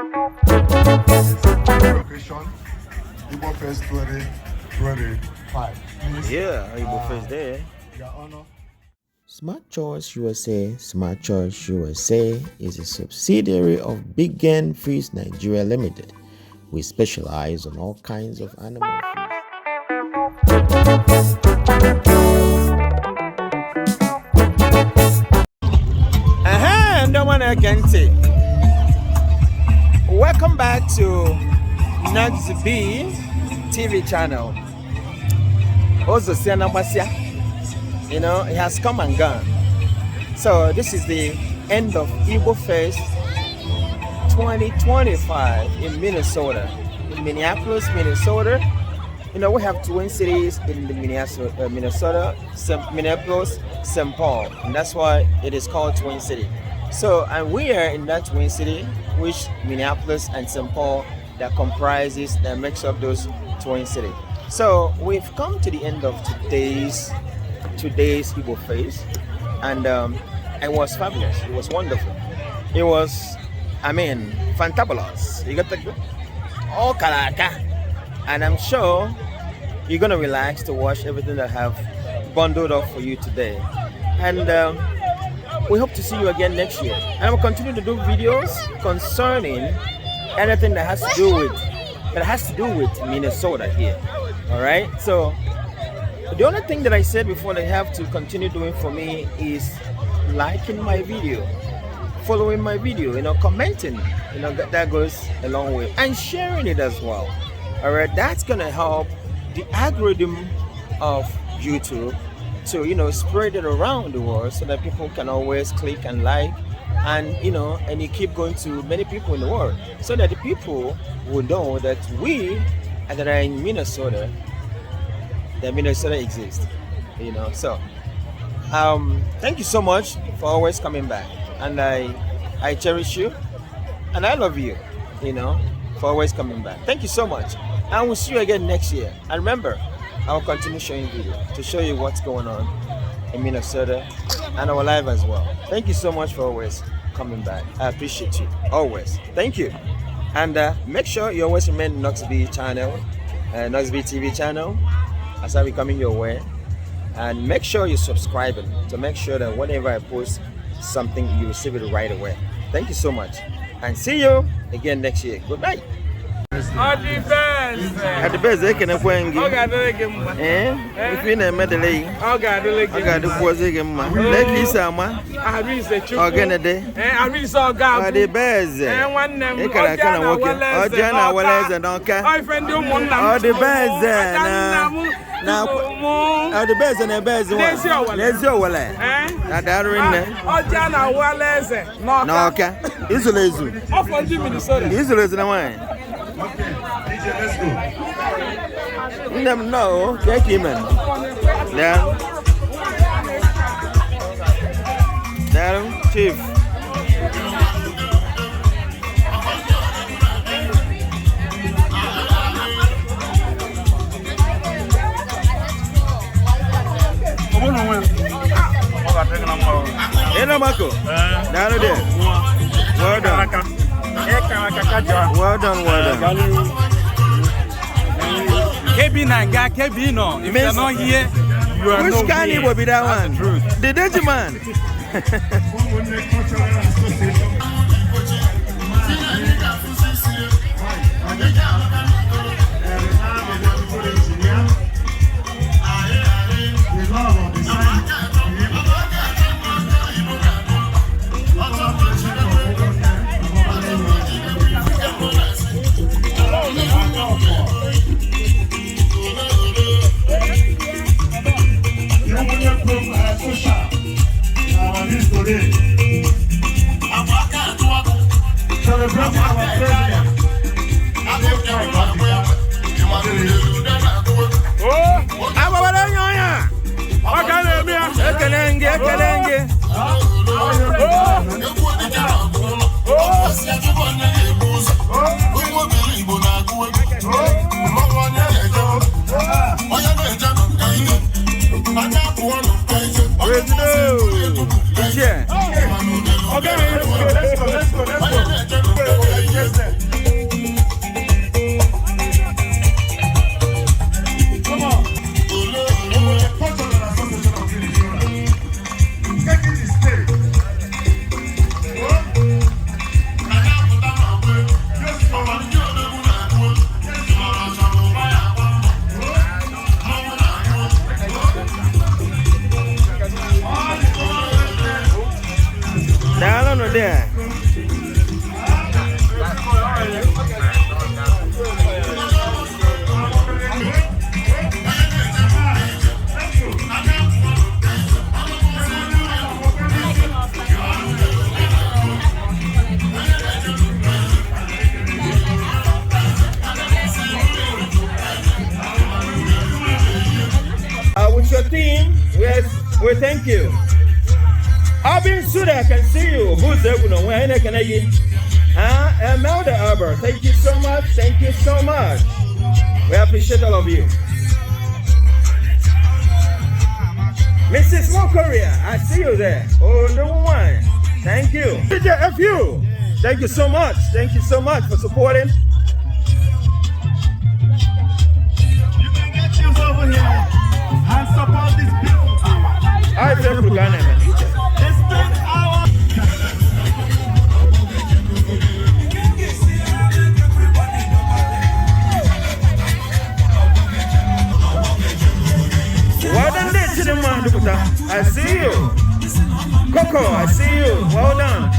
Location, IgboFest 2025. Yeah, IgboFest there. Your Honor. Smart Choice USA. Smart Choice USA is a subsidiary of Big Game Feeds Nigeria Limited. We specialize on all kinds of animal feeds. Welcome back to Noxyb TV channel. Also, you know, it has come and gone. So this is the end of IgboFest 2025 in Minnesota, in Minneapolis, Minnesota. You know, we have twin cities in the Minnesota, Minneapolis, St. Paul, and that's why it is called Twin City. So, and we are in that twin city, which Minneapolis and St. Paul, that comprises, that makes up those twin cities. So we've come to the end of today's IgboFest, and it was fabulous. It was wonderful. It was, I mean, fantabulous. You got the all kalaka, and I'm sure you're gonna relax to watch everything that I have bundled up for you today. And we hope to see you again next year. And I will continue to do videos concerning anything that has to do with Minnesota here. All right. So the only thing that I said before they have to continue doing for me is liking my video, following my video, you know, commenting, you know, that goes a long way, and sharing it as well. All right. That's gonna help the algorithm of YouTube to, you know, spread it around the world so that people can always click and like, and you know, and you keep going to many people in the world, so that the people will know that we that are in Minnesota, that Minnesota exists, you know. So thank you so much for always coming back, and I cherish you and I love you, you know, for always coming back. Thank you so much, and we'll see you again next year. And remember, I'll continue showing video to show you what's going on in Minnesota and our life as well. Thank you so much for always coming back. I appreciate you always. Thank you. And make sure you always remain Noxyb channel, Noxyb TV channel, as I be coming your way. And make sure you're subscribing to make sure that whenever I post something, you receive it right away. Thank you so much. And see you again next year. Good night. All the best. At the best, they can appoint you. If you never met the lady, I got the boys again. Let me say, man. I really say, again a day. I really saw God. The best. And one name, they can walk in. Oh, Jana, well, and don't care. I friend you one name. Oh, the best. Now, oh, the best and the best one. Let's go. That are in there. Oh, Jana, well, no, okay. It's a lazy. Off on Minnesota. It's a lazy wine. Okay, DJ, let's go. You never know. Take him in. Down. Down, Chief. Hey, no, Marco. Down there. Well done. Well done. KB9 guy, KB no. If you're not here, you are which not kind here. will be that one? The dirty man. Okay, let's go. thank you. I've been Suda, I can see you. Who's there? Where can I get? Melda Arbor, thank you so much. Thank you so much. We appreciate all of you. Mrs. Mokoria, I see you there. Oh, the one. Thank you. FU, thank you so much. Thank you so much for supporting. You can get you over here and support this beautiful team. I feel Proclamation. They spend hours. Well done there, Chinonso Eduputa. I see you. Coco, I see you. Well done.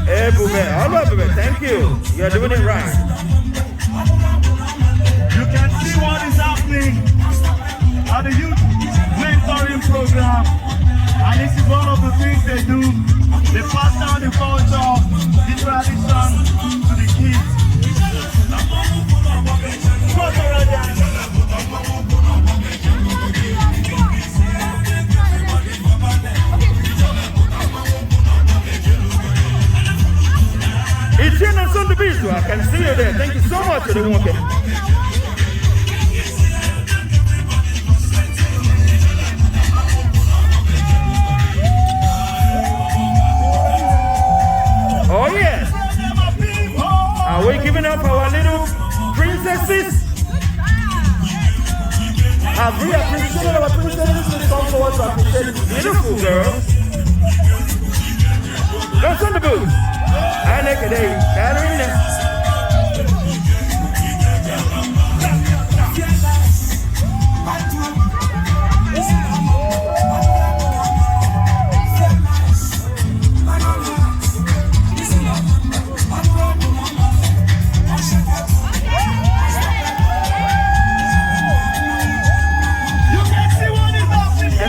Hey, Bube. All over, Bube. Thank you. You're doing it right. You can see what is happening at the youth mentoring program. And this is one of the things they do. They pass down the culture, the tradition to the kids. Ichie Nkeonyema, I can see you there. Thank you so much for the work. Oh yes. Are we giving up our little princesses? Have we appreciated our princesses? Please come forward to appreciate these beautiful girls. Don't send the booth. I like it.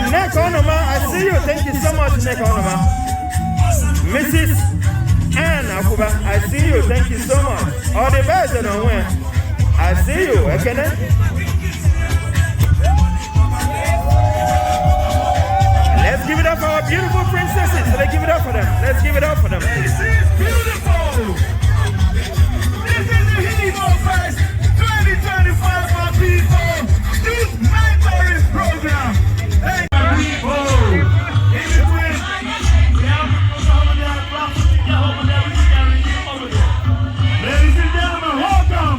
Nkeonyema, I see you. Thank you so much, Nkeonyema. Mrs. Ann Akuba, I see you. Thank you so much. All the best on when. I see you. Okay, let's give it up for our beautiful princesses. Let's give it up for them. Let's give it up for them. This is beautiful. This is the IgboFest 2025 for people. Youth mentoring program. Hey, people. In between, we have over there, over there, we can redeem over there. Ladies and gentlemen, welcome.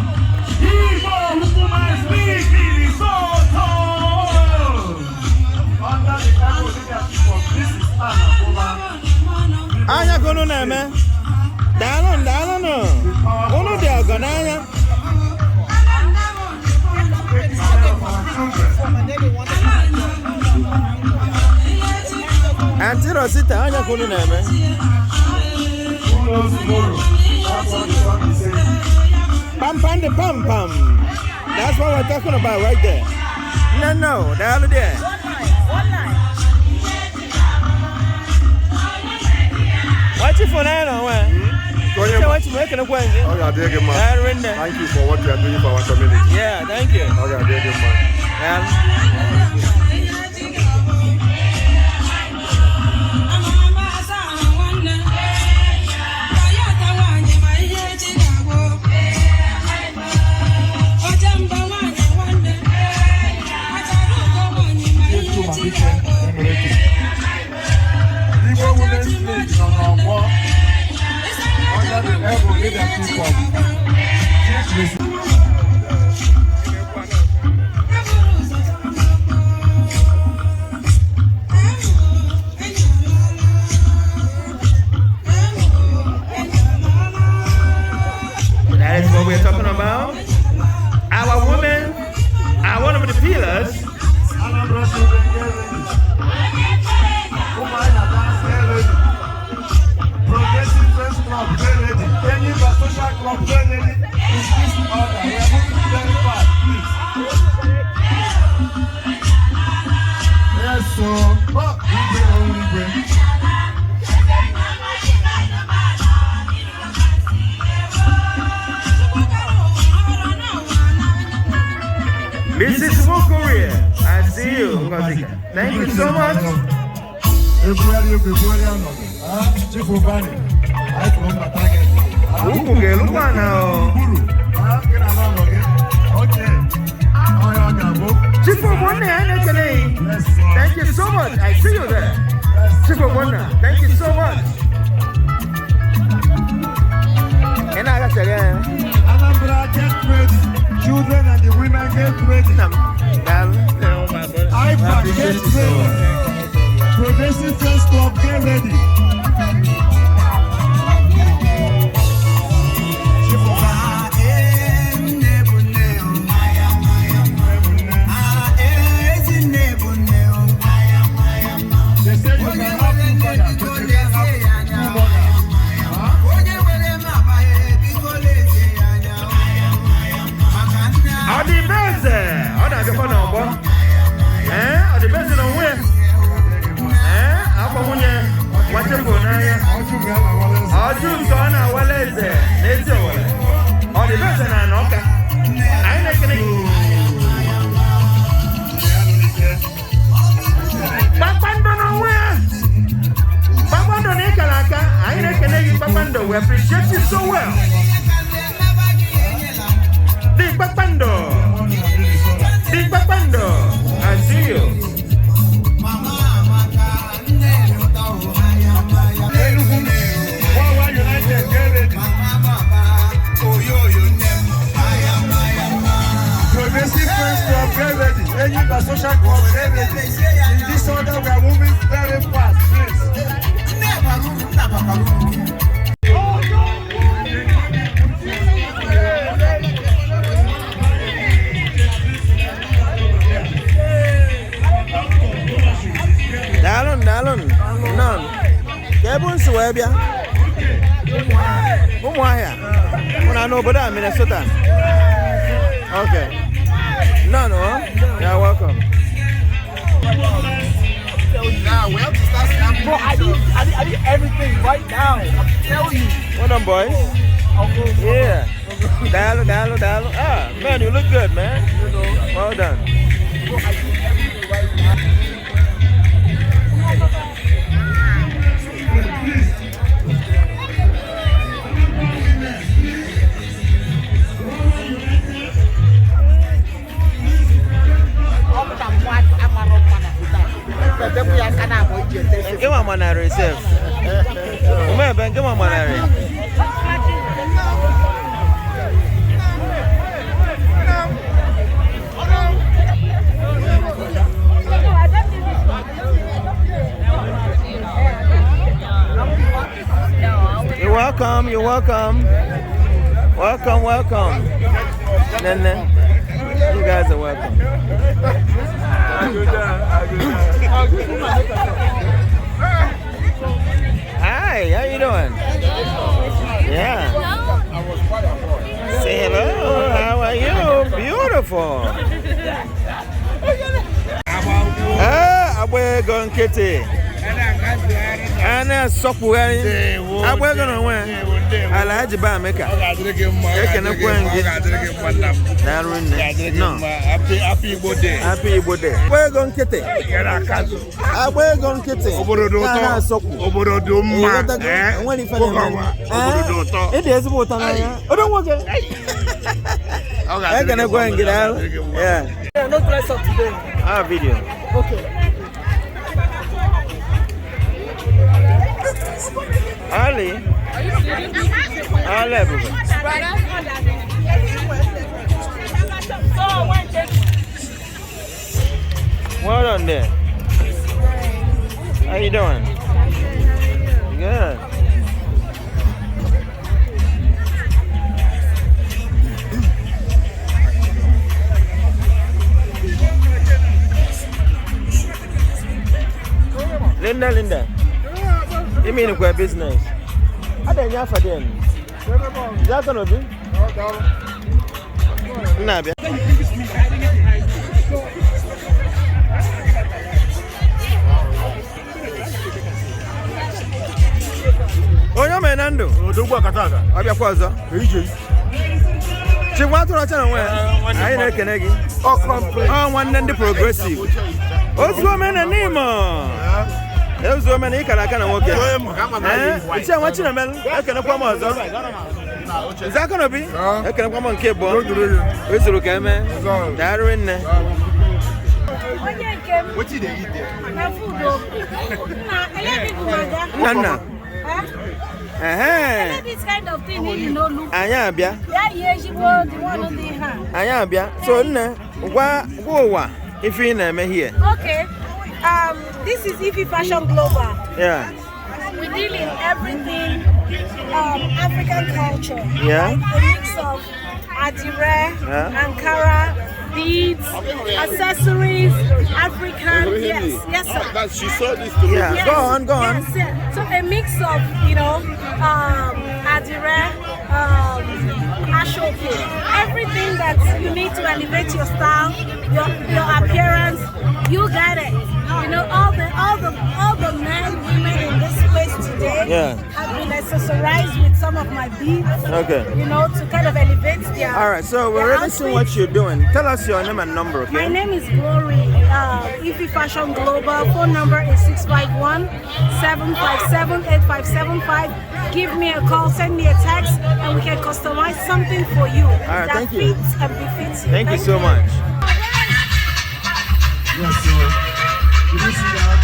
Igbo, who is speaking is so tall. Under the type of leadership of this is Anna Boba. Anya kono na me. Dalo no. Ono de agananya. Auntie Rosita, anya kono na me. Pam pam de pam pam. That's what we're talking about right there. No, dalo there. What you for now, man? What you making a point? Oh, dear man. Thank you for what you are doing for our community. Yeah, thank you. Oh, dear man. That is what we're talking about. Our women are one of the pillars. Progressive Friends Club, any social club, is this order. We are moving very fast, please. Yes, so. Mrs. Mokoria, I see you. Thank you so much. Thank you so much. I see you there. Thank you so much. And I got to Anambra, get ready. Children and the women get ready. IPA, get ready. Progressive Friends Club, get ready. We appreciate you so well. Big Papando. Big Papando. I see you. Progressive Friends Club, get ready. Any social club, get ready. In this order, we are moving very fast, please. Dalon. None. Kebun Swabia. Umwaya. When I know about Minnesota. Okay. No. You're welcome. Now we have to start snapping. Bro, I need everything right now. I'm telling you. Well done, boys. Yeah. Dial. Ah, man, you look good, man. Well done. Bro, I need everything right now. Give my man a receive. Give my man a You're welcome. Welcome. Nene. You guys are welcome. Hi, how you doing? Yeah. Say hello. How are you? Beautiful. We're going kitty. Ana sokuari. We're going win. Alhaji ba meka. Ekene kwengi. No. Happy Igbo Day. Happy Igbo Day. We're going kitty. We're going kitty. Ana soku. Obodo do mma. When if obodo to. It is about na. Don't work. Ekene kwengi da. Yeah. No dress up today. Our video. Okay. Ali. Ali, brother. Well done there. How you doing? Good. Linda. You mean it's a business? I don't know for them. Is that going to be? No. Oyo menando. Odogwa kataka. Abia kwaza. Ichie. Chimwatu na chana we. Ayi na kenegi. Nwanne ndị progressive. Ozuo mena nimo. There's so many can I walk in. It's a watching a man. I can come on. Is that gonna be? I can come on cable. Where's the look at man? Darren. What did they eat there? Nana. This kind of thing, you know, look. Ayabia. Yeah, she was the one on the hand. Ayabia. So, what? If you know me here. Okay. This is Ichie Fashion Global. Yeah. We deal in everything African culture. Yeah. Like a mix of Adire, Ankara, beads, accessories, African. Yes, sir. She saw this to me. Yeah. Yes, Go on. Yes. So a mix of, you know, Adire, Ashoke, everything that you need to elevate your style, your appearance. You got it. You know, all the men, women in this place today have been accessorized with some of my beads. Okay. You know, to kind of elevate their. All right. So we're already seeing what you're doing. Tell us your name and number, okay? My name is Glory. Ichie Fashion Global. Phone number is 651-757-8575. Give me a call, send me a text, and we can customize something for you that fits and befits you. Thank you so much. Yes, sir. Did you see that?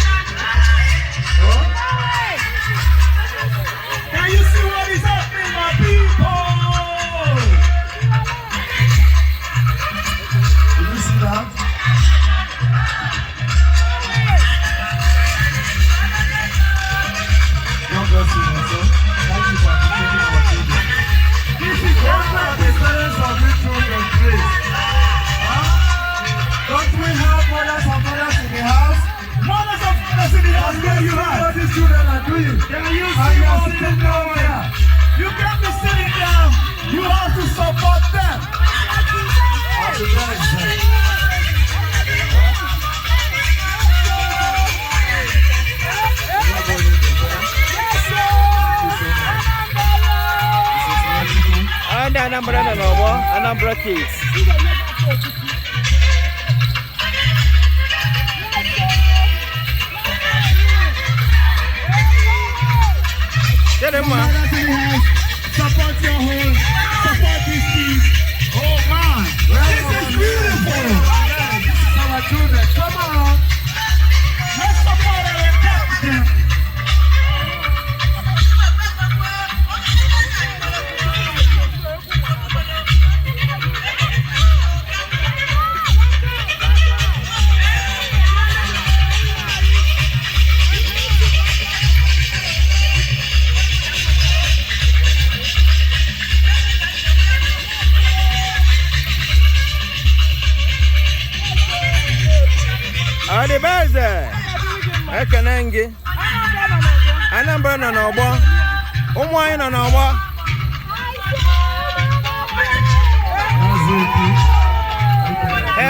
Can you see what is happening, my people? Did you see that? God bless you, my son. Thank you for appreciating our children. This is one of the parents of ritual and grace. Don't we have mothers and fathers in the house? Mothers and fathers in the house, where you are? What these children are doing? Can you see what sitting down here? You can't be sitting down. You have to support them. Happy birthday. Anambra kids. Support your home, support this team. Oh man, this is beautiful. This is our children. Come on. Let's support our captain. Adi baze. Ekenenge. Anambra no no bo. Umwai no no bo.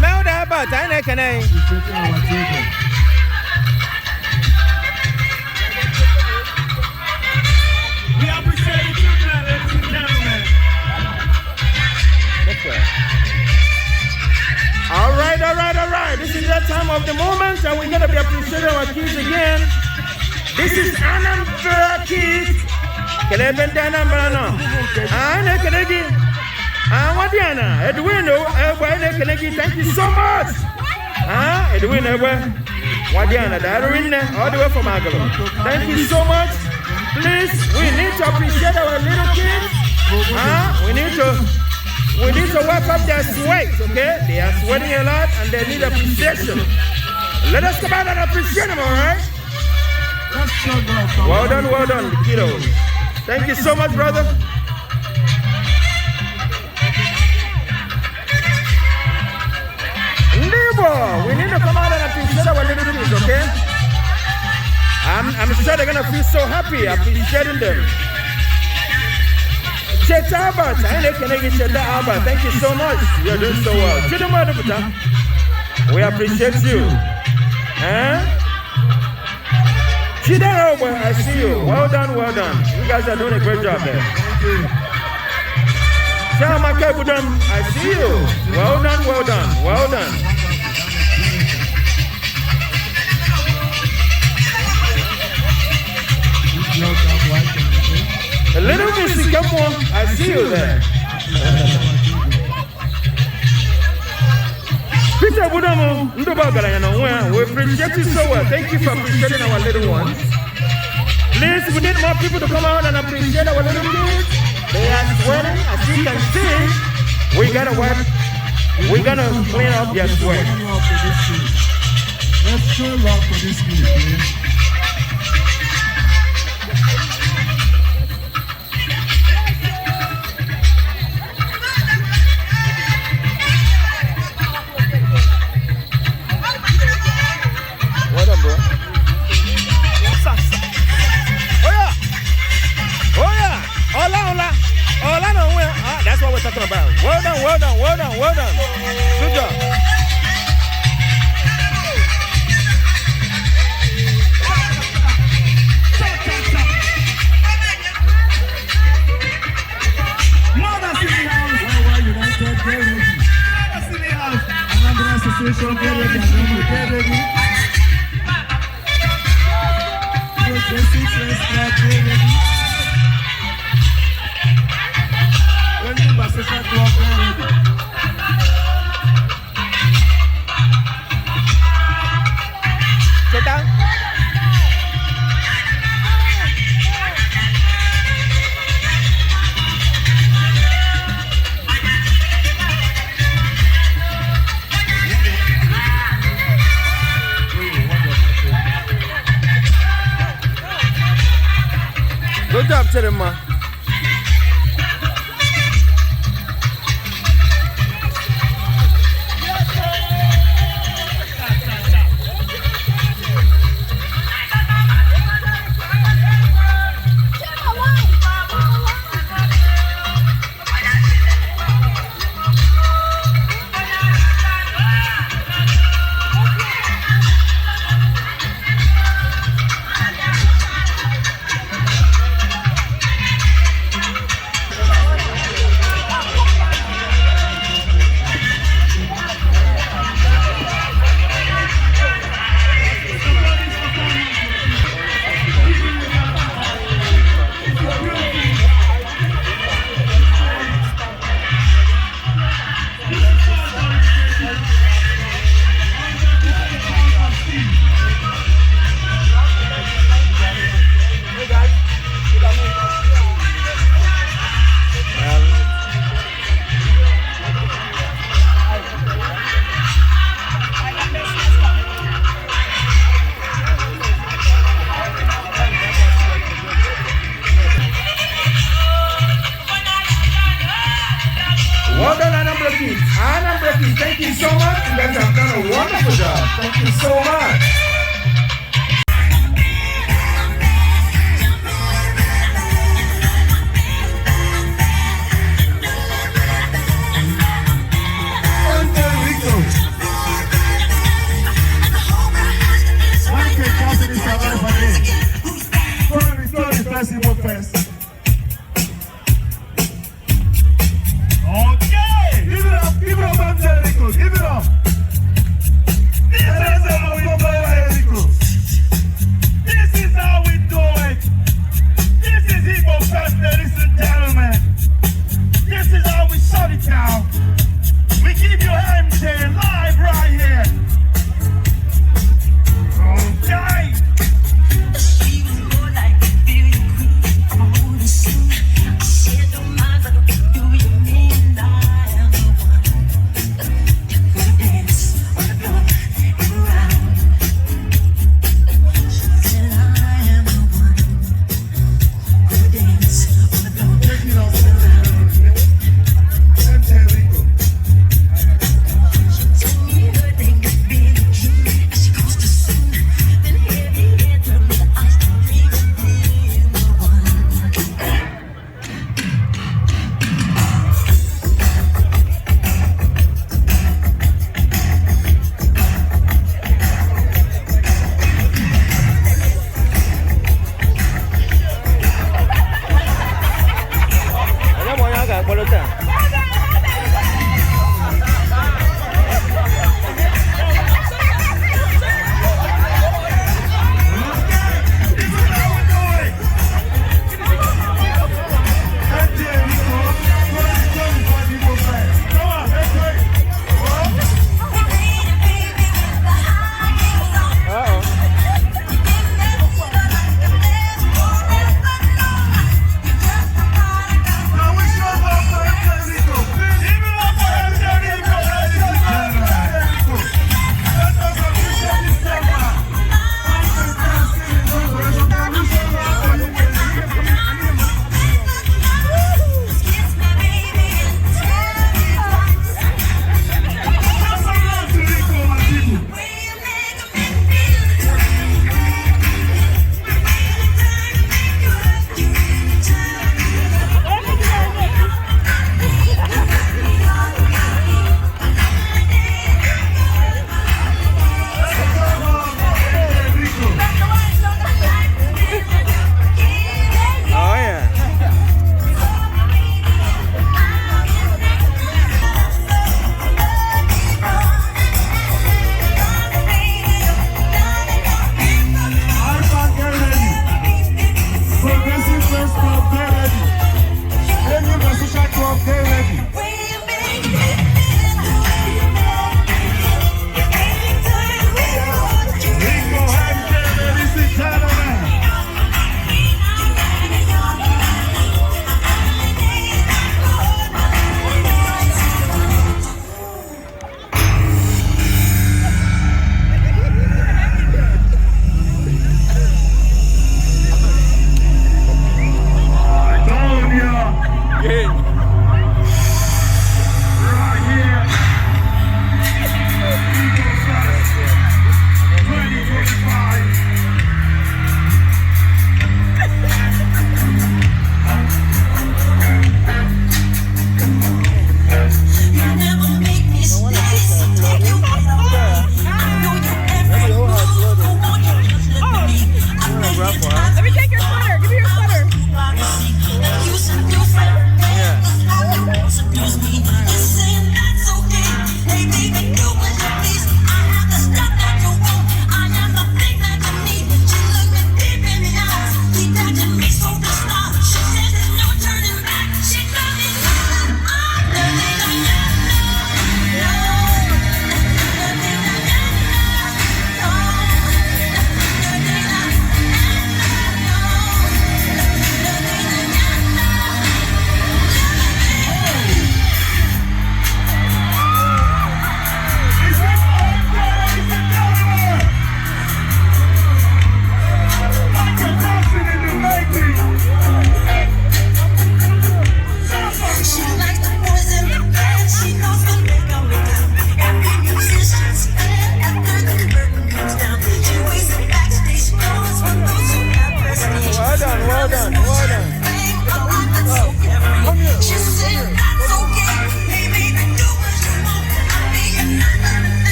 Melda about I nekene. We appreciate you, children, ladies and gentlemen. All right. This is the time of the moment, and we're gonna be appreciating our kids again. This is Anambra kids. Kelebenda Anambra no. Ana kelegi. Wadiana. Edwino. Kelegi. Thank you so much. Edwino. Wadiana. All the way from Agalo. Thank you so much. Please, we need to appreciate our little kids. We need to wipe up their sweat, okay? They are sweating a lot and they need appreciation. Let us come out and appreciate them, all right? Well done, kiddos. Thank you so much, brother. Neighbor, we need to come out and appreciate our little kids, okay? I'm sure they're gonna feel so happy appreciating them. Cheta Albert, thank you so much. You're doing so well. Chinonso Eduputa, we appreciate you. Chida, I see you. Well done. You guys are doing a great job there. Chamaka Budam, I see you. Well done. A little bit, come on. I see you there. Peter Budamu, we appreciate you so well. Thank you for appreciating our little ones. Please, we need more people to come out and appreciate our little kids. They are sweating, as you can see. We're gonna clean up their sweat. Let's show love for this kid, please. What up, bro? Oh yeah! Hola, no, that's what we're talking about. Well done. Good job. Sit down. Good job, Chidima. Thank you so much. You guys have done a wonderful job. Thank you so much. IgboFest. Okay, give it up, Jericho, give it up. This is how we play.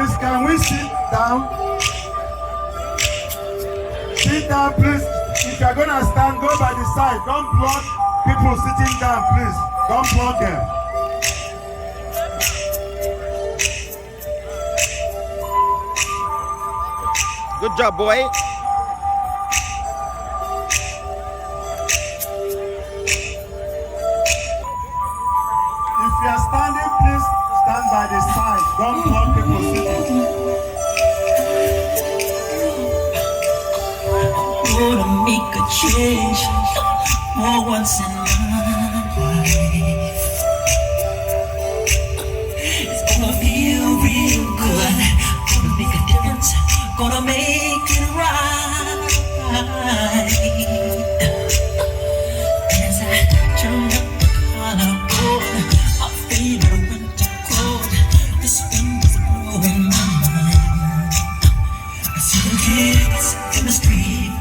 Please, can we sit down? Sit down, please. If you're gonna stand, go by the side. Don't block people sitting down, please. Don't block them. Good job, boy. If you are standing, please stand by the side. Don't block people sitting. Gonna make a change for once in my life. It's gonna feel real good. Gonna make a difference. Gonna make it right. As I turn up the collarbone, I feel the winter cold. This wind is blowing my mind. I see the kids in the street,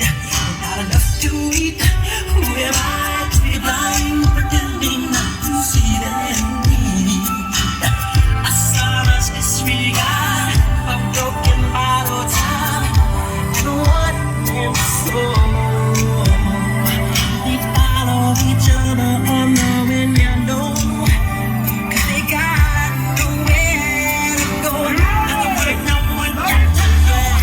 not enough to eat. Who am I to be blind, pretending not to see them need? I saw us disregard a broken bottle top and one empty soul. We follow each other unknowing, you know, 'cause they got nowhere to go. Nothing but no one got to play.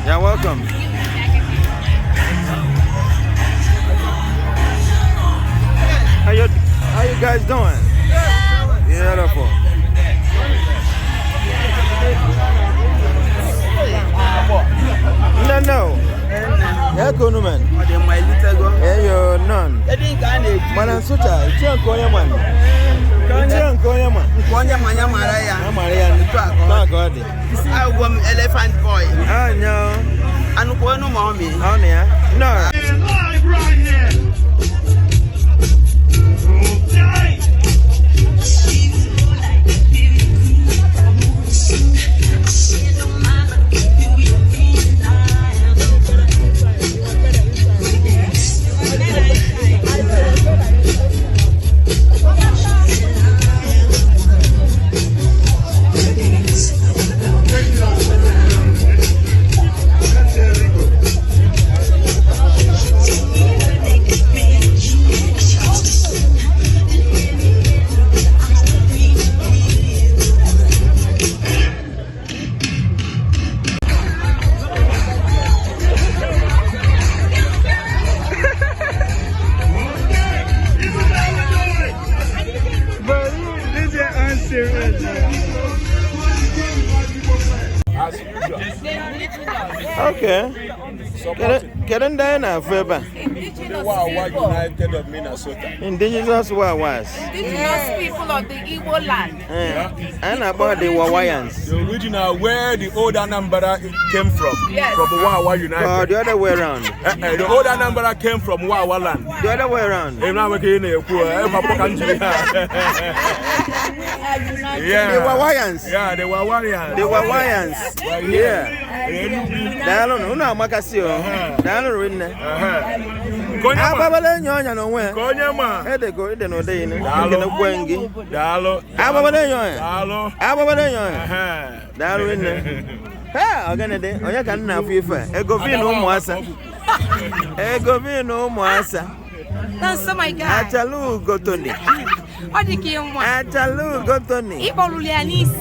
You're welcome. How you guys doing? Beautiful. No. Yeah, go no man. Yeah, you're none. Man, Sucha, Ichie Nkeonyema. Ichie Nkeonyema. Thank God. I want elephant boy. Ah, no. And no mommy. Oh, yeah. No. Live right here. Okay. Kerendana Feba. The Wawa United of Minnesota. Indigenous Wawas. Indigenous people of the Igbo land. And about the Wawaians. The original where the old Anambra came from. Yes. From Wawa United. Oh, the other way around. The old Anambra came from Wawa land. The other way around. Yeah. The Wawaians. Yeah, the Wawaians. The Wawaians. Yeah. Dalo no na makasio. Dalo rinne. Ababale nyonya no we. Konyama. Ede go ede no dey ni. Nke kwengi. Dalo. Ababale nyonya. Dalo. Ababale nyonya. Dalo rinne. Ha, ogene de. Onya kan na afifa. Ego vi no umuasa. Ego vi no umuasa. That's my God. Achalu gotoni. Achalu gotoni.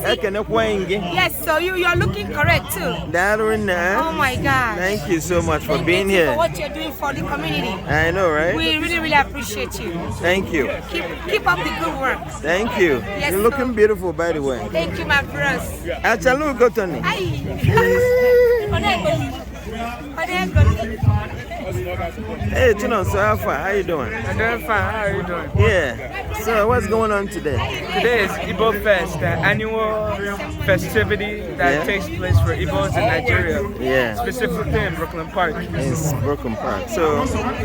Ekene kwengi. Yes, so you are looking correct too. Darwin. Oh my God. Thank you so much for being here. For what you're doing for the community. I know, right? We really appreciate you. Thank you. Keep up the good work. Thank you. Yes, you're looking beautiful, by the way. Thank you, my bros. Achalu gotoni. Hey, Chinonso, how you doing? I'm doing fine. How are you doing? Yeah. So, what's going on today? Today is IgboFest, the annual festivity that takes place for Igbos in Nigeria. Yeah. Specifically in Brooklyn Park. In Brooklyn Park. So,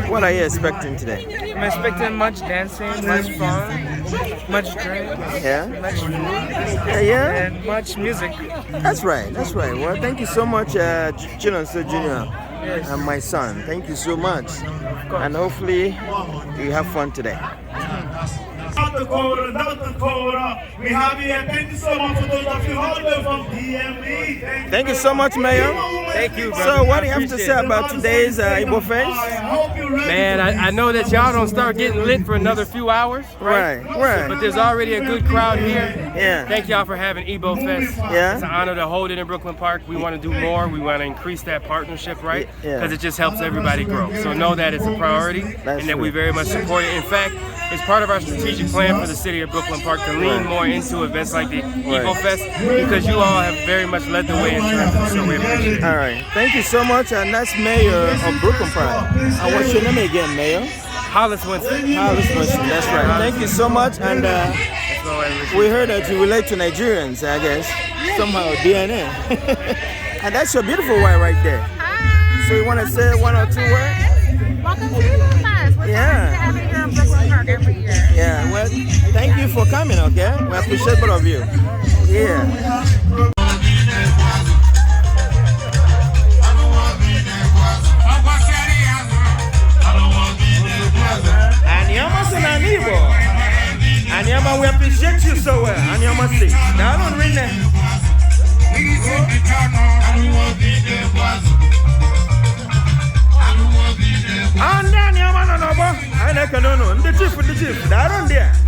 what are you expecting today? I'm expecting much dancing, much fun, much drink, much food, and much music. That's right. That's right. Well, thank you so much, Chinonso Jr. Yes. And my son. Thank you so much. And hopefully you have fun today. North Dakota. We have here. Thank you so much for those of you all the way from DMV. Thank you so much, Mayor. Thank you, brother. So, what do you have to say about today's IgboFest? Man, I know that y'all don't start getting lit for another few hours, right? Right. But there's already a good crowd here. Yeah. Thank y'all for having IgboFest. Yeah. It's an honor to hold it in Brooklyn Park. We want to do more. We want to increase that partnership, right? Because it just helps everybody grow. So know that it's a priority and that we very much support it. In fact, it's part of our strategic plan for the city of Brooklyn Park to lean more into events like the IgboFest because you all have very much led the way in terms of it, so we appreciate it. All right. Thank you so much. And that's Mayor of Brooklyn Park. And what's your name again, Mayor? Hollis Winston. Hollis Winston, that's right. Thank you so much. And we heard that you relate to Nigerians, I guess. Somehow, DNA. And that's your beautiful wife right there. So you want to say one or two words? Welcome to IgboFest. We're having here in Brooklyn Park every year. Yeah, well, thank you for coming, okay? We appreciate both of you. Yeah. Anyama, we appreciate you so well. Anyama, see. Now, I don't read that. And then, Anyama, no, I don't know. The chief. Down there. I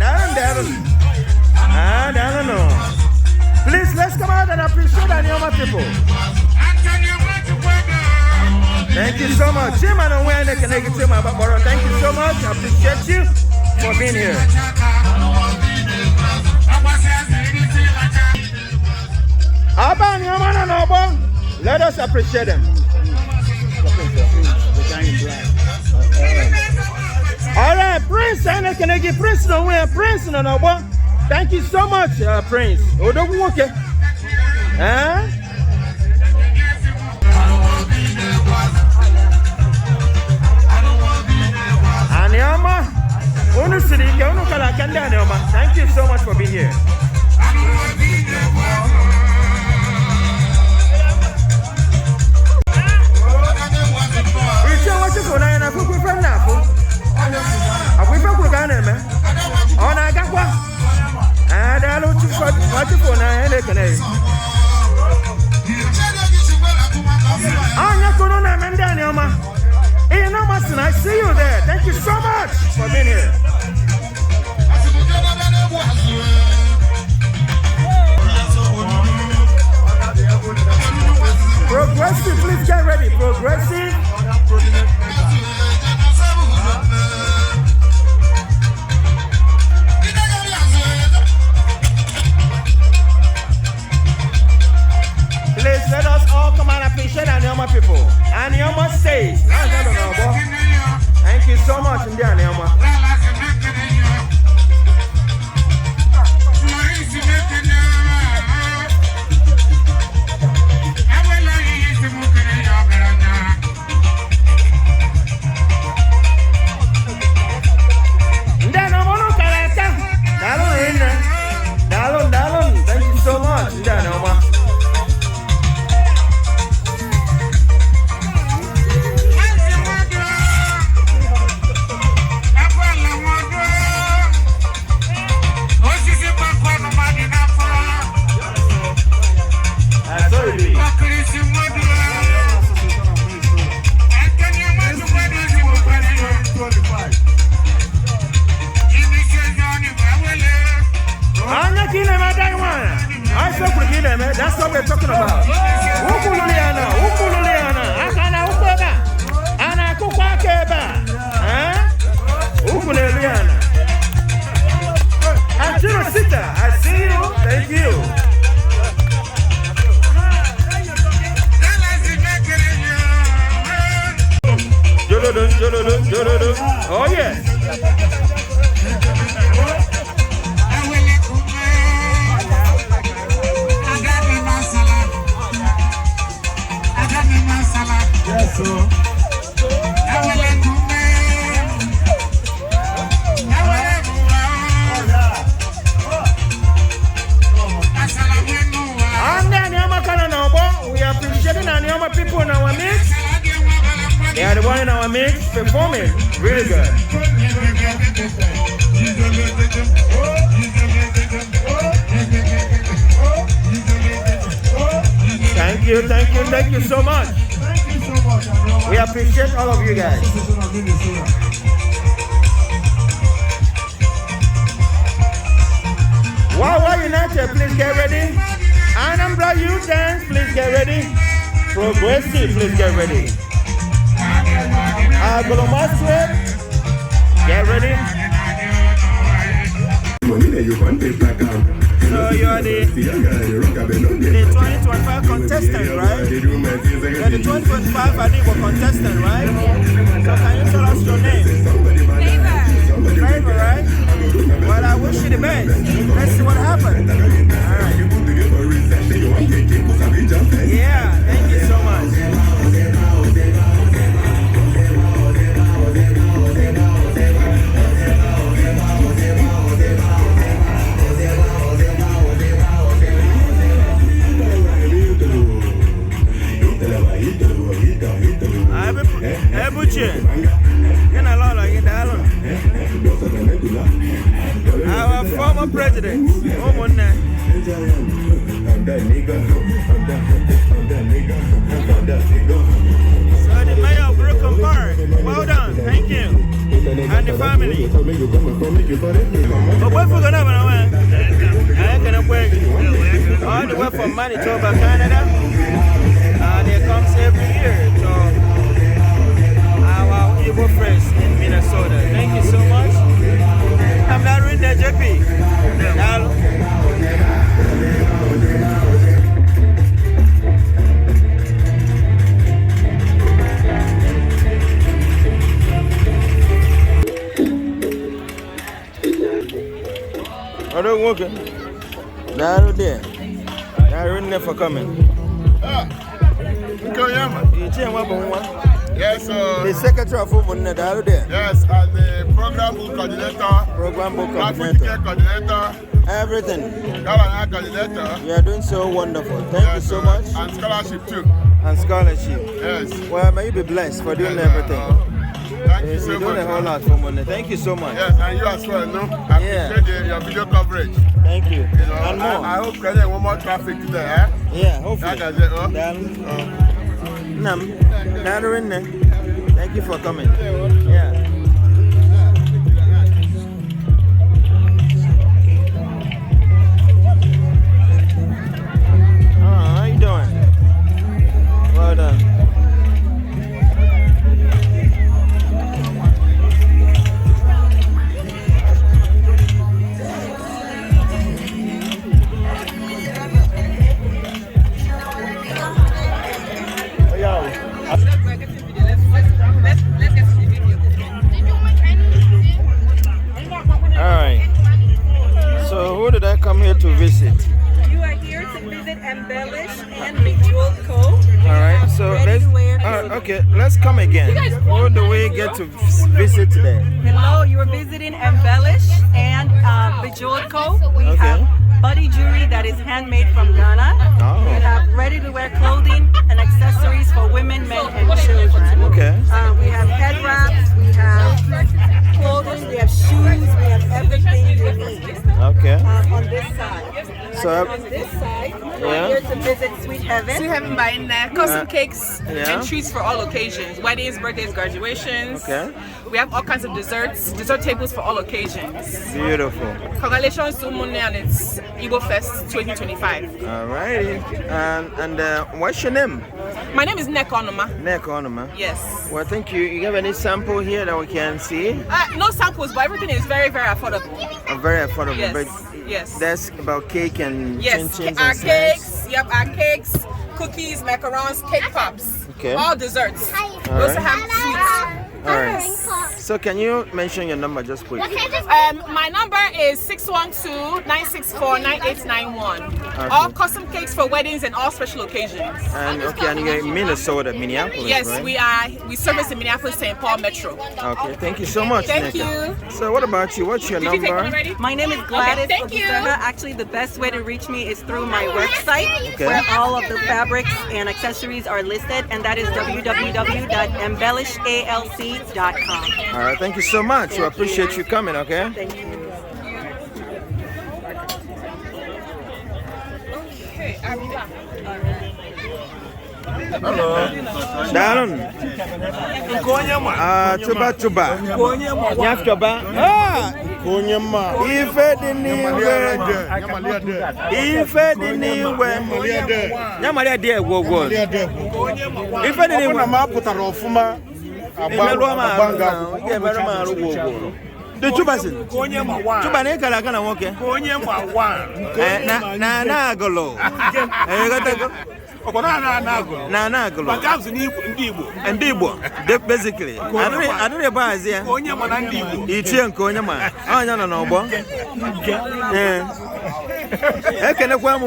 don't know. Please, let's come out and appreciate Anyama people. Thank you so much. Thank you so much. I appreciate you for being here. Let us appreciate them. All right, Prince. Prince no way. Prince no. Thank you so much, Prince. Okay. Huh? Anyama, thank you so much for being here. I see you there. Thank you so much for being here. Progressive, please get ready. Progressive. Please let us all come and appreciate Anyama people. Anyama say. Oh yes. Yes, sir. We are appreciating our people in our midst. They are the one in our midst performing really good. Thank you so much. We appreciate all of you guys. Wow, United, please get ready. Anambra Youth Dance, please get ready. Progressive, please get ready. Agolomaswe, get ready. So you are the 2025 contestant, right? You're the 2025 Igbo contestant, right? So can you tell us your name? Favor, right? Well, I wish you the best. Let's see what happens. All right. Yeah, thank you so much. Our former president, so the mayor of Brooklyn Park, well done, thank you, and the family. But what we're gonna all the way from Manitoba, Canada, they comes every year to our IgboFest in Minnesota. Thank you so much. I'm not reading that, JP. I don't walk it. Down there. Down there for coming. Yes, the secretary of Women there. Yes, and the program book coordinator. Coordinator. Everything. Coordinator. You are doing so wonderful. Thank you so much. And scholarship too. And scholarship. Yes. Well, may you be blessed for doing everything. Thank you so much. You're doing a whole lot for money. Thank you so much. Yes, and you as well, no? I appreciate your video coverage. Thank you. And more. I hope there's one more traffic today, eh? Yeah, hopefully. Thank you for coming. Yeah. How you doing? Well done. Come here to visit. You are here to visit Embellish and Bejeweled Co. Alright, so let's come again. Who do we get to visit today? Hello, you are visiting Embellish and Bejeweled Co. We have body jewelry that is handmade from Ghana. We have ready-to-wear clothing and accessories for women, men, and children. Okay. We have head wraps, we have clothing, we have shoes, we have everything you need. Okay. On this side. So on this side, we're here to visit Sweet Heaven. Sweet Heaven buying custom cakes and treats for all occasions. Weddings, birthdays, graduations. Okay. We have all kinds of desserts, dessert tables for all occasions. Beautiful. Congratulations to Munne and it's IgboFest 2025. Alrighty. And what's your name? My name is Nkeonyema. Nkeonyema. Yes. Well, thank you. You have any sample here that we can see? No samples, but everything is very, very affordable. Very affordable. Yes. But yes. That's about cake and chin-chins our and snacks. cakes. Yep, our cakes, cookies, macarons, cake pops. Okay. All desserts. All we also have sweets. All right. So can you mention your number just quick? My number is 612-964-9891. All custom cakes for weddings and all special occasions. And okay, and you're in Minnesota, Minneapolis, yes, right? we are. We service in Minneapolis, St. Paul Metro. Okay, thank you so much. Thank Nika. you. So what about you? What's your Did you take one number? already? My name is Gladys. Okay, thank you. Actually, the best way to reach me is through my website, Okay. where all of the fabrics and accessories are listed, and that is www.embellishalc.com. All right, thank you so much. We appreciate you coming, okay? Thank you. Darun. Chuba. Nyaf chuba. Konyema. Ife diniwe. Nyamalia de wo. Ife diniwe na maputara ofuma. The Chubasin. Chuba ne kala kana woke. Na agolo. Na agolo. And Igbo. Basically. I don't buy here. Ichie Nkeonyema. Anya no bo. Ekene kwa mu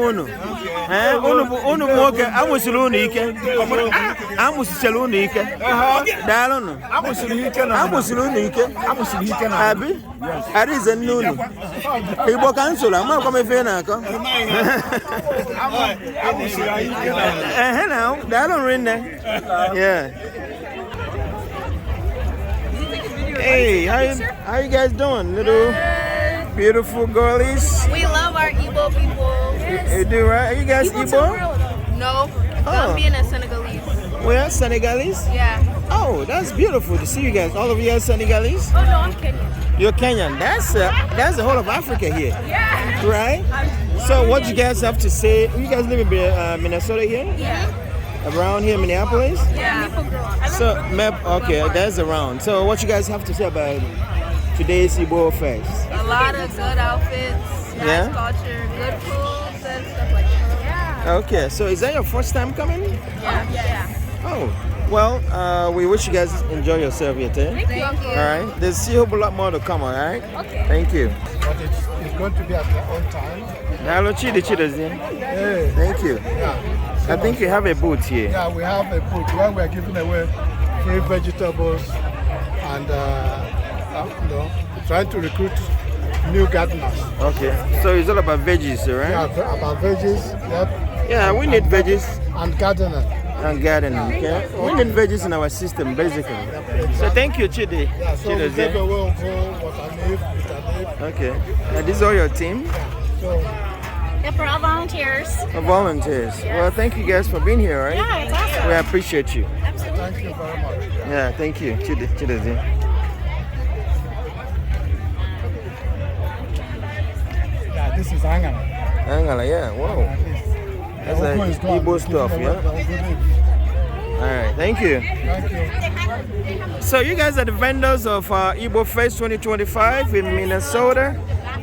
unu woke amusulu unu ike. Amusulu unu ike. Dalonu. Amusulu unu ike. Abi? Arize nunu. Igbo council ama kwa mefe na ako. Now, Dalon rinne. Yeah. Hey, how you guys doing, little beautiful girlies? We love our Igbo people. You do, right? Are you guys Igbo? No, Gambian and Senegalese. We are Senegalese? Yeah. Oh, that's beautiful to see you guys. All of you are Senegalese? Oh no, I'm Kenyan. You're Kenyan. That's the whole of Africa here. Yeah. Right? So what do you guys have to say? You guys live in Minnesota here? Yeah. Around here in Minneapolis? Yeah. So, okay, that's around. So what you guys have to say about today's IgboFest? A lot of good outfits, nice culture, good foods and stuff like that. Yeah. Okay, so is that your first time coming? Yeah. Oh, well, we wish you guys enjoy yourself here today. Thank you. All right, there's still a lot more to come, all right? Okay. Thank you. But it's going to be at their own time. Hello, Thank you. Yeah. I think you have a booth here. Yeah, we have a booth where we're giving away free vegetables and trying to recruit new gardeners. Okay, so it's all about veggies, right? Yeah, about veggies. Yep. Yeah, we need veggies. And gardening. And gardening, okay? We need veggies in our system, basically. So thank you, Chidi. Yeah, so we give away okay. This is all your team? Yeah. So, for all volunteers. Volunteers. Yes. Well, thank you guys for being here, right? Yeah, it's awesome. We appreciate you. Absolutely. Thank you very much. Yeah, thank you. Chidi. Yeah, this is Angala. Angala, yeah. Wow. That's like Igbo stuff, yeah? All right, thank you. Thank you. So you guys are the vendors of IgboFest 2025 in Minnesota.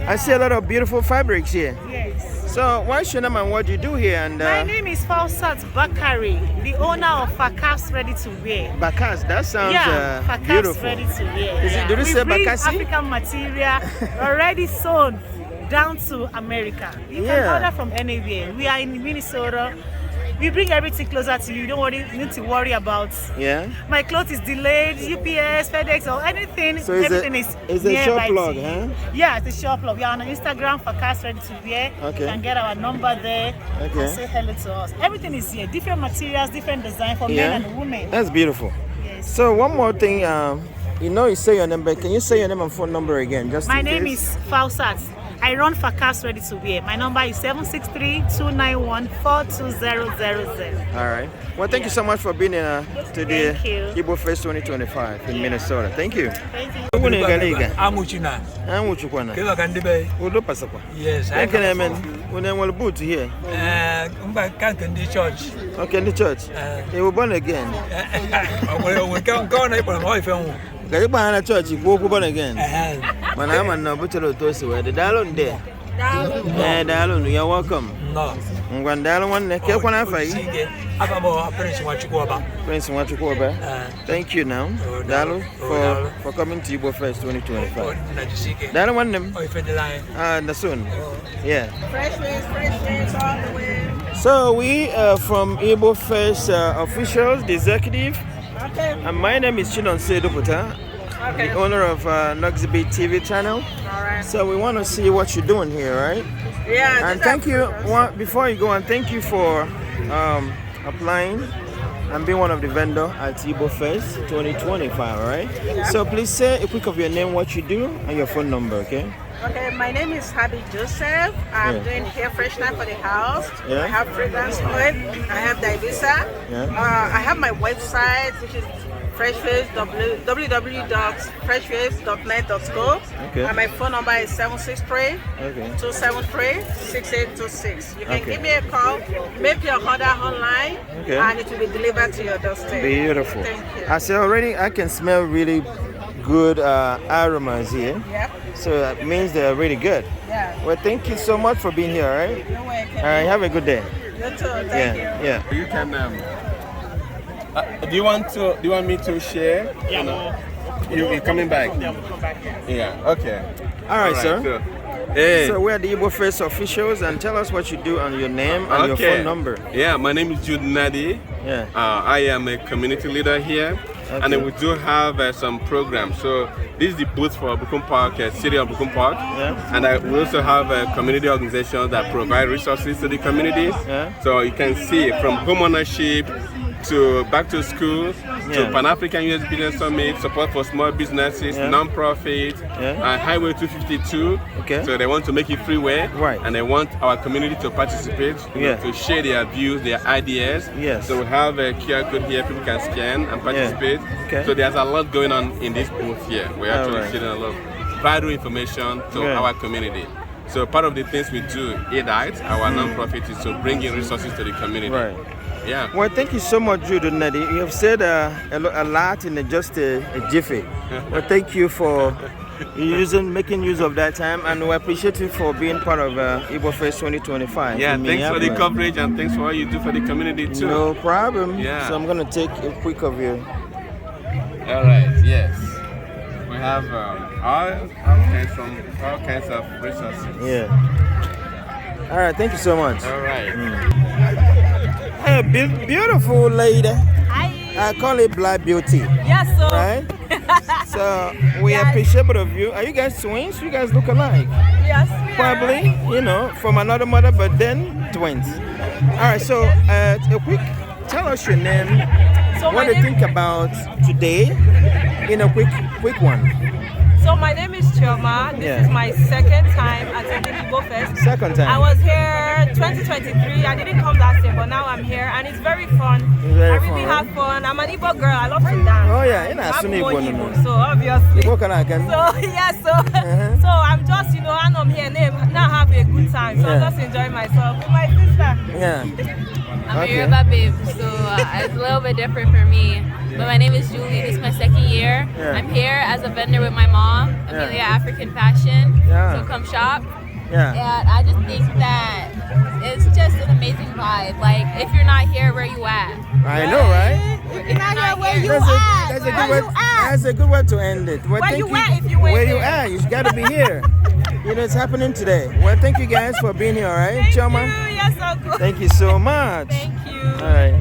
I see a lot of beautiful fabrics here. Yes. So what's your name and what do you do here? And my name is Fausat Bakari, the owner of Fakas Ready to Wear. Bakas, that sounds Fakas beautiful. Ready to Wear. Do you say Bakasi? African material already sewn down to America. You can order from anywhere. We are in Minnesota. We bring everything closer to you. You don't need to worry about. Yeah. My clothes is delayed, UPS, FedEx, or anything. So everything is a shop plug, huh? Yeah, it's a shop plug. We are on Instagram for Cast Ready to Wear. Okay. You can get our number there. Okay. And say hello to us. Everything is here. Different materials, different design for men and women. That's beautiful. Yes. So one more thing, you say your number. Can you say your name and phone number again? My name is Fausat. I run for Cast Ready to Wear. My number is 763-291-42000. All right. Well, thank you so much for being here today. IgboFest 2025 in Minnesota. Thank you. Thank you. Amuchina. Amuchukwana. Kila kandibe. Udo pasakwa. Yes. Thank you, man. We'll boot here. Can't in the church. Okay, in the church. You were born again. We can't go on my phone. Kaya ba na church ko born again. Mana man na butelo to si we. The dalon there. Dalon, you're welcome. No. Ngwandalo one ke kwana fa yi. Prince Nwachukwu. Thank you now. Dalo for coming to IgboFest 2025. Dalo one them. The soon. Yeah. Fresh ways all the way. So we are from IgboFest officials, the executive. Okay. And my name is Chinonso Eduputa, the owner of Noxyb TV channel. Alright. So we want to see what you're doing here, right? Yeah. And thank you, before you go on, thank you for applying and being one of the vendors at IgboFest 2025, right? Yeah. So please say a quick of your name, what you do, and your phone number, okay? Okay, my name is Habi Joseph. I'm doing hair freshener for the house. I have fragrance oil. I have Divisa. I have my website, which is www.freshwaves.net.co. And my phone number is 763-273-6826. You can give me a call, make your order online, and it will be delivered to your doorstep. Beautiful. Thank you. I can smell really good aromas here. Yep. So that means they're really good. Yeah. Well, thank you so much for being here, all right? You're welcome. All right, have a good day. You too. Thank you. Yeah. You can. Do you want me to share? Yeah. You're coming back. Yeah. Okay. All right, sir. Hey. So we're the IgboFest officials, and tell us what you do and your name and your phone number. Yeah, my name is Jude Nadi. Yeah. I am a community leader here, and then we do have some programs. So this is the booth for Bukum Park, City of Bukum Park, and we also have community organizations that provide resources to the communities. So you can see from home ownership to back to school, to Pan-African US Business Summit, support for small businesses, non-profit, Highway 252. So they want to make it freeway, and they want our community to participate, to share their views, their ideas. So we have a QR code here, people can scan and participate. So there's a lot going on in this booth here. We're actually sharing a lot of vital information to our community. So part of the things we do, ADITE, our non-profit, is to bring in resources to the community. Yeah. Well, thank you so much, Jude Nadi. You have said a lot in just a jiffy. Well, thank you for making use of that time, and we appreciate you for being part of IgboFest 2025. Yeah, thanks for the coverage and thanks for what you do for the community too. No problem. Yeah. So I'm gonna take a quick of you. All right. Yes. We have all kinds of resources. Yeah. All right. Thank you so much. All right. Hey, beautiful lady. Hi. I call it Black Beauty. Yes, sir. Right? So we appreciate both of you. Are you guys twins? You guys look alike. Yes, probably, from another mother, but then twins. All right, so a quick, tell us your name, what do you think about today, in a quick one. So my name is Chioma. This is my second time attending IgboFest. Second time. I was here 2023. I didn't come last year, but now I'm here, and it's very fun. Very I really have fun. I'm an Igbo girl. I love to dance. Oh yeah, you're not I'm Igbo, Igbo, so obviously. What can I get? So so I'm just and I'm here now having a good time. So I'm just enjoying myself with my sister. Yeah. I'm a Yoruba babe, so it's a little bit different for me. But my name is Julie. This is my second year. I'm here as a vendor with my mom, Amelia African Fashion. So come shop. And I just think that it's just an amazing vibe. Like, if you're not here, where you at? I know, right? If you're not here, where you at? That's a good way to end it. Well, where you at if you where you at? You got to be here. It's happening today. Well, thank you guys for being here, all right? Chioma? Yes, so good. Thank you so much. Thank you. All right.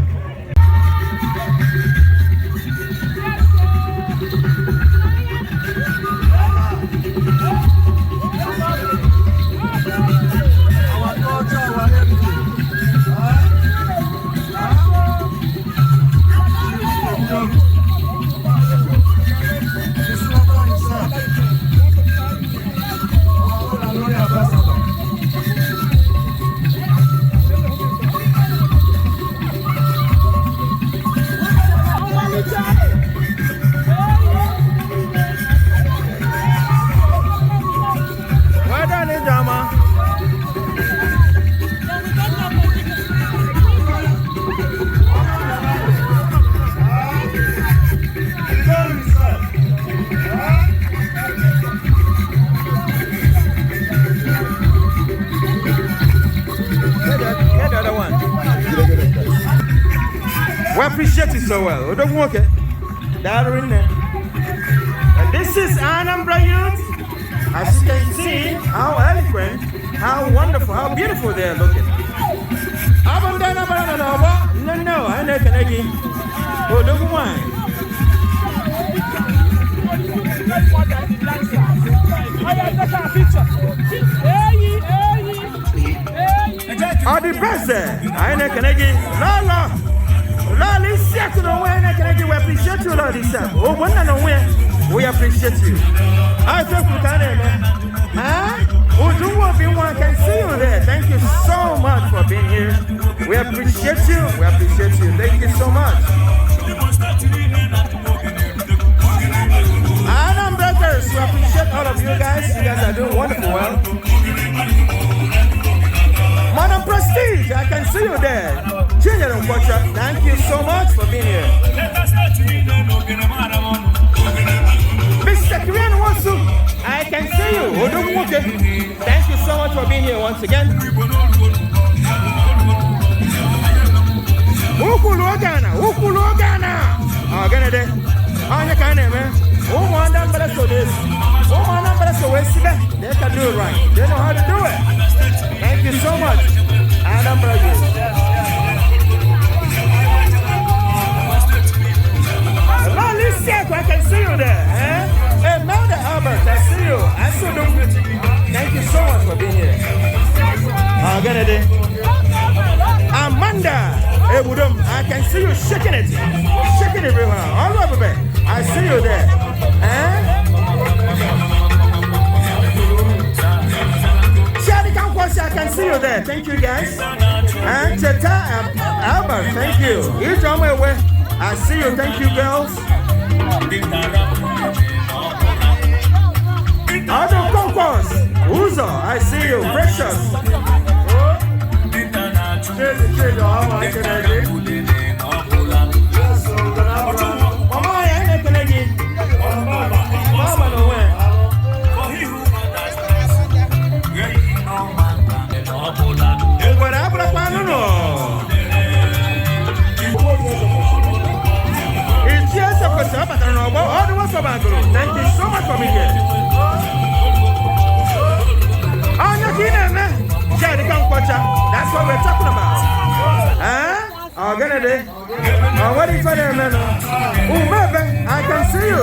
appreciate you so well. Okay. That in there. And this is Anambra Youth. As you can see, how eloquent, how wonderful, how beautiful they are looking. No, I know Canadian. Oh, look wine. Oh, the best there. I know Canadian. No. Lord, let's see to the way Canadian. We appreciate you, Lord. Oh, one and a win. We appreciate you. I talk to Canada. Huh? I can see you there. Thank you so much for being here. We appreciate you. We appreciate you. Thank you so much. Adam Brothers, we appreciate all of you guys. You guys are doing wonderful well. Madam Prestige, I can see you there. Thank you so much for being here. Mr. Korean Wasu, I can see you. Thank you so much for being here once again. Ukulogana. Oh, Ganade. On your kind of man. Oh, one number so this. Oh, one number so we see that. They can do it right. They know how to do it. Thank you so much. Adam Brothers. I can see you there. Hey, Melda Albert, I see you. I saw them. Thank you so much for being here. Amanda, hey, Budum, I can see you shaking it. Shaking it everywhere. All over there. I see you there. I can see you there. Thank you, guys. And Cheta Albert, thank you. Each on my way. I see you. Thank you, girls. Other concourse, Uzo, I see you, Precious. Thank you so much for being here. That's what we're talking about. Huh? What is your name? Oh, baby, I can see you.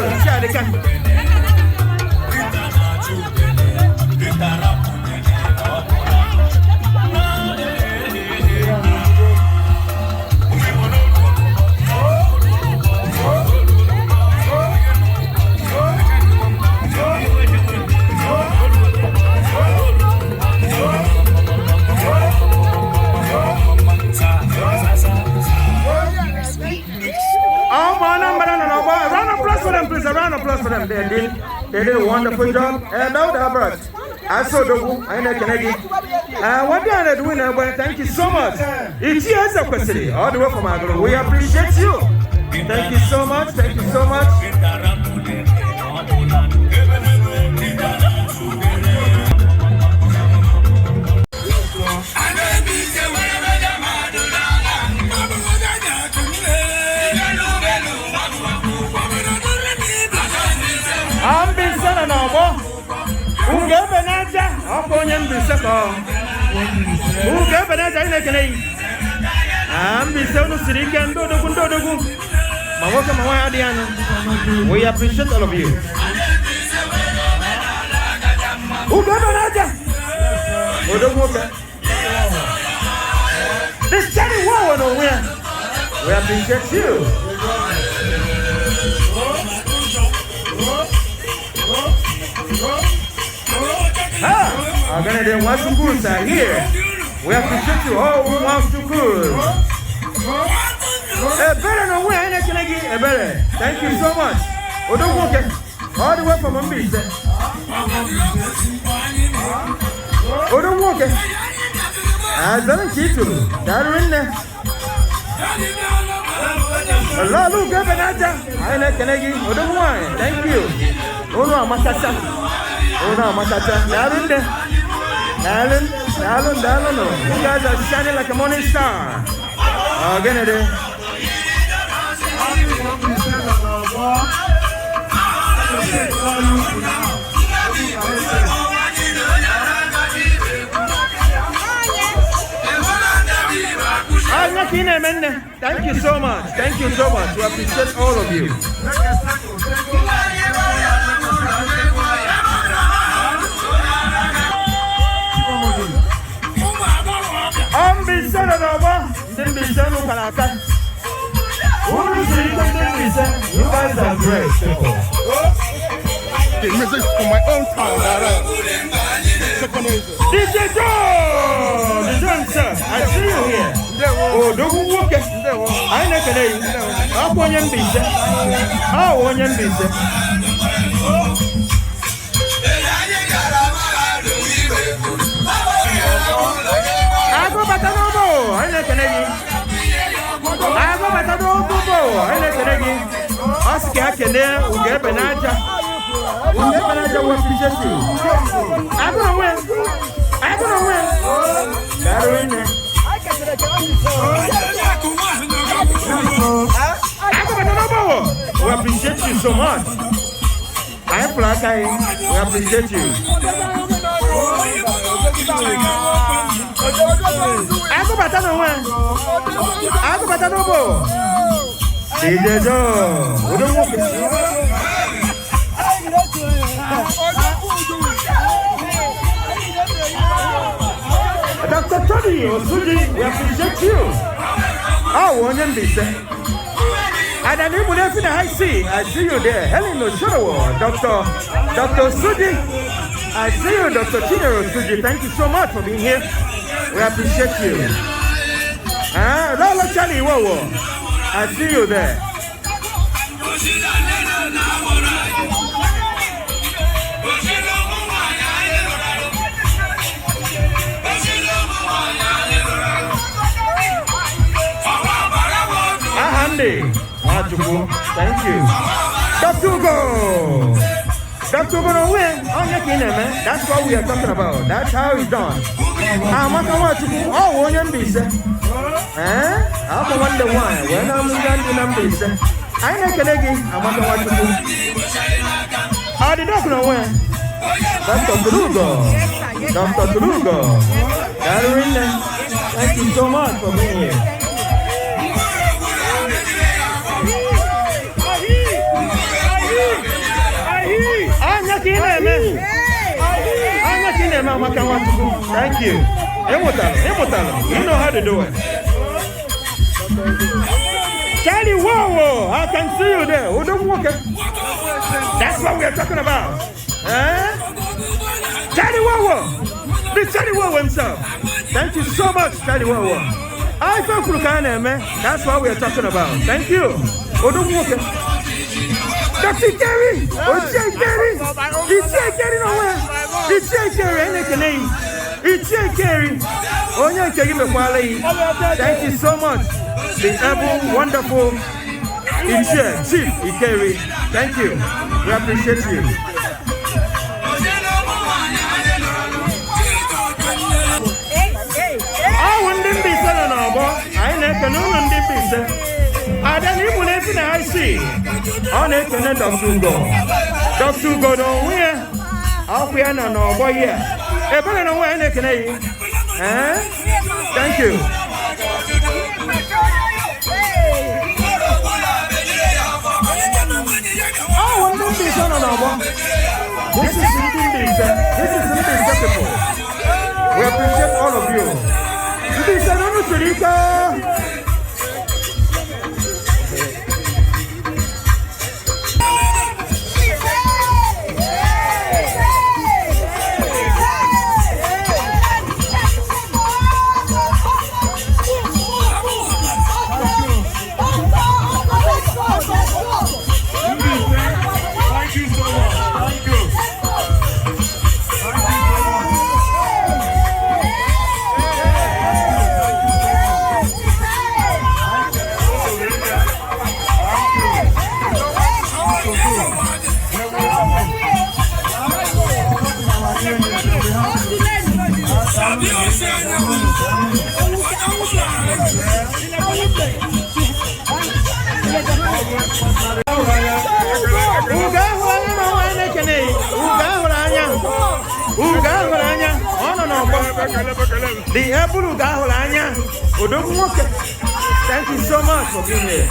A round of applause for them. They did a wonderful job. And now the Albert. I saw the book. I know Canadian. What they are doing, thank you so much. Ichie Nkeonyema, all the way from Agro. We appreciate you. Thank you so much. Thank you so much. I'm being son of no who gave an answer upon him the second. Who gave an answer in a canay? I'm being son of Sirikan do. Mawaka Mawadiano. We appreciate all of you. Who gave an answer? This Chinese war nowhere. We appreciate you. I'm gonna do one schools are here. We appreciate you all who wants to cool. Better no way, I can get a better. Thank you so much. All the way from Mumbai. Don't walk it. I don't cheat you. They're in there. Allah, look, Governor. I like Canadian. Thank you. Oh no, Matata. They're in there. Darling. You guys are shining like a morning star. Again, Thank you so much. Thank you so much. We appreciate all of you. You guys are great people. The music from my own town. DJ Joe! The dancer, I see you here. Oh, don't walk it. I know today. I'll go and be there. I'll go and be there. I go back to Nobo. I know today. I go back to Nobo. I know today. Ask Kakene, who gave an answer. Who gave an answer was PJC. I'm going to win. I'm going to win. We appreciate you so much. I'm Black Eye. We appreciate you. I go back to the one. I go back to the ball. DJ Joe. We don't walk it. Dr. Tony Osuji, we appreciate you. I want them to say. And I even if I see you there. Helen Oshowo, Dr. Osuji. I see you, Dr. Chinonso Eduputa. Thank you so much for being here. We appreciate you. Lola Charlie Wowo. I see you there. Thank you. Dr. Ugo. Dr. Ugo no win. That's what we are talking about. That's how it's done. I'm not going to go. Oh, one and this. I'm wonder why. When I'm going to this. I know Canadian. I'm not going to go. I did not know when. Dr. Ugo. Dr. Ugo. Thank you so much for being here. Thank you. You know how to do it. Charlie, whoa, I can see you there. Oh, don't walk it. That's what we are talking about. Charlie, whoa. Big Charlie Whoa himself. Thank you so much, Charlie Whoa. I feel Kulukane, man. That's what we are talking about. Thank you. Oh, don't walk it. Dr. Kerry! Ichie Kerry! Ichie Kerry nowhere! Ichie Kerry, Ichie Kerry! Thank you so much. The able, wonderful Ichie, Chief Kerry. Thank you. We appreciate you. I want them to be selling our boy. I never know when they be selling. I don't even if I see. On it, and Dr. Ugo. Dr. Ugo don't wear. I'll be an no boy here. A better no way, and thank you. Oh, one don't be son of our. This is something acceptable. We appreciate all of you. This is another Felica. The apple Gahulanya, Udum Walker. Thank you so much for being here.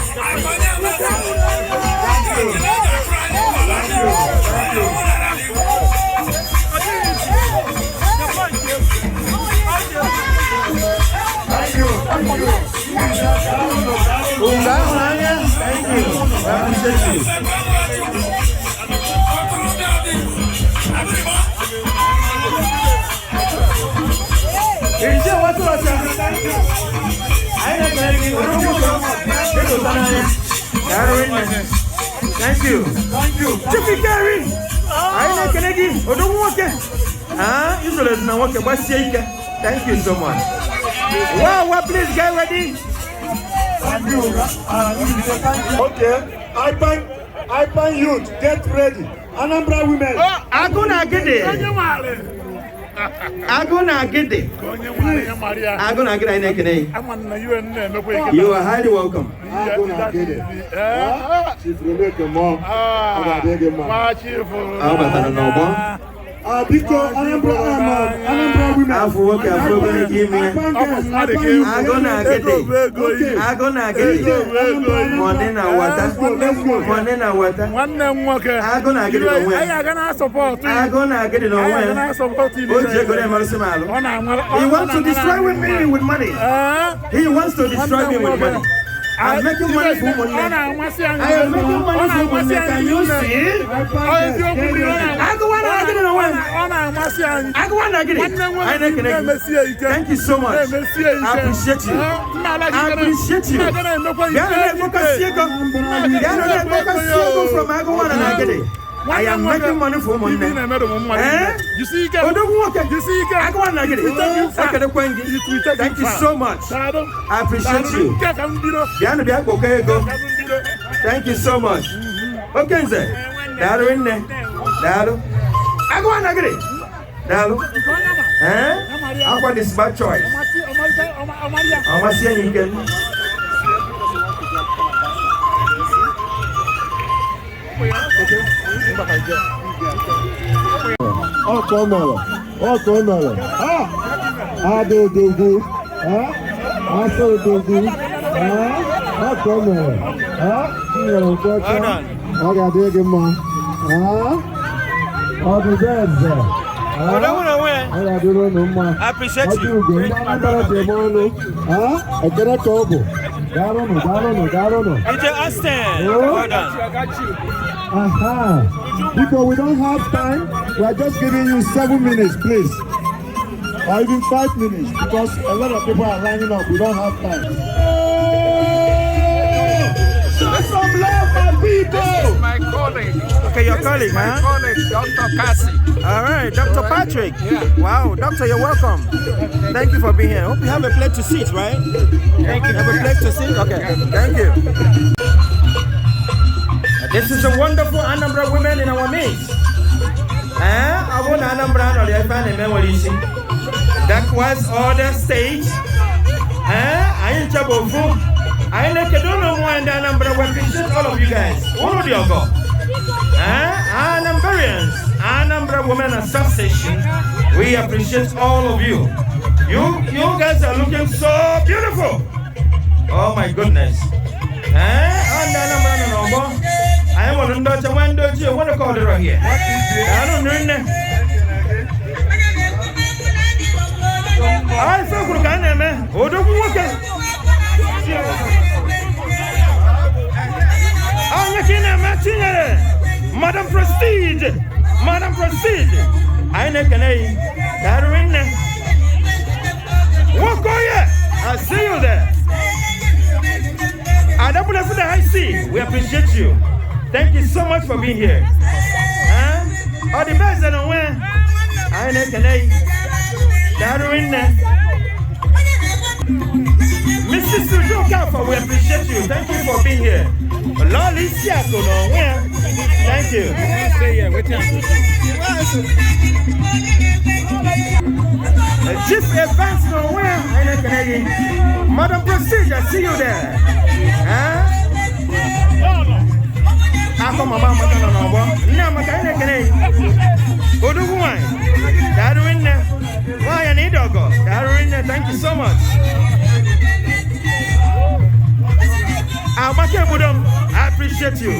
Thank you. Thank you. Chippy Gary. Thank you so much. Wow, please get ready. Okay, Ipan youth, get ready. Anambra women. Aguna get it. You are highly welcome. Because Anambra women. I'm going to give me. I'm gonna get it. Money na water. I'm gonna get it away. I'm gonna get it away. He wants to destroy me with money. He wants to destroy me with money. I'm making money for money. I am making money for money. Can you see? I go on and get it away. Thank you so much. I appreciate you. I am making money for money. You see, I go on and get it. Thank you so much. I appreciate you. Thank you so much. Okay, sir. Dado in there. Dado. I go on and get it. Dado. How about this bad choice? How much you can? I appreciate you. Ichie Austin. Because we don't have time, we are just giving you 7 minutes, please. Or even 5 minutes, because a lot of people are lining up. We don't have time. Let's some love, my people! This is my colleague. Okay, your colleague, huh? My colleague, Dr. Cassie. All right, Dr. Patrick. Yeah. Wow, doctor, you're welcome. Thank you for being here. Hope you have a place to sit, right? Thank you. Have a place to sit? Okay, thank you. This is a wonderful Anambra women in our midst. That was all the stage. I IgboFest. I don't know why Anambra represents all of you guys. All of you go. Anambarians, Anambra Women Association. We appreciate all of you. You guys are looking so beautiful. Oh my goodness. I want to know what to call it right here. I don't know. I feel good, man. Oh, don't walk it. Madam Prestige. I know can I walk on you. I see you there. I don't believe that I see. We appreciate you. Thank you so much for being here. All the best and where I know can I Mrs. Sujoka, we appreciate you. Thank you for being here. Lolly Siako, where? Thank you. Chief Evans, where? I know can Madam Prestige, I see you there. Ako mama matano no bo na makane kene odugu wan daru inne why I need ogo daru inne. Thank you so much. I appreciate you.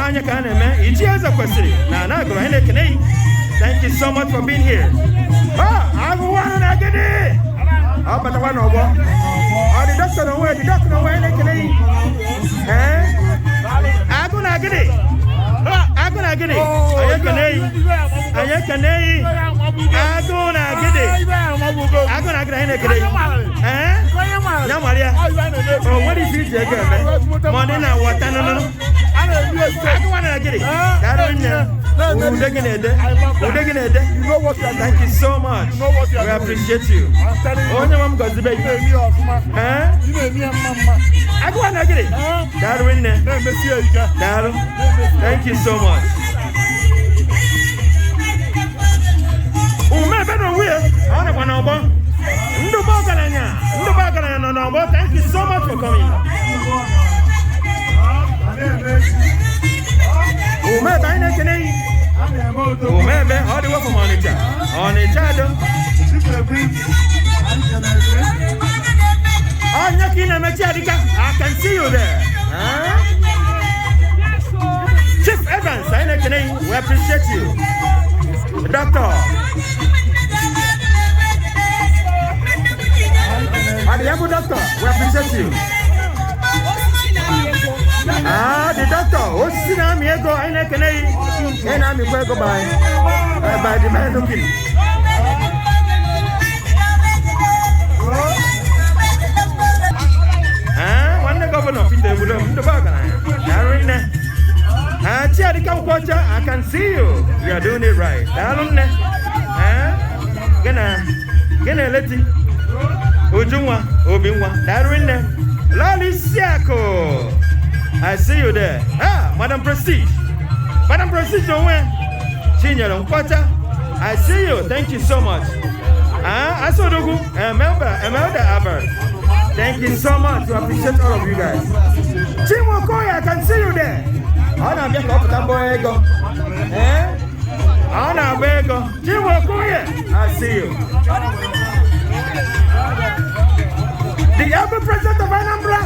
Anya Kaneme, Ichie Nkeonyema. Thank you so much for being here. I want to get it. But I want to go. The doctor no way, the doctor no way. I'm gonna get it. I'm gonna get it. I'm gonna get it. No, Maria. Oh, what is it again? Money now, what? No. I don't want to get it. Thank you so much. We appreciate you. Only one got the baby. I want to get it. Thank you so much. Thank you so much for coming. All the way from Onitsha. I can see you there. Chief Evans, we appreciate you. Doctor. Adiabu doctor, we appreciate you. The doctor, what's the name? I go by the man looking. One the governor, Peter, the I can see you. You are doing it right. Gonna let it. Ujungwa, Obingwa, Darwin, Lali Siako. I see you there. Madam Prestige. Madam Prestige, Chinyalo Kwata. I see you. Thank you so much. Asodogu, Melda Albert. Thank you so much. We appreciate all of you guys. Chimokoya, I can see you there. Ana get up that boy go. Ana bego. Chimokoya, I see you. The ever president of Anambra,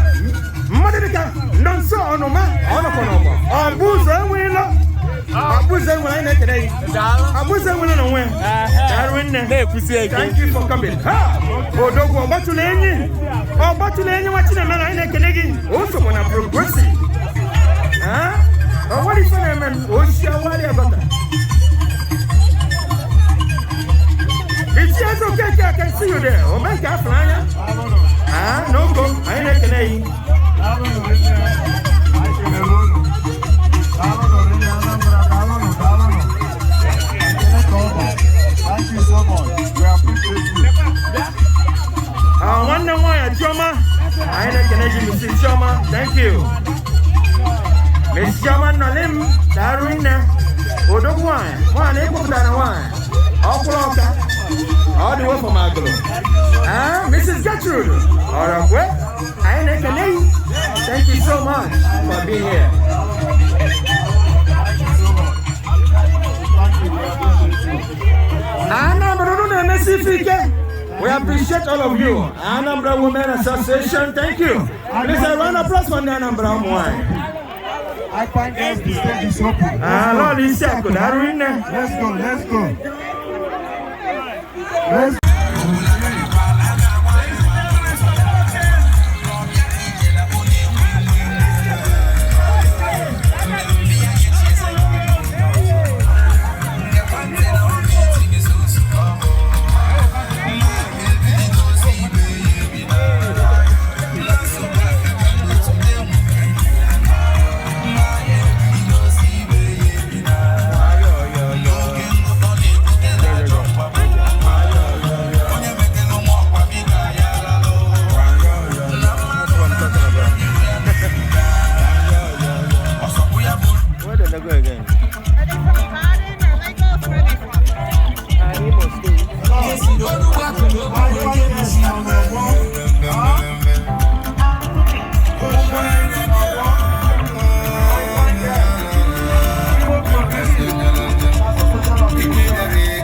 Madika, Nonso Onoma, Onokonoma, Abuza Willa, Abuza Willa today. Abuza Willa win. Thank you for coming. Odogo, Batuleni, watching a man in a Canadian, also when I'm progressing. What is your name? What's your worry about that? It's just okay, I can see you there. Oh, make a flyer. No go. I ain't Canadian. Thank you so much. We appreciate you. I wonder why Choma. I ain't Canadian, Mrs. Choma. Thank you. Miss Choma Nalim, Darwin, Odogwan, one, Equipana, all the way from Aglo. Mrs. Gertrude. All right, well, I ain't Canadian. Thank you so much for being here. We appreciate all of you. Anambra Women Association, thank you. Please a round of applause for the Anambra Women. I find the stage is open. Let's go.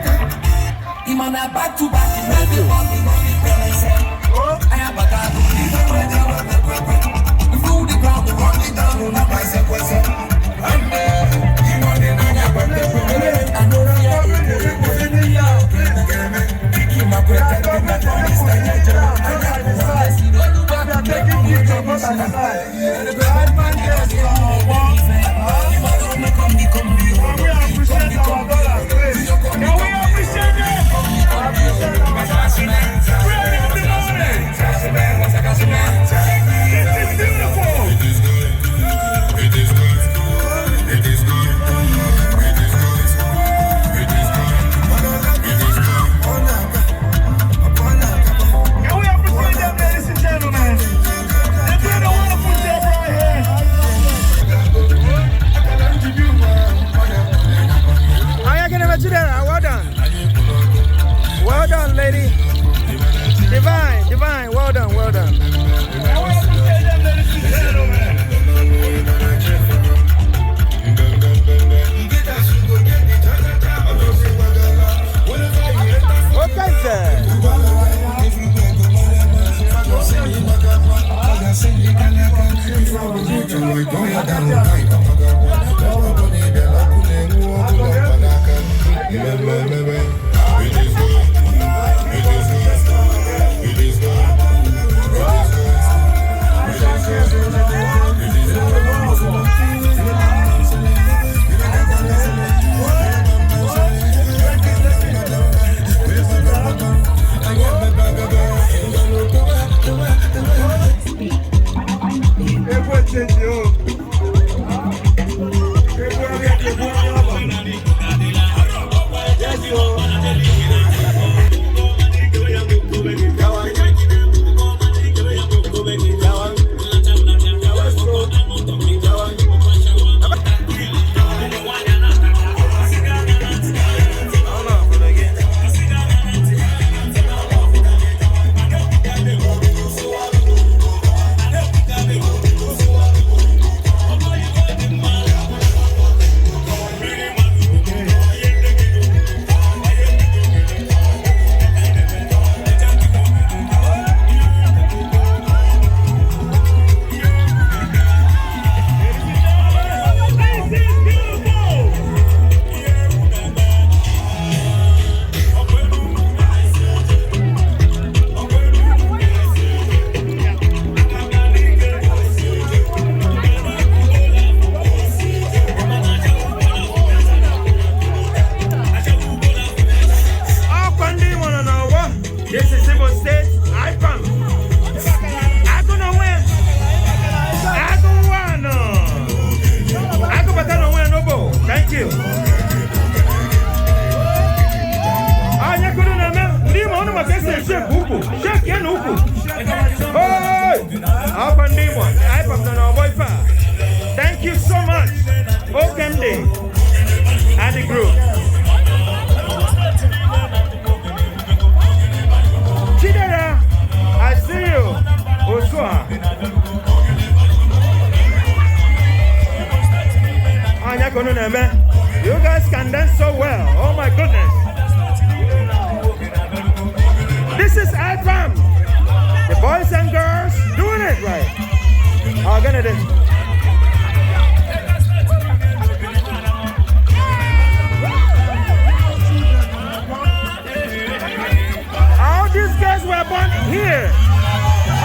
Fine. Well done. Well done. Okay, sir. Thank you so much. Welcome day and the group. Chidera, I see you. Osua. You guys can dance so well. Oh my goodness. This is IgboFest. The boys and girls doing it right. How gonna do? All these guys were born here.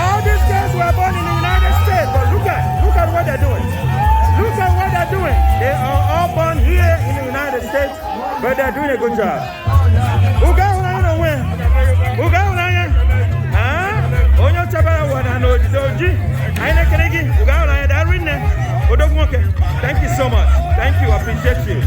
All these guys were born in the United States. But look at what they're doing. Look at what they're doing. They are all born here in the United States, but they're doing a good job. Thank you so much. Thank you. I appreciate you.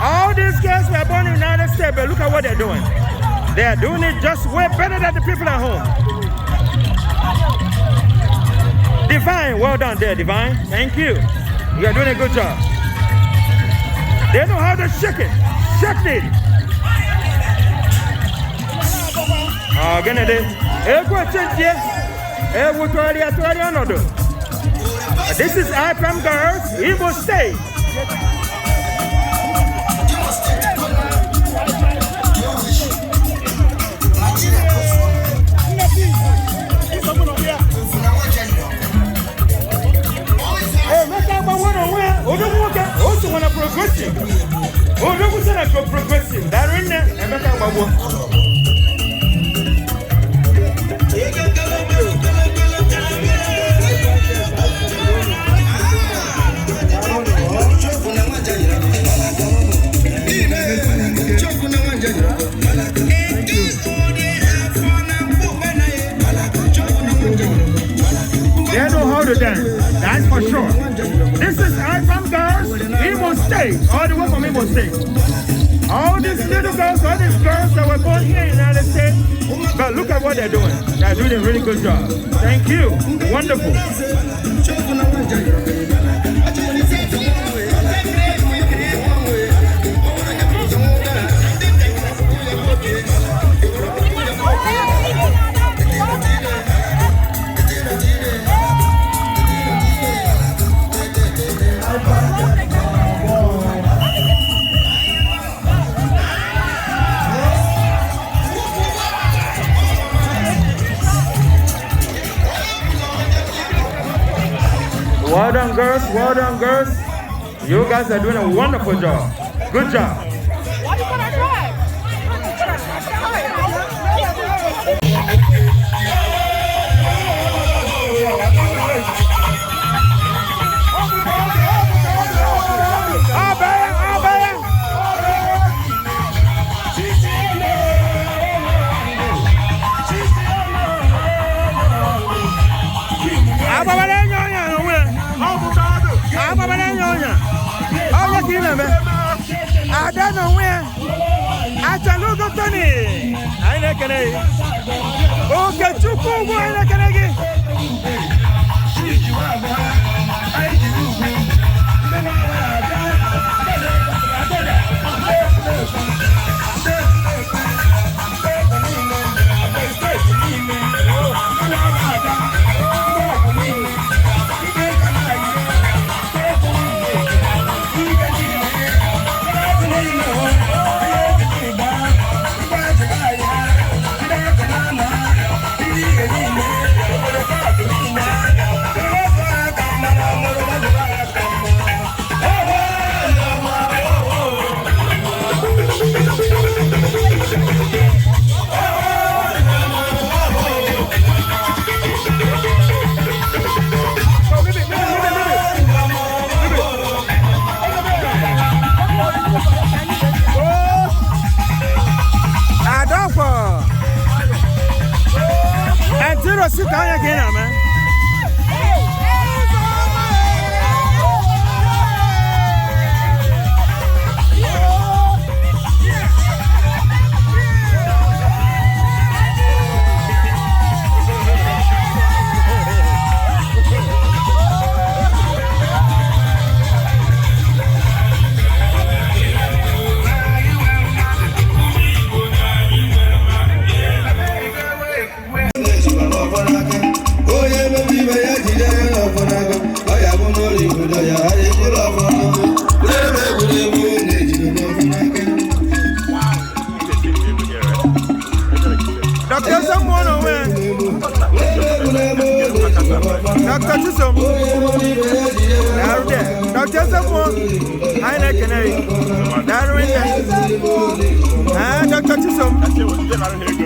All these girls were born in the United States, but look at what they're doing. They are doing it just way better than the people at home. Divine, well done there, Divine. Thank you. You are doing a good job. They know how to shake it. Shake it. This is IgboFest girls, Igbo State. Also want to progressive. Oh, no, we said progressive. That in there, and make up my Imo State. All these little girls, all these girls that were born here in the United States, but look at what they're doing. They're doing a really good job. Thank you. Wonderful. Well done, girls. Well done, girls. You guys are doing a wonderful job. Good job. Why do you put our flag? I don't know where. I don't know Tony. I know can I. Okay, too cool. I can sit down again, man.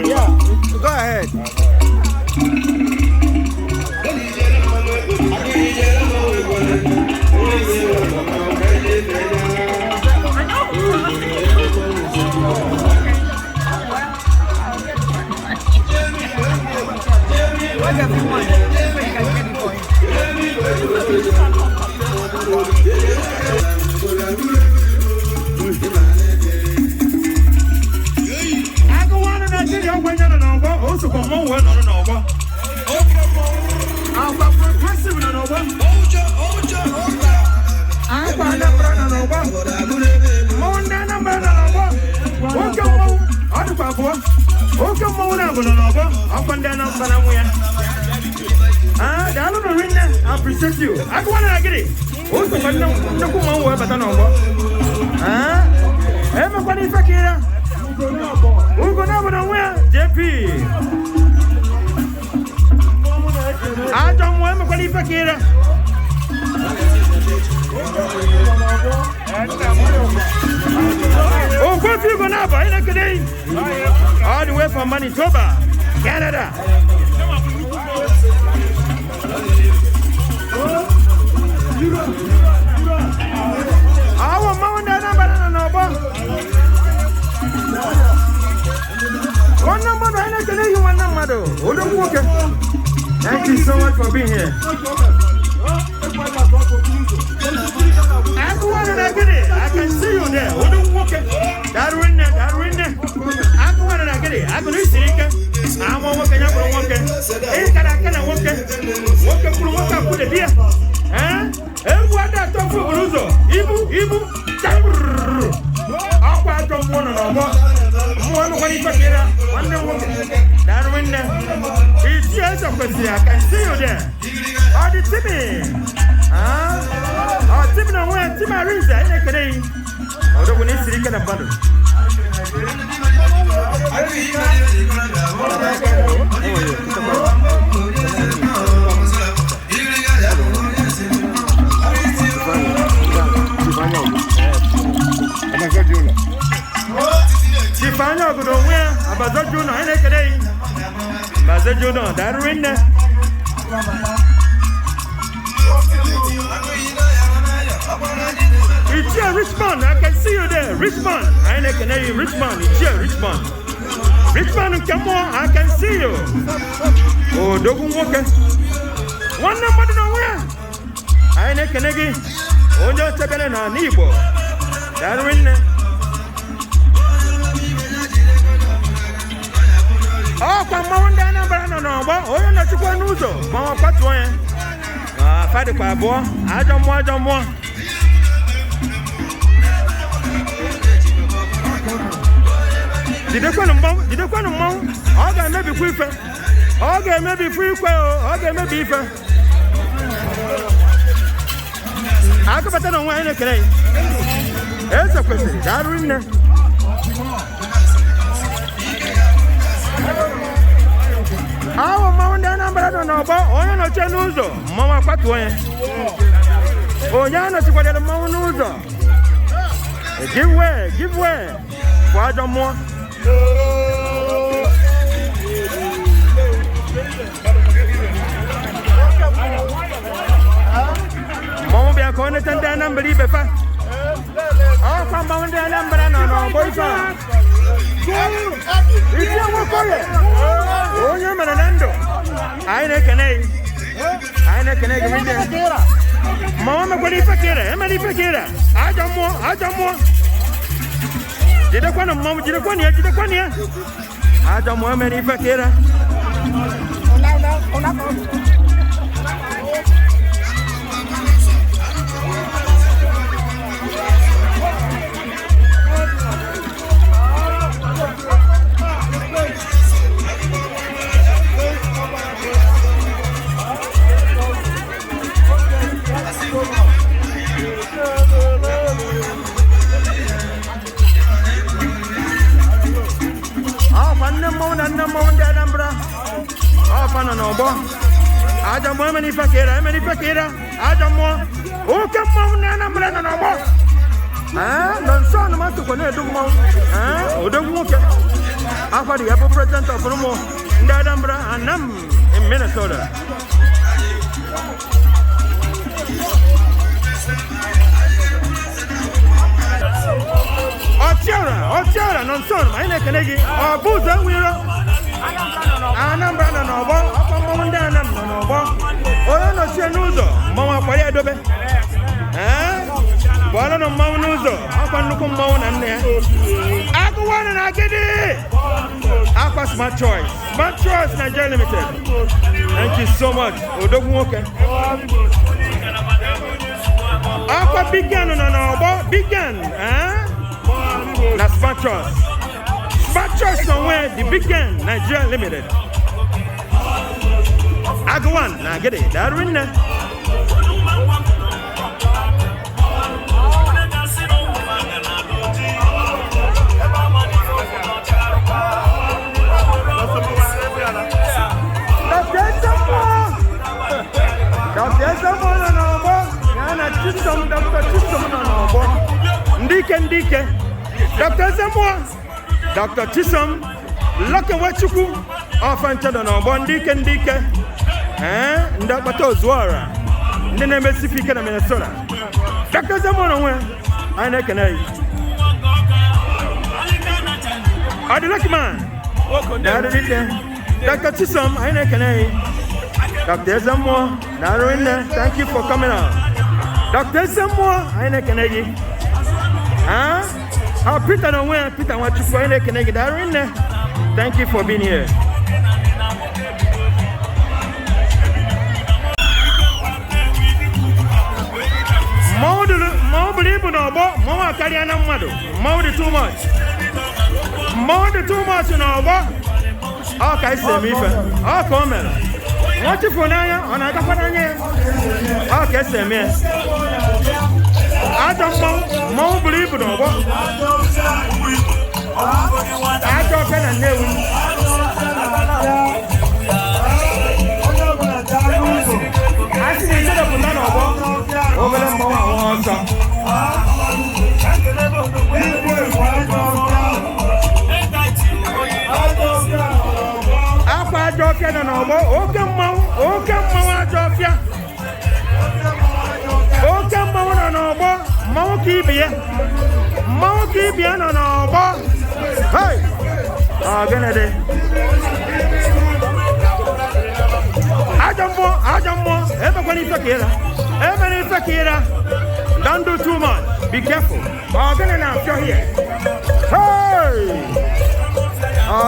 Yeah, go ahead. I appreciate you. I go on and get it. Also, but no come on, but no more. Everybody, Fakira. Who go now? JP. I don't want everybody, Fakira. Oh, what you go now? All the way from Manitoba, Canada. Our mom and one number, thank you so much for being here. I can see you there. Who don't walk it? That winner. I go on and I get it. I go to see it. I won't walk it. I won't walk it. I can't walk it. Walk up with the beer. And what that talk for Bruzo? Ibu. I'll quite come one or more. One when you forget it. One walk it. That winner. It's years of I can see you there. Oh, the Timmy. Oh, Timmy, no way. Timmy, I read that. Oh, don't we need to get a bundle? Tifanya go don where abazoju no ene kede abazoju no that win there. Ichie Richmond, I can see you there. Richmond, I ain't can hear you. Richmond, Ichie Richmond. Richmond, come on, I can see you. Oh, Dogun Walker. One number to nowhere. I ain't can hear you. Oh, just a minute on Igbo. That win. Oh, come on down and burn on over. Oh, you're not going to do. Mama Patway. Father Pabo, I don't want. Did they come to mount? Okay, maybe free fair. Okay, maybe free fair. Okay, maybe fair. I go better than one today. It's a question. That ring there. Our mount down number I don't know about. Oh, you're not Chinonso. Mama Patway. Oh, you're not what the mount Nuzo. Give way. For Adam more. Mama be a corner and then number believe it. Oh, come on there number no boyfriend. It's your work for you. Oh, you're Manando. I can win there. Mama, what if I get it? Emily Fakira. I don't more. Did I want a moment? Did I want here? I don't want many Fakira. I don't want many Fakira. I don't want. Oh, come on, I'm not no more. Don't sound the master for do more. Oh, don't walk. After the upper president of Romo, Dadambra, and Nam in Minnesota. Otiara, non son, I neck and eggy, or Buza, we are. Anambra no bo, apa mo nda nam no bo. Oyo no Chinonso, mama kwali adobe. Wala no mama nuzo, apa nuko mama na nne. Aku wana na gidi. Aqua Smart Choice Nigeria Limited. Thank you so much. Odogun okay. Aqua Bigan no bo, Bigan, na Smart Choice. Smart Choice somewhere, the big gang, Nigeria Limited. I go on, now get it. That in there. Dr. Tisam, Lucky Wachuku, Offenton on Bondi Kendike, Ndabato Zwara, Nene Messifica, Minnesota. Dr. Zamona, I can I. Are the lucky man? Dr. Tisam, I can I. Dr. Zamwa, Narina, thank you for coming out. Dr. Zamwa, I can I. Huh? Peter, no way. Peter, what you find? Can I get that in there? Thank you for being here. Too much. Okay, say me. Oh, come on. What you for now? On a couple okay, say me. I don't more believe it or what? I don't I see they set up a lot of over the more. Jofia no mo o kan ma Jofia o kan ma no mo mo ki bia no mo hey gonna de ajambo ebe kwani fakira don't do too much, be careful. Gonna now you're here. Hey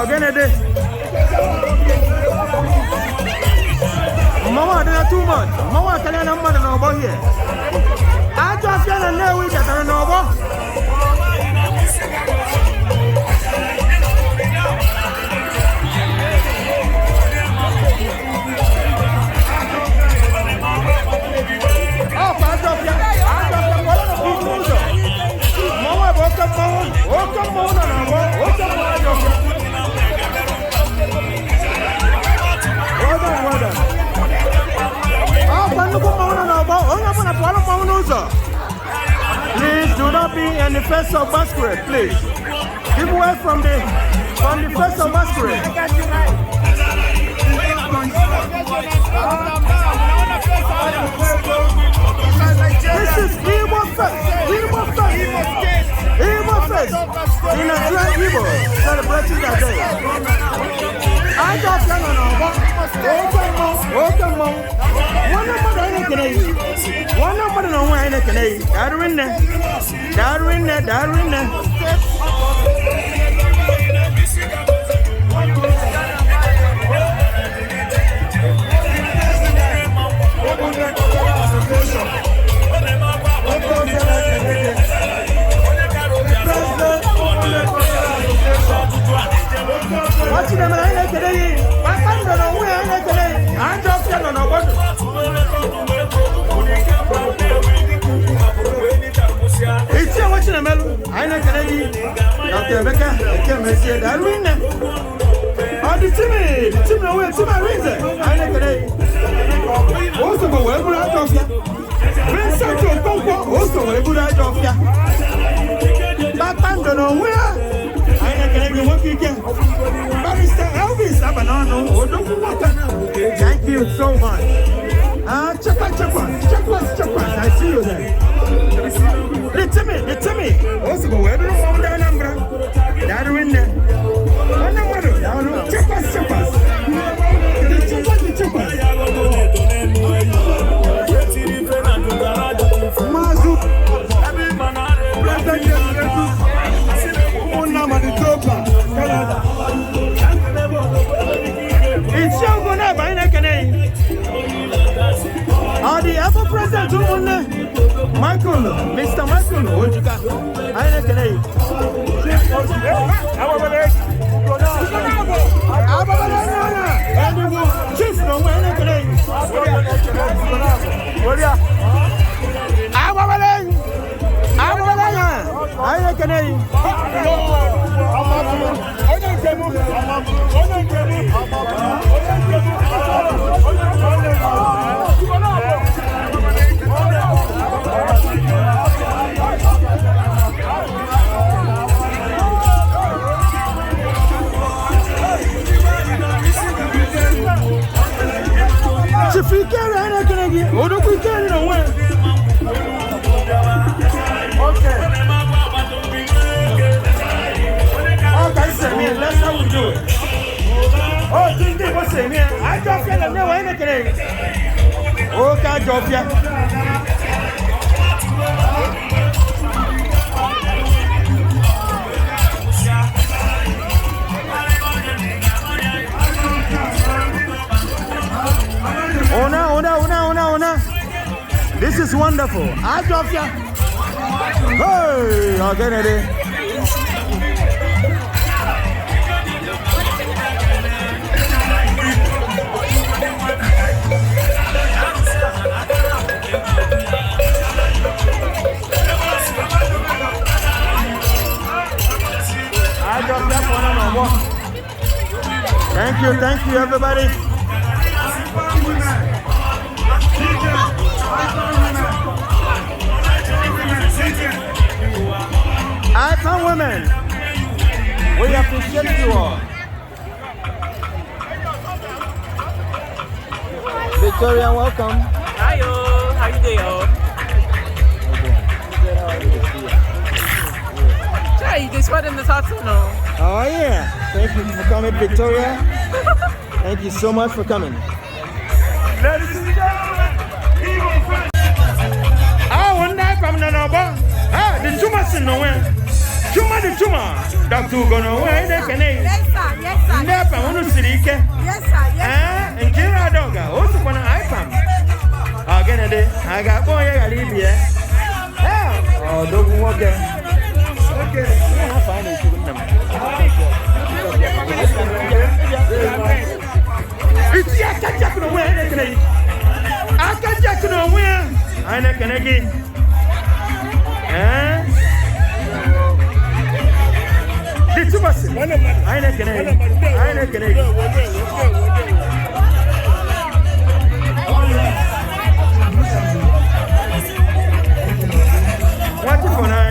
gonna de Mama, there are too much. Mama, can I not know about here? I just feel a know we that I know about. Oh, I don't Mama, welcome Please do not be in the first of masquerade, please. Keep away from the first of masquerade. This is IgboFest. IgboFest. In a dry Igbo celebrating that day. I just don't know. Welcome. One number no one can Darwin. What's the name today? I don't know where I today. I'm just telling it's a watching a melon. I know Dr. Becca, I can't say that winner. Oh, the team away to my reason. I know today. Also, wherever I talk here. Vincent Okonkwo, also wherever I talk here. But I don't know where. Barrister Elvis thank you so much. Chakwas, I see you there. It's me. Also go where do you want that number? That winner. One number down. Chakwas. Mazu. It's your gonna buy a canary. Are the ever present Michael, Mr. Michael, what you got? I canary. That's how we do it. Oh, Tuesday, what's the name? I don't feel no anything. Okay, Jofia. wonderful. I drop ya. Hey, again it. Thank you, everybody. Icon women, we appreciate you all. Victoria, welcome. Hi, how you doing? Jay, this one in the top no. Oh yeah, thank you for coming, Victoria. Thank you so much for coming. Ladies and gentlemen, IgboFest. One night from the number. The Chuma's in the way. Chuma the Chuma. Dr. Gono, where they can eat. Yes, sir. Yes, sir. Never want to see it. Yes, sir. Yes, and Kira Doga, also when I come. Again, I got boy, I leave here. Oh, don't walk there. Okay, I find it. It's a catch no way. I catch no way. I can again. The two of us. I can. What for now?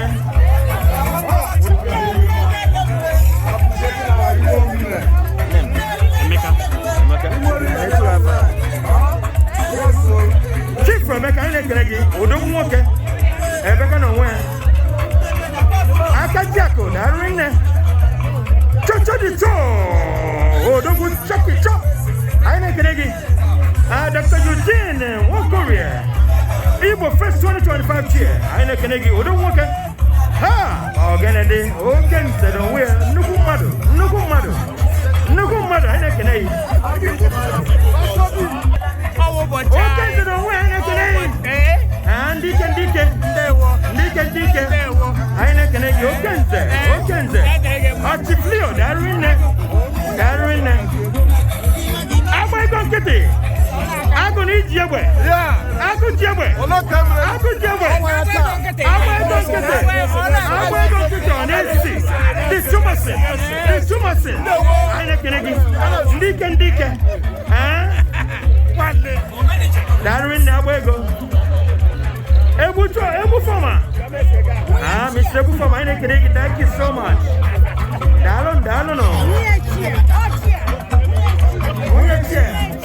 Chief from Mecca, I don't walk it. Ever no way. I can jackal, that ring there. Chop the toe. Oh, don't go chop it, chop. I can again. Dr. Eugene, one Korea. IgboFest 2025 chair. I can again. Oh, don't walk it. Ha! Organic, organ, said, oh, we're no matter. I can again. Okay, so don't wear anything. And Deacon. I can make you okay. Artiflio, Darwin. I'm going to get it. I'm going to eat your way. Yeah, I could jab it. I'm going to get it. This too much. I can Deacon. Darwin, now we go. Ebu Fama. Mr. Ebu Fama, thank you so much. Dallon.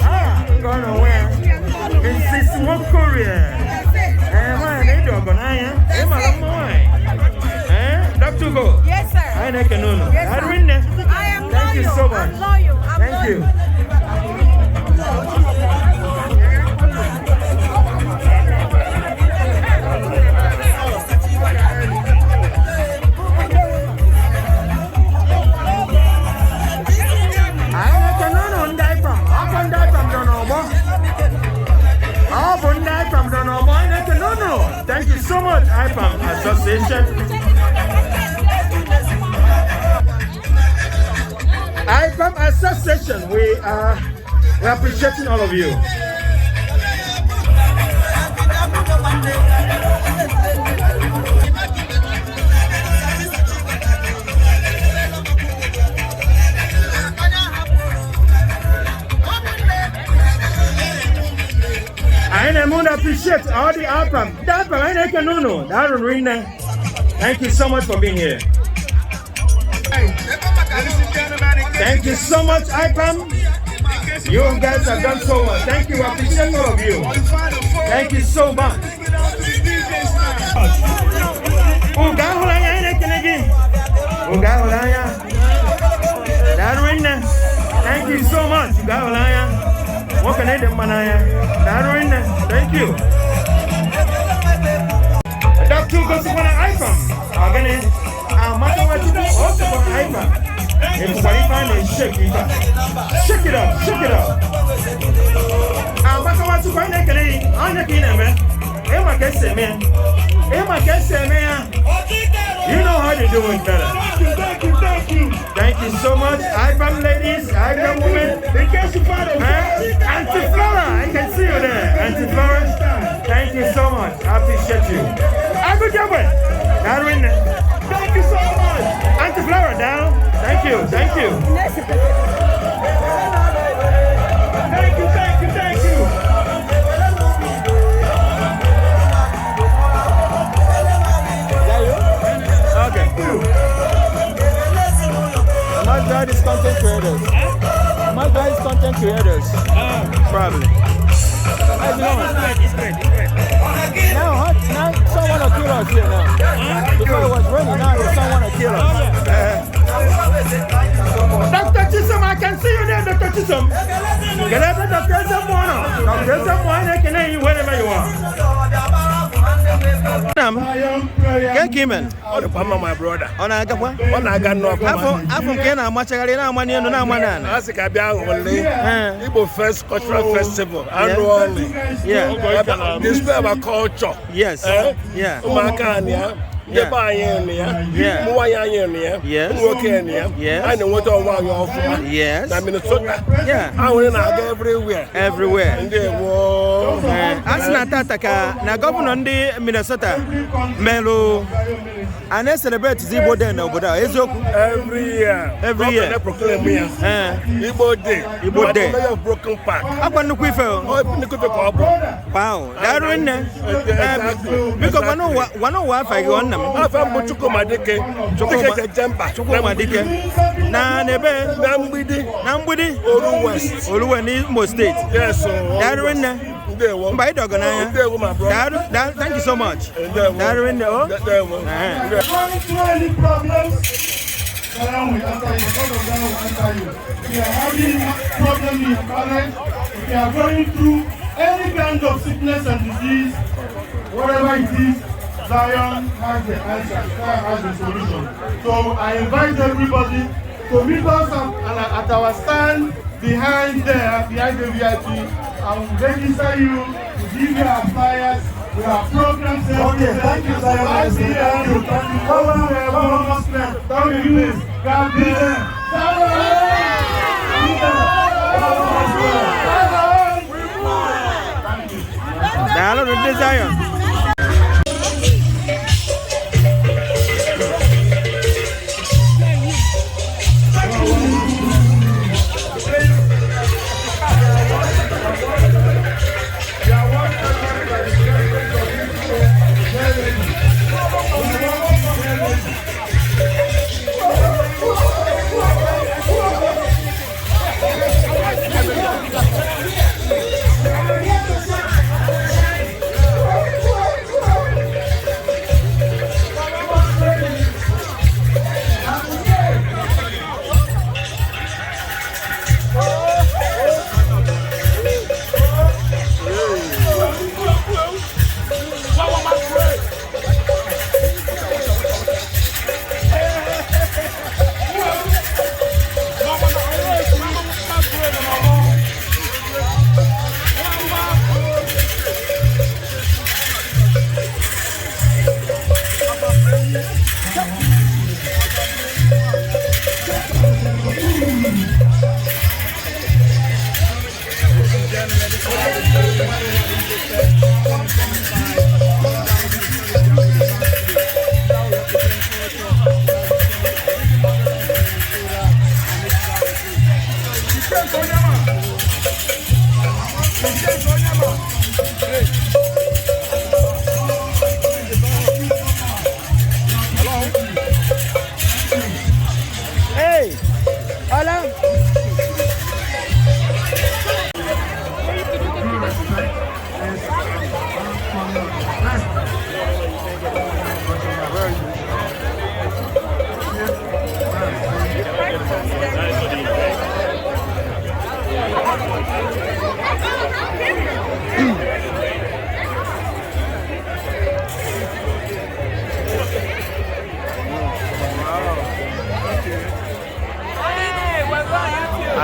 I'm going to wear. It's one Korea. They don't go Dr. Go. Yes, sir. I am Thank you so much. Thank you. Thank you so much, IgboFest Association. IgboFest Association, we are appreciating all of you. I want to appreciate all the IgboFest. Thank you so much for being here. Thank you so much, IgboFest. You guys have done so much. Thank you. I appreciate all of you. Thank you so much. Thank you so much. Thank you. Dr. goes to IgboFest. Again, also for IgboFest. If I find it, shake it up. I'm back to find a Canadian. I'm a Canadian. Emma can say, man. You know how to do it better. Thank you. Thank you so much. Ivan ladies, Ivan women. Auntie Flora, I can see you there. Auntie Flora, thank you so much. I appreciate you. Good job. Thank you so much. Auntie Flora, down. Thank you. Thank you. Okay. My dad is content creators. My dad is content creators. Probably. It's great. Now someone will kill us here now. Before it was raining, now someone will kill us. Dr. Chisholm, I can see you there, Dr. Chisholm. Get up, Dr. Chisholm. Dr. Chisholm, I can hear you wherever you are. Kekimen. My brother. On a gapa? On a gun. I'm Kena, Machagari, money, and no man. I think I be IgboFest Cultural Festival. Annually. Yeah. Display of culture. Yes. Yeah. Yes. I know what I want. Yes. Minnesota. Yeah. I want to go everywhere. Asina na governor ndi Minnesota Melo and they celebrate Igbo Day na obodo eziokwu every year Proclamation Igbo Day of Broken Park akwa nnukwu ife wow daru nne biko wano wa afa gị onna m afa mbu Chukwumadike na nebe na mgbidi Oluwe n'Imo State yes daru nne Mba dog na ya. Thank you so much. Daru in the If you are having problems in your marriage, if you are going through any kind of sickness and disease, whatever it is, Zion has the answer, Zion has the solution. So I invite everybody to meet us at our stand behind there, behind the VIP. I will register you to give you our flyers. We have programs there. Okay, thank you, Zion. Thank you. Thank you. God bless Zion. Hey, hola.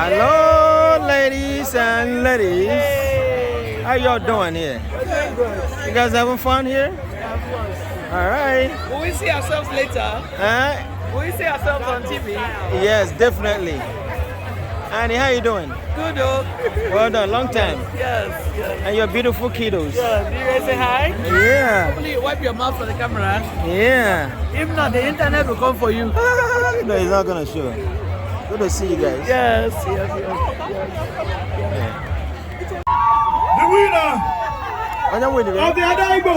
Hello, ladies and ladies. How y'all doing here? good. You guys having fun here? Of course. All right. Will we see ourselves later? Will we see ourselves on TV? Yes, definitely. Annie, how you doing? Good, though. Well done, long time. Yes. And your beautiful kiddos. Yeah, do you guys say hi? Yeah. Hopefully you wipe your mouth for the camera. Yeah. If not, the internet will come for you. No, it's not gonna show. Good to see you guys. Yes. The winner of the Igbo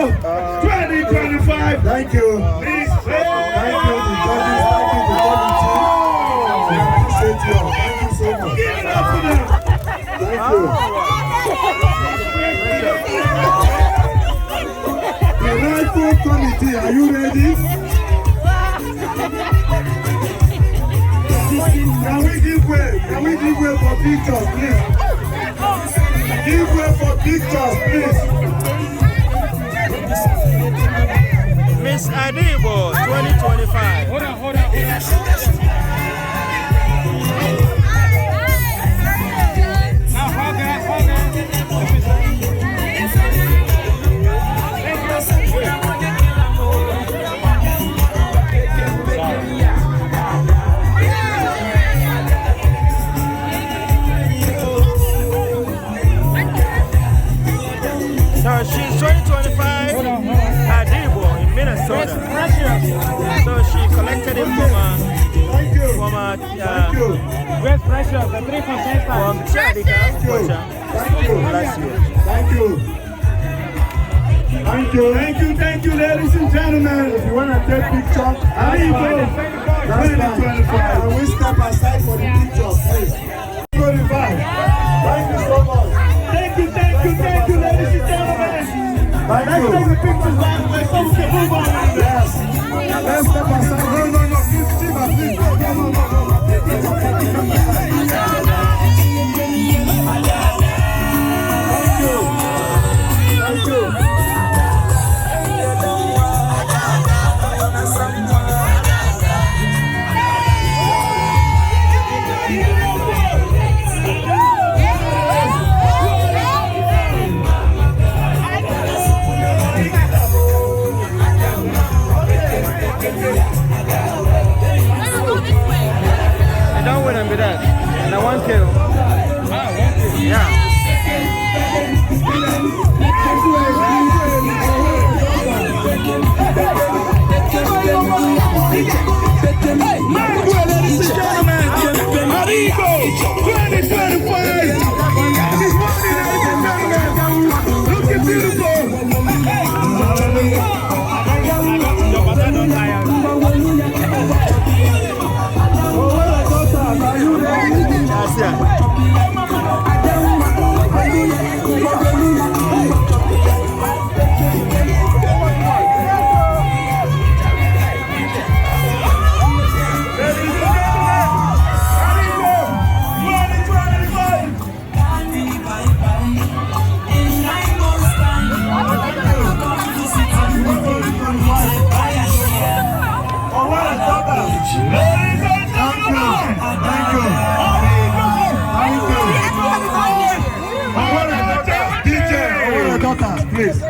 2025. Thank you. Please, Thank you, the judges. Thank you, the committee. Thank you so much. Give it up for them. Thank you. The rightful committee, are you ready? Can we give way? Can we give way for pictures, please? Give way for pictures, please. Miss Igbo 2025. Hold on. Now, hold on. So she's 2025 Igbo in Minnesota. So she collected it from Great pressure, the 3 from Chadika last year. Thank you, ladies and gentlemen. If you want to take picture, Igbo, that's fine. And we step aside for the picture, please. 25. Thank you so much. Thank you, ladies and gentlemen. Let's take the pictures back so we can move on. Yes. Let's step aside. No. Please. Thank you. I don't win and be that. And I want kill. Yeah. Ladies and gentlemen, Igbo 2025. She's walking, ladies and gentlemen. Looking beautiful. Please.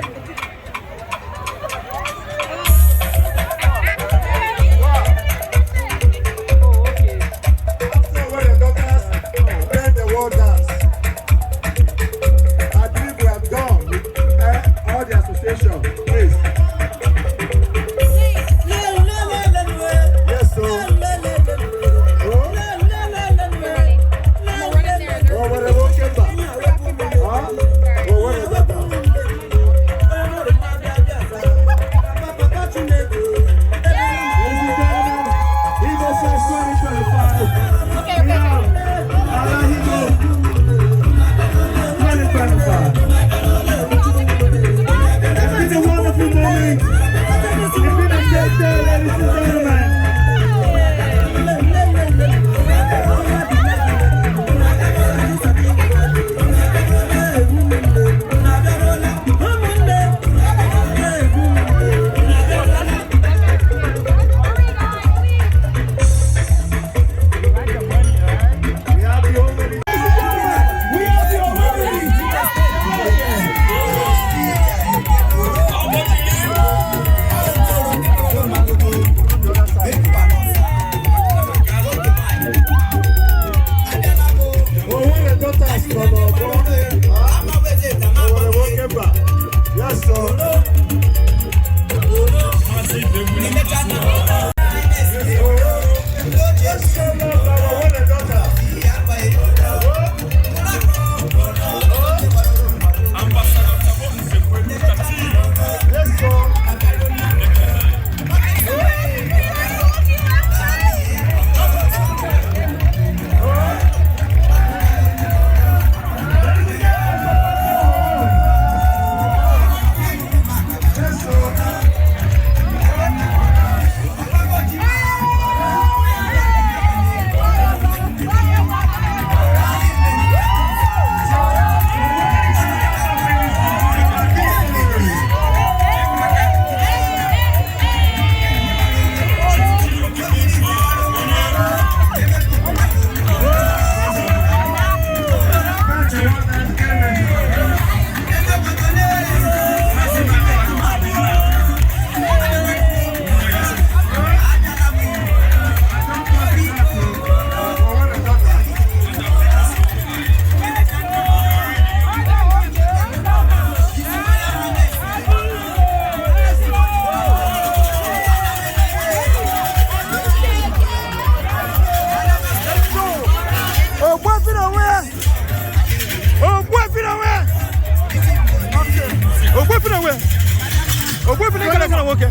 Ogwe fene kala kana woke.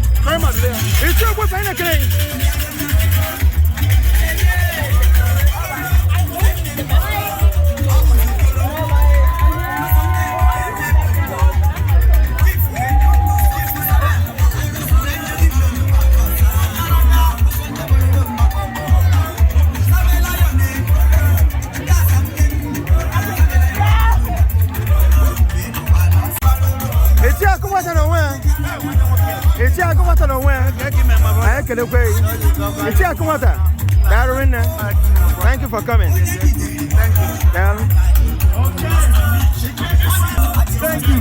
Ichie ogwe fene kala. Thank you for coming. Thank you.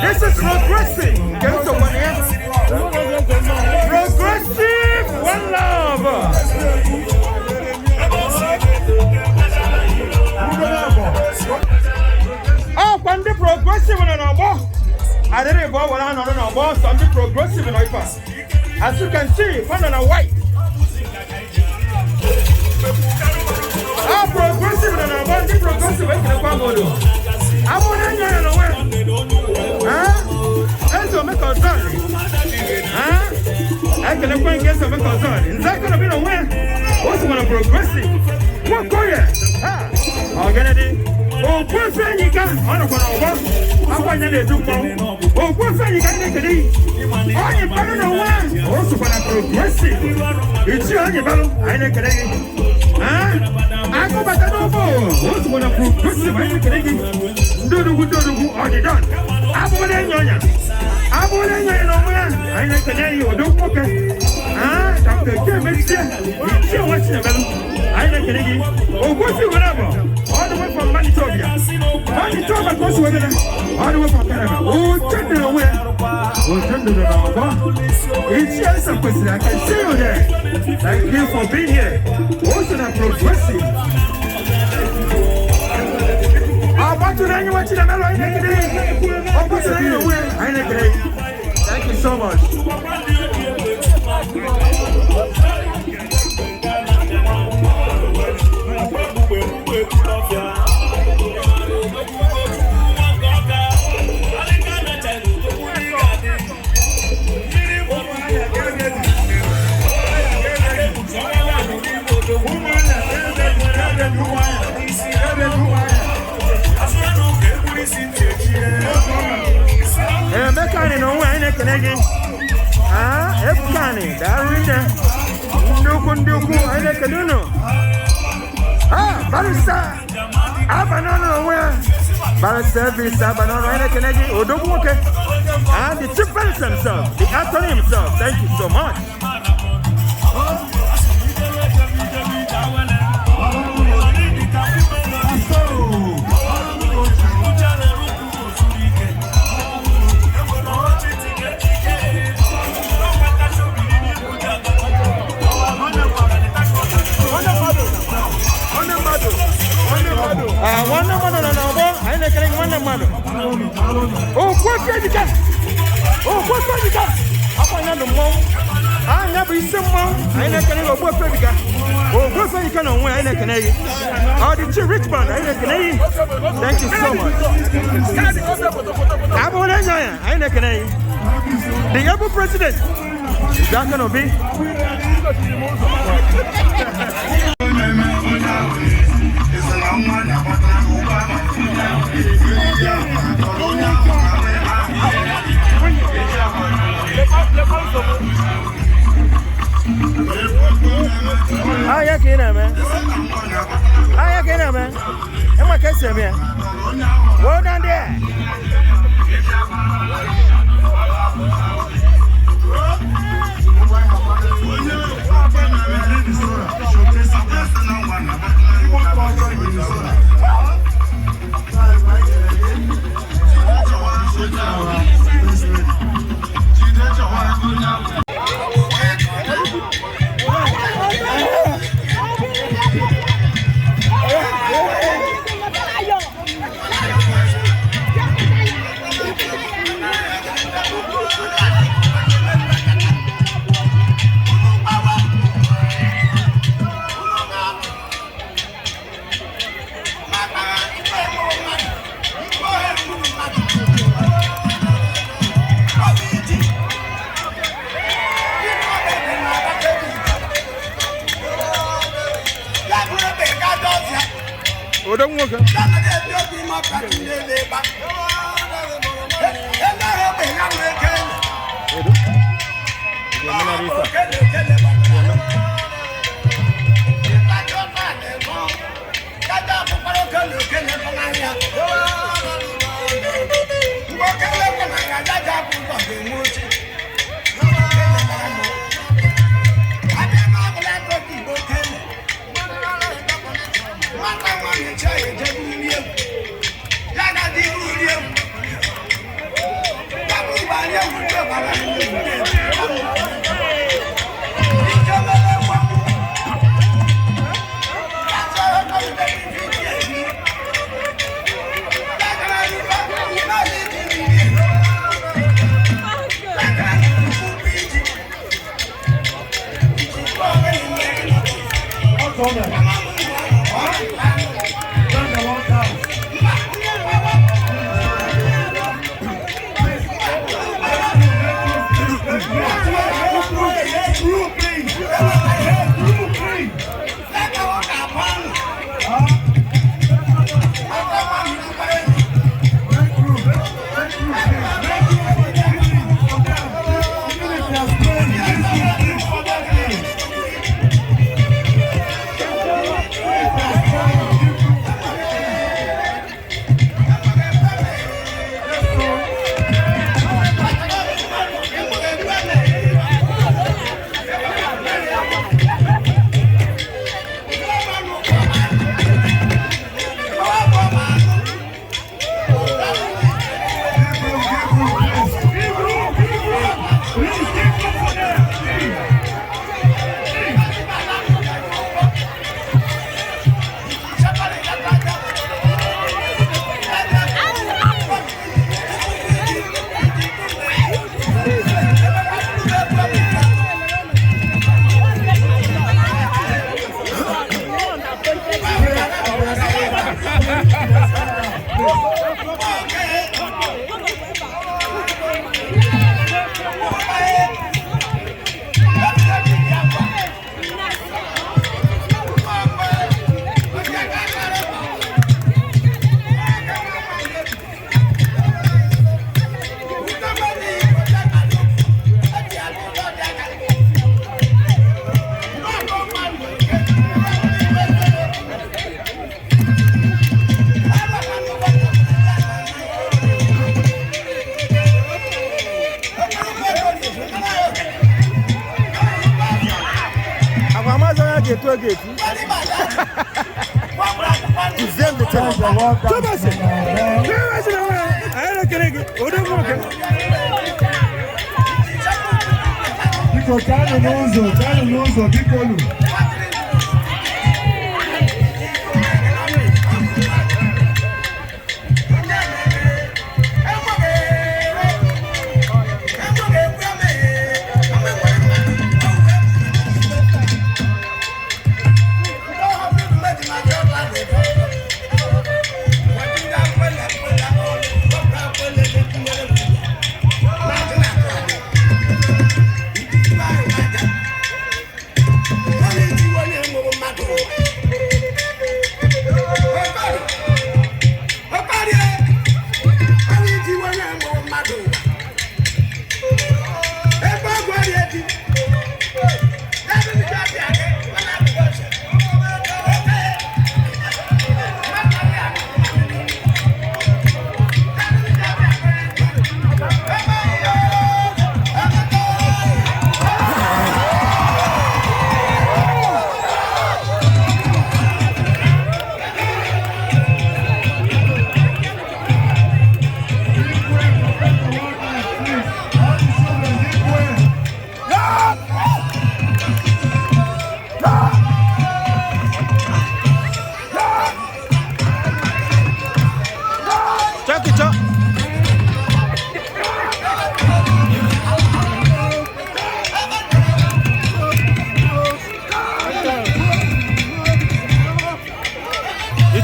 This is progressive. Progressive, one love. Oh, when the progressive in an obo, I didn't go when I'm on an obo, so I'm the progressive in Ipa. As you can see, one and a white. Oh, progressive in an obo, the progressive in the Pamodo. I'm on an away. Huh? And so make us sorry. Huh? I can acquaint against a concern. Is that going to be the win? What's one of progressive? What go here? Ah, organic. Oh, poor friend, you can. I don't know. I want you to do more. Oh, poor friend, you can make it easy. Oh, you better know why. Also, when I'm progressive. It's your battle. I make it easy. Huh? I go back to the ball. Also, when I'm progressive, I make it easy. Do already done. I'm going I like to hear you. Don't walk it. Ah, Dr. Kim, it's here. What's the battle? I like to hear you. Oh, what's the whatever? All the way from Manitoba. Manitoba goes with it. All the way from Canada. Oh, turn it away. Oh, turn it around. It's just a question. I can see you there. Thank you for being here. Also, I'm progressive. I want to learn you what you're doing. Thank you so much. And the chief minister himself, the attorney himself, thank you so much. Oh, what can you get? Oh, what's going on? I'm going to mom. I never see mom. I ain't going to go for the guy. Oh, what's going on? I ain't going to. Oh, the rich man. I ain't going to. Thank you so much. I'm going to. I ain't going to. The Igbo president. Is that going to be? Aya kina man. Aya kina man. Ema kese me. Go down there. Chinonso Eduputa.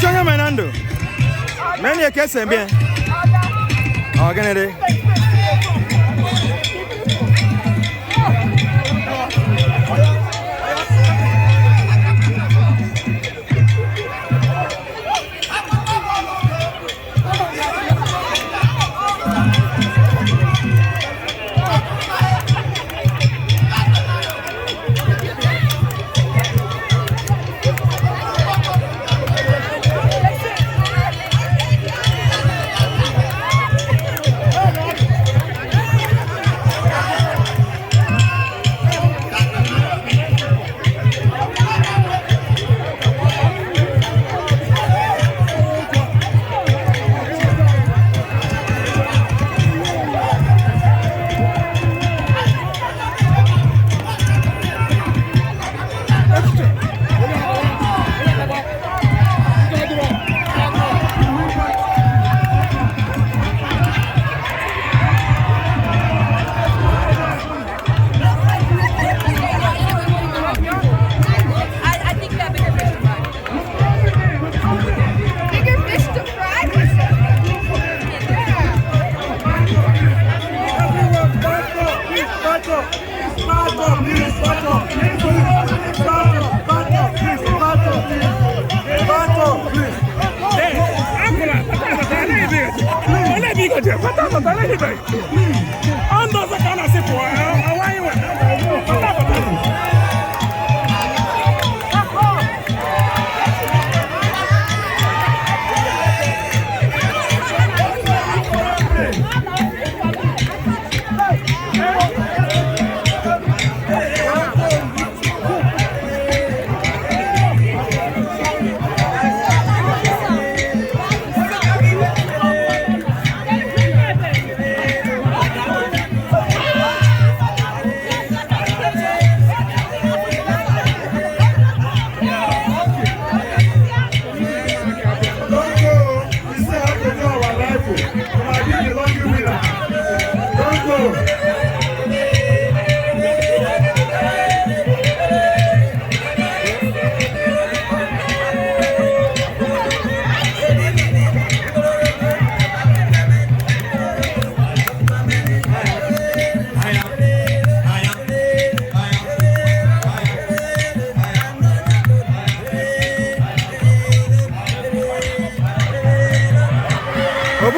Ichie Menando. Many a case and bien. Organic.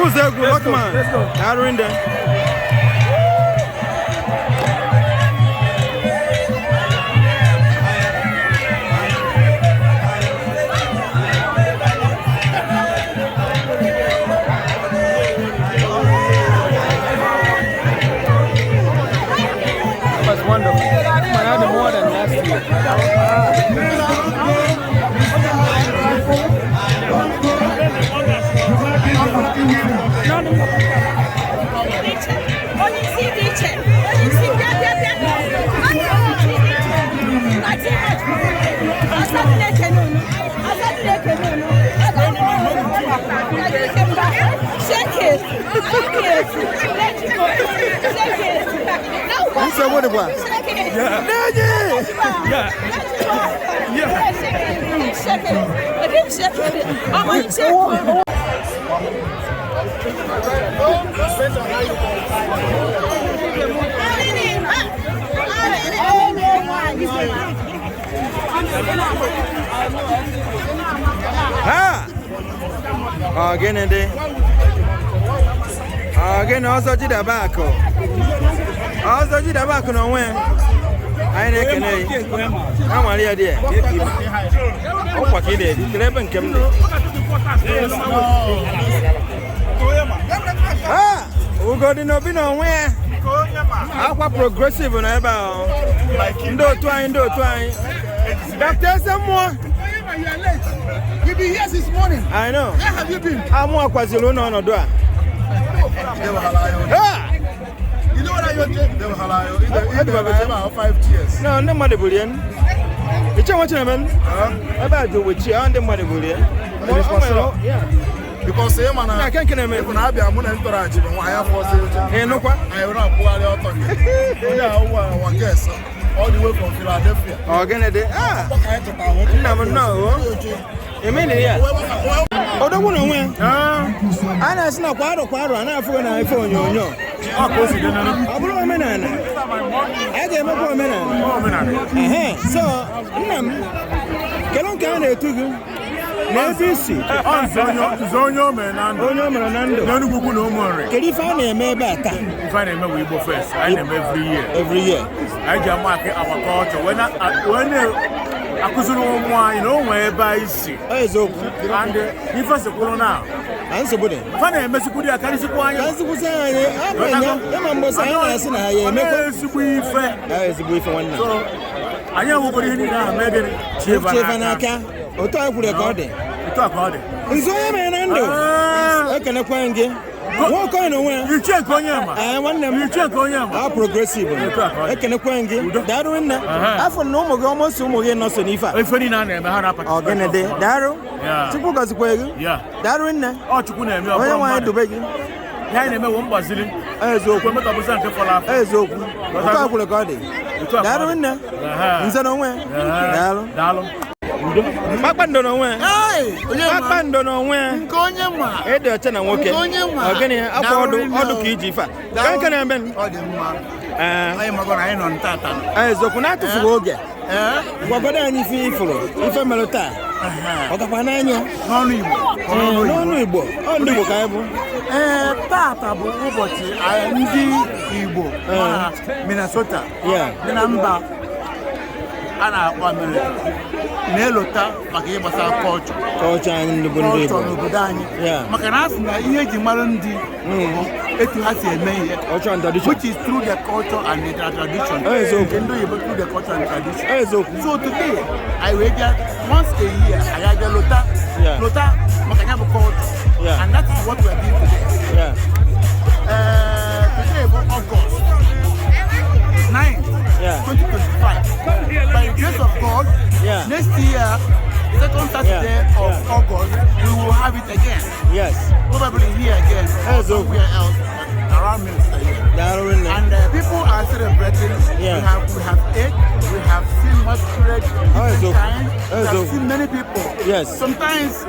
Who's there? Good luck, man. Let's go. They're in there. That was wonderful. I had more than last year. So what it was? Yeah. Again and again also did a back. Also did a back on when I reckon I'm a idea. Oh, what he did, 11 came. We got in Obino where Aqua progressive on about like Indo twine. Doctor, someone. You've been here since morning. I know. Where have you been? I'm more Quazilona on a door. You know what I did? They were about 5 years. No, no money bullion. It's a watching man. About do with you on the money bullion. Because I can't get a even have a moon and Toraji, but I have for sale. No, I will not pull out one guess all the way from Philadelphia. Never know. yeah. Oh, the one win. I know it's not quite a quarter, and I have an iPhone. Of course, you don't know. I gave a poor man. So, get on kind to you. Maybe see. Zonyo Menando. No good no more. Can you find a man back? Find a IgboFest. I am every year. Every year. I just market our culture. When I could know where by see. And if I say now. Answer good. Funny, Messi, I can't see why. That's the say. I know what you need now. Maybe Chief Oto ku record. Nzo man ando. E kana kwange. Wo ko no wen. Ichie Nkeonyema. Ichie Nkeonyema. Progressive. E kana kwange. Daru na. Afọ no mo go mo so mo ye no so nifa. Efeni na na me ha na party. Ogene de. Daru. Chukwu gazi kwegu. Daru na. O chukwu na eme o. Oye wa do beji. Ya na eme wo mbazili. Ezoku. Meta busa nke fola. Ezoku. Oto ku record. Daru na. Nze no wen. Daru. Kpakpando n'onwe Kpakpando n'onwe Nkeonyema ede oche na nwoke ogene akwa ọdụ ka iji ife a nke na-eme ọ dị mma anyị magoro anyị nọ ntata ezokwu na-atụfughị oge gwagodo anyị ife ifuru ife mere taa ọ gakwa n'anya n'ọnụ Igbo ọ ndị Igbo ka anyị bụ tata bụ ụbọchị ndị Igbo na Minnesota dị na mba a na-akpọ America na-elota maka ihe gbasara culture anyị n'obodo anyị maka na asị na ihe eji mara ndị etu ha si eme ihe which is through their culture and their tradition ndị Igbo through their culture and tradition so today I will get once a year I ga lota maka ya bụ culture and that is what we are doing today today bụ August 9 2025 by the grace of God next year second Saturday of August we will have it again probably here again somewhere else around Minnesota and people are celebrating we have ate we have seen much bread different kinds we have seen many people sometimes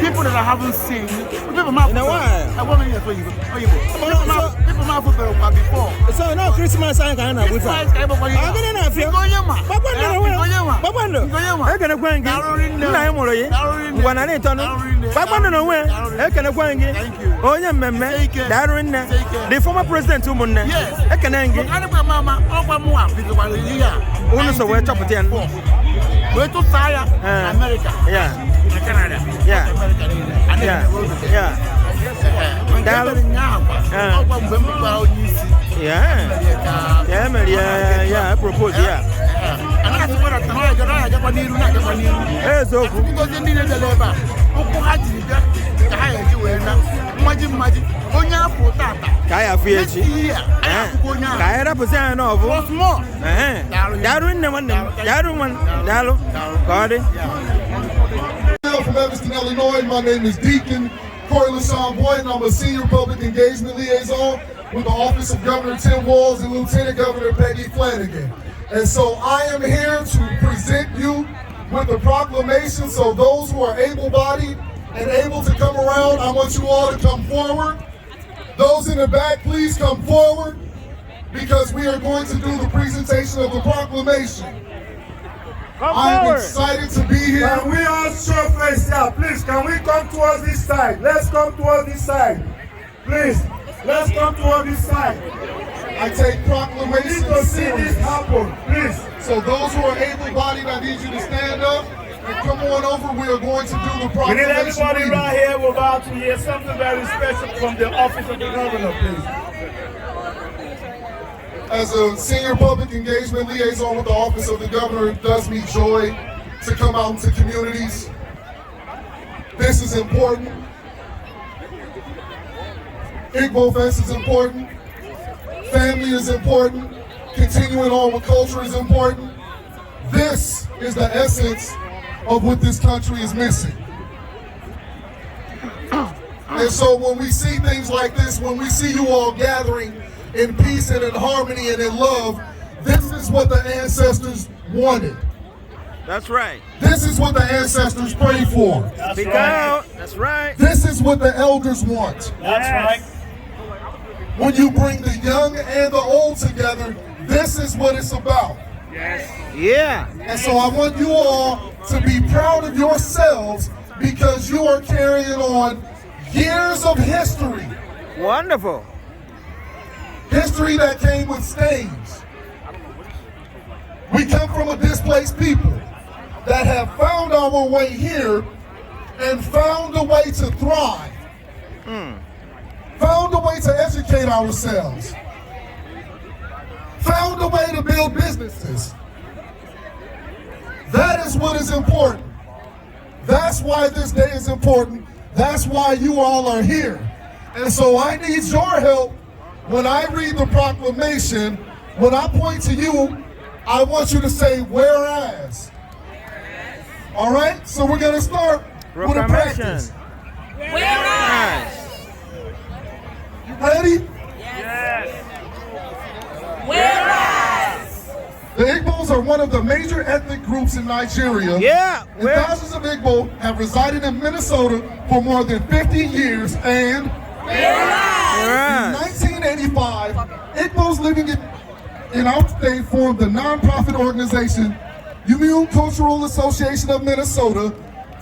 people that I haven't seen people might before so now Christmas I can have with I'm going to feel Kpakpando e kana kwangi nna anyị mụrụ yi ngwana na itono Kpakpando no we e kana kwangi onye mmemme daru nne the former president umunne e kana ngi mama ogwa mu a bidwa yi a unu so we chọpụta ya we to saya America Canada I propose and that's what from Evanston, Illinois. My name is Deacon Corey LaShawn Boyd, and I'm a Senior Public Engagement Liaison with the Office of Governor Tim Walz and Lieutenant Governor Peggy Flanagan. And so I am here to present you with a proclamation. So those who are able-bodied and able to come around, I want you all to come forward. Those in the back, please come forward, because we are going to do the presentation of the proclamation. I'm excited to be here. Can we all show face here? Please, can we come towards this side? Let's come towards this side. Please, let's come towards this side. I take proclamations. We need to see this happen, please. So those who are able-bodied, I need you to stand up and come on over. We are going to do the proclamation. We need everybody right here. We're about to hear something very special from the office of the governor, please. As a Senior Public Engagement Liaison with the Office of the Governor, it does me joy to come out into communities. This is important. IgboFest is important. Family is important. Continuing on with culture is important. This is the essence of what this country is missing. And so when we see things like this, when we see you all gathering in peace and in harmony and in love, this is what the ancestors wanted. That's right. This is what the ancestors prayed for. Speak out. That's right. This is what the elders want. That's right. When you bring the young and the old together, this is what it's about. Yes. Yeah. And so I want you all to be proud of yourselves because you are carrying on years of history. Wonderful. History that came with stains. We come from a displaced people that have found our way here and found a way to thrive. Found a way to educate ourselves. Found a way to build businesses. That is what is important. That's why this day is important. That's why you all are here. And so I need your help when I read the proclamation. When I point to you, I want you to say, whereas. All right? So we're going to start with a practice. Whereas. You ready? Yes. Whereas. The Igbos are one of the major ethnic groups in Nigeria. Yeah. And thousands of Igbo have resided in Minnesota for more than 50 years. And in 1985, Igbos living in our state formed the nonprofit organization Immune Cultural Association of Minnesota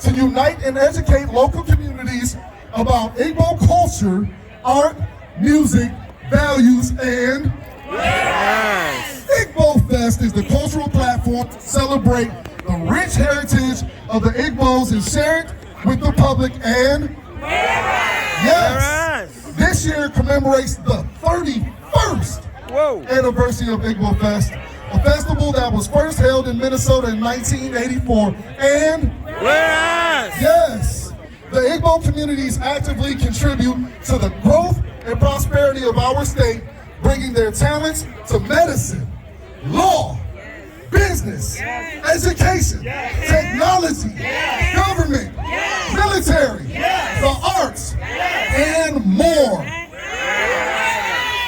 to unite and educate local communities about Igbo culture, art, music, values, and IgboFest is the cultural platform to celebrate the rich heritage of the Igbos and share it with the public. And yes, this year commemorates the 31st anniversary of IgboFest, a festival that was first held in Minnesota in 1984. And yes, the Igbo communities actively contribute to the growth and prosperity of our state, bringing their talents to medicine, law, business, education, technology, government, military, the arts, and more.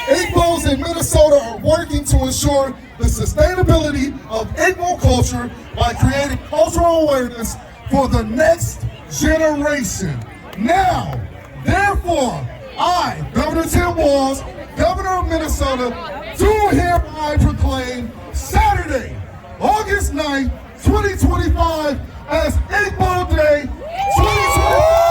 Igbos in Minnesota are working to ensure the sustainability of Igbo culture by creating cultural awareness for the next generation. Now, therefore, I, Governor Tim Walz, Governor of Minnesota, do hereby proclaim Saturday, August 9th, 2025 as Igbo Day 2025.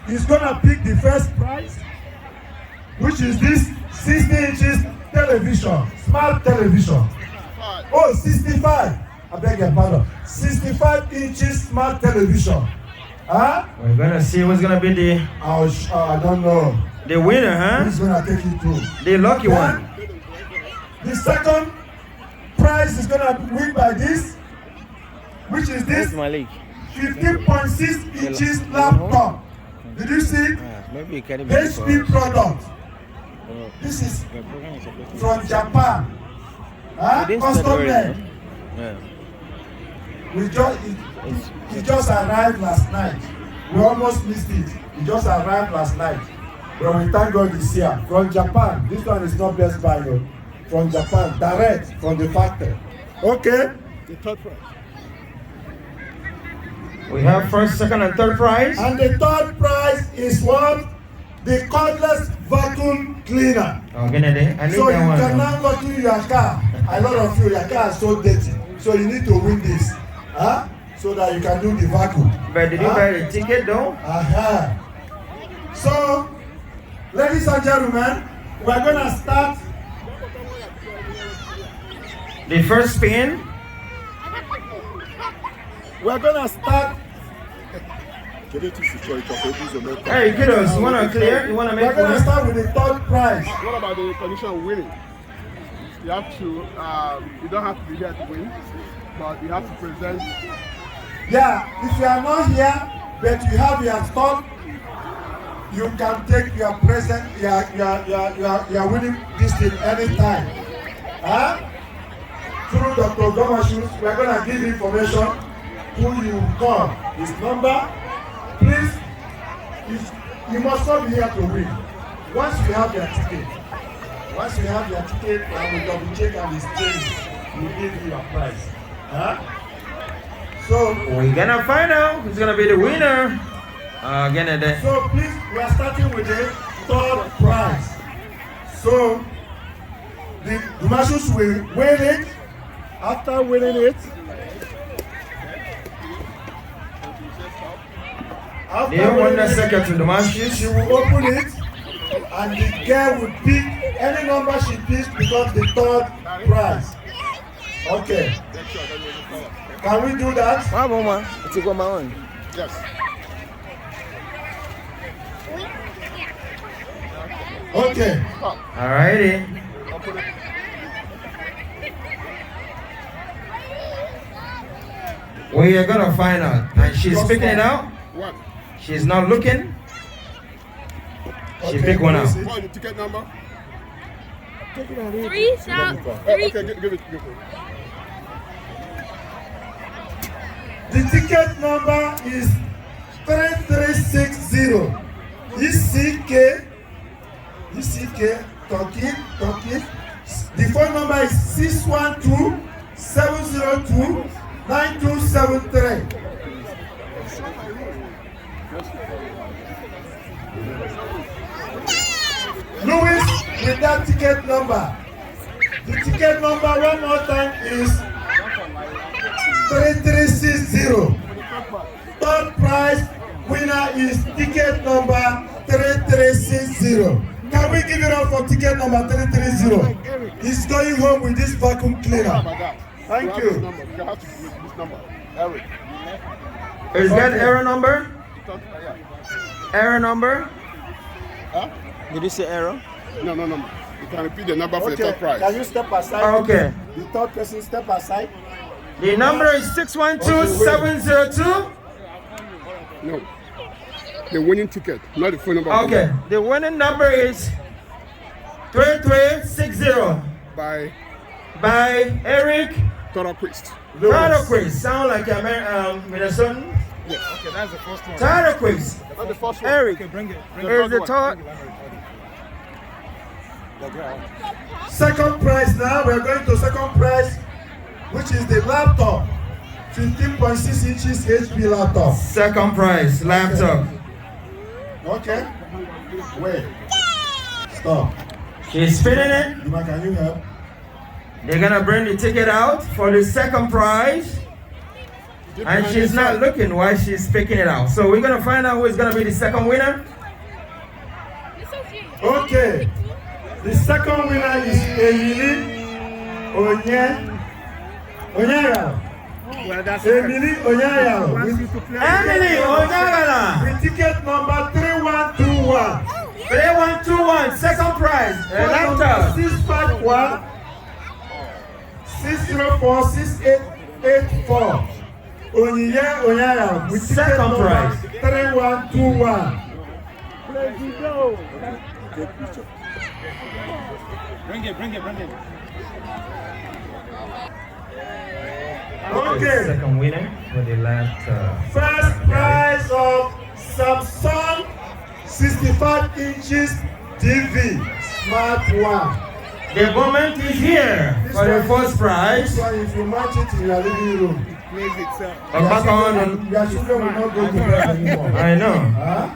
He's gonna pick the first prize, which is this 60 inches television, smart television. Oh, 65. I beg your pardon. 65 inches smart television. Huh? We're gonna see what's gonna be the I don't know. The winner, huh? Who's gonna take you through? The lucky one. The second prize is gonna win by this, which is this 15.6 inches laptop. Did you see? HP product. This is from Japan. Custom made. It just arrived last night. We almost missed it. It just arrived last night. But we thank God it's here. From Japan. This one is not Best Buy though. From Japan. Direct from the factory. Okay? The third prize. We have first, second, and third prize. And the third prize is what? The cordless vacuum cleaner. Oh, get it. I need so that you one. can now go to your car. A lot of you, your car is so dirty. So you need to win this. Huh? So that you can do the vacuum. But did you buy the ticket though? So, ladies and gentlemen, we're gonna start The first spin. We're gonna start. Hey, kiddos, you wanna clear? You wanna make? We're gonna start with the third prize. What about the condition of winning? You have to, you don't have to be here to win, but you have to present. Yeah, if you are not here, but you have your stock, you can take your present, your winning this thing anytime. Huh? Through Dr. Gomashus, we're gonna give information who you call, his number. Please, you must not be here to win. Once you have your ticket, and we double check and it's changed, we'll give you a prize. Huh? So we're gonna find out who's gonna be the winner. So please, we are starting with the third prize. So the Dumashus will win it. After winning it, they want the second to Dumashus. She will open it, and the girl will pick any number she picks becomes the third prize. Okay. Can we do that? Yes. Okay. Alrighty. We are gonna find out. And she's picking it out. What? She's not looking. She picked one out. What is the ticket number? 3 sound. Okay, give it. The ticket number is 3360. ECK, Turkey. The phone number is 612-702-9273. Louis with that ticket number. The ticket number one more time is 3360. Third prize winner is ticket number 3360. Can we give it up for ticket number 330? He's going home with this vacuum cleaner. Thank you. You have to use this number. Eric. Is that error number? Error number? Huh? Did you say error? No. You can repeat the number for the third prize. Can you step aside? Okay. The third person step aside. The number is 612-702. No. The winning ticket, not the phone number. Okay. The winning number is 3360. By Eric Toroquist. Sound like a Minnesotan? Yes. Okay, that's the first one. Toroquist. That's the first one. Eric. Okay, bring it. Is the third. Second prize now. We're going to second prize, which is the laptop. 15.6 inches HP laptop. Second prize, laptop. Okay. Wait. Stop. She's spinning it. Can you help? They're gonna bring the ticket out for the second prize. And she's not looking while she's picking it out. So we're gonna find out who is gonna be the second winner. Okay. The second winner is Emily Onyagala. Emily Onyagala. Emily Onyagala. With ticket number 3121. 3121, second prize. Laptop. 651 604 6884. Onyagala. With ticket number 3121. Bring it. Okay. Second winner for the laptop. First prize of Samsung 65 inches TV Smart One. The moment is here for the first prize. So if you match it in your living room, It plays itself. your children will not go to bed anymore. I know. Huh?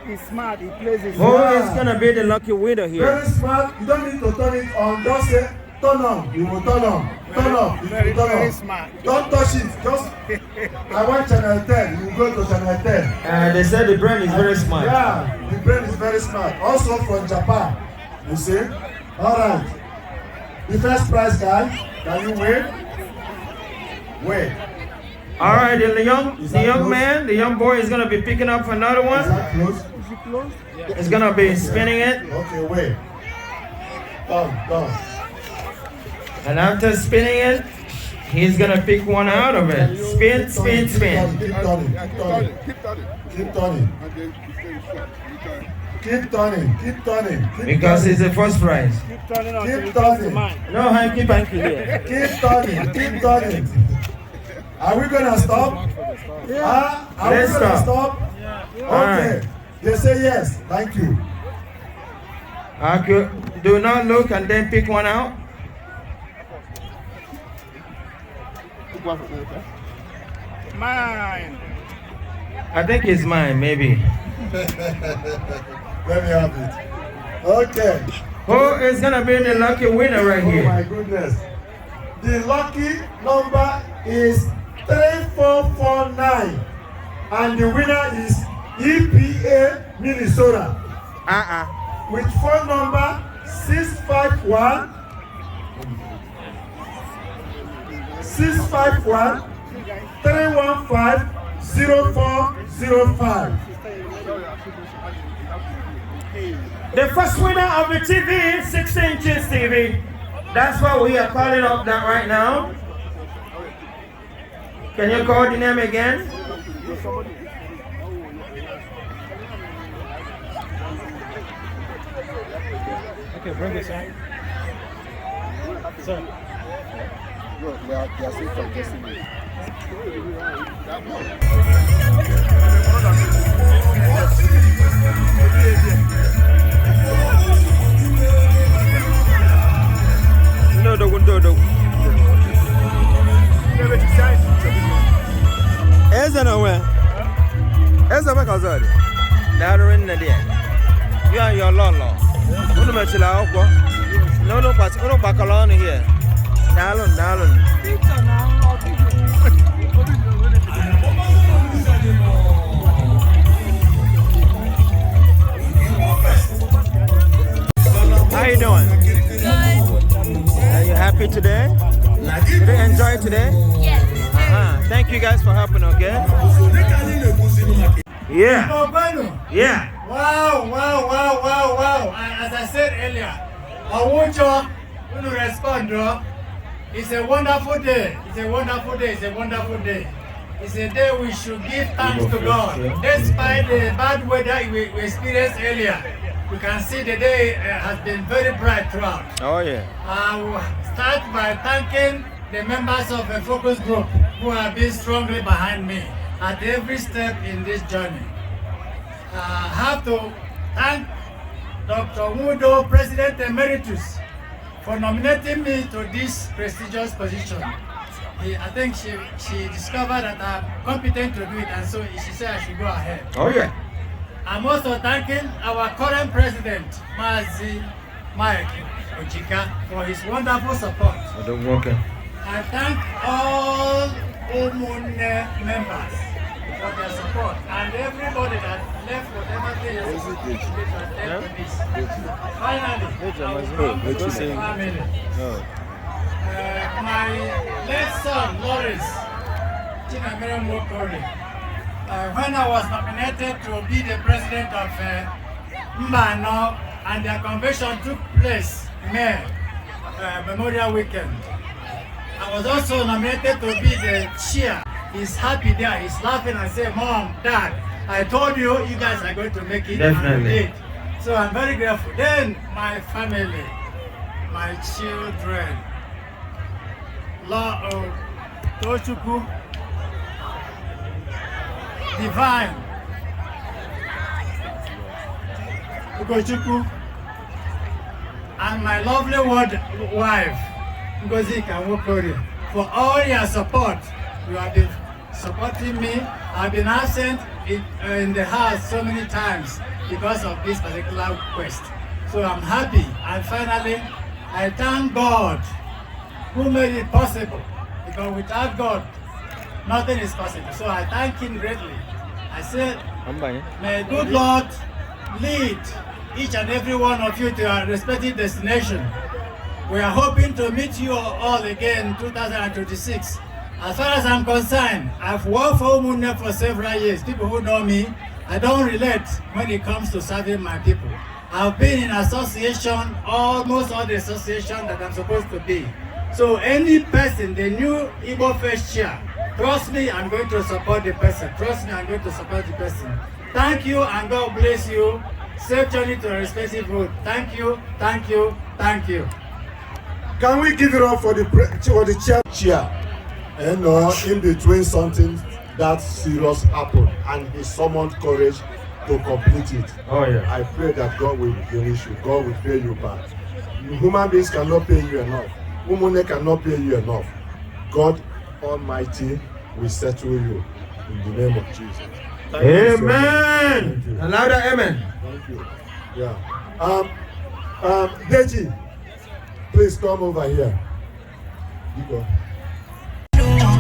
It's smart. It plays it. Who is gonna be the lucky winner here? Very smart. You don't need to turn it on. Just say turn on. You will turn on. Turn off. You will turn Very off. smart. Don't touch it. Just I want channel 10. You go to channel 10. They said the brain is very smart. Yeah, the brain is very smart. Also from Japan. You see? All right. The first prize guy, can you wait? Wait. All right, the young boy is gonna be picking up another one. Is that close? Is it close? It's gonna be spinning it. Okay, wait. Done. And after spinning it, he's gonna pick one out of it. Spin. Keep turning. Because it's the first prize. Keep turning. No, keep here. Keep turning. Are we gonna stop? Yeah. Let's stop. Okay. Right. They say yes. Thank you. Okay. Do not look and then pick one out. Mine. I think it's mine, maybe. Let me have it. Okay. Who is gonna be the lucky winner right here? Oh my goodness. The lucky number is 3449. And the winner is EPA Minnesota. With phone number 651 315 0405. The first winner of the TV, 6 inches TV. That's what we are calling up that right now. Can you call the name again? Okay, bring this out. Sir. No. Eze na where? Eze where kazari? Darin na there. You and your lolo. Unu mechila akwụkwọ. No bakala on here. Dalun. How you doing? Good. Are you happy today? Did you enjoy today? Yes. Thank you guys for helping, okay? Yeah. Wow. As I said earlier, I want you to respond. It's a wonderful day. It's a day we should give thanks to God. Despite the bad weather we experienced earlier, you can see the day has been very bright throughout. Oh yeah. I will start by thanking the members of the focus group who have been strongly behind me at every step in this journey. I have to thank Dr. Wudo, President Emeritus, for nominating me to this prestigious position. I think she discovered that I'm competent to do it, and so she said I should go ahead. Oh yeah. I'm also thanking our current president, Mazi Mike Ojika, for his wonderful support. I thank all Omune members for their support and everybody that left whatever they are supposed to this. Finally, I will come to the family. My late son, Lawrence Chinonso, when I was nominated to be the president of Mbano and their convention took place May Memorial Weekend, I was also nominated to be the chair. He's happy there, he's laughing and saying, Mom, Dad, I told you, you guys are going to make it. Definitely. So I'm very grateful. Then my family, my children, Tochuku, Divine, Ugochukwu, and my lovely wife, Ngozi Kanwokori, for all your support. You have been supporting me. I've been absent in the house so many times because of this particular quest. So I'm happy. And finally, I thank God who made it possible. Because without God, nothing is possible. So I thank Him greatly. I said, may good Lord lead each and every one of you to your respective destination. We are hoping to meet you all again in 2026. As far as I'm concerned, I've worked for Umune for several years. People who know me, I don't relate when it comes to serving my people. I've been in association, almost all the association that I'm supposed to be. So any person, the new IgboFest chair, trust me, I'm going to support the person. Trust me, I'm going to support the person. Thank you and God bless you. Safe journey to a respective road. Thank you, thank you, thank you. Can we give it up for the chair? And in between something that serious happened and he summoned courage to complete it. Oh yeah. I pray that God will finish you. God will pay you back. Human beings cannot pay you enough. Women cannot pay you enough. God Almighty will settle you in the name of Jesus. Amen. Another amen. Thank you. Yeah. Deji, please come over here. You go.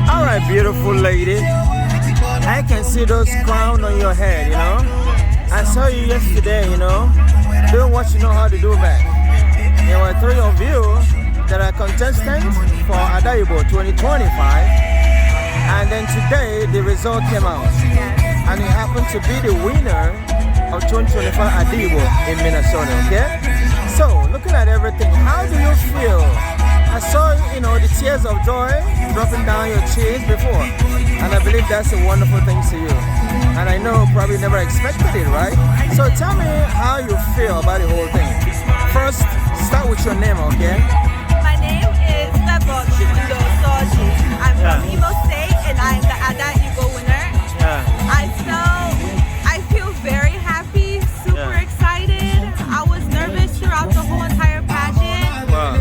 All right, beautiful lady. I can see those crowns on your head, you know. I saw you yesterday, you know, doing what you know how to do back. There were 3 of you that are contestants for Igbo 2025. And then today, the result came out. And it happened to be the winner of 2025 Igbo in Minnesota, okay? So, looking at everything, how do you feel? I saw, you know, the tears of joy dropping down your cheeks before. And I believe that's a wonderful thing to you. And I know probably never expected it, right? So tell me how you feel about the whole thing. First, start with your name, okay? My name is Chinonso Eduputa. I'm from Imo State and I'm the Ada Igbo winner. I feel very happy, super excited. I was nervous throughout the whole entire pageant. Wow.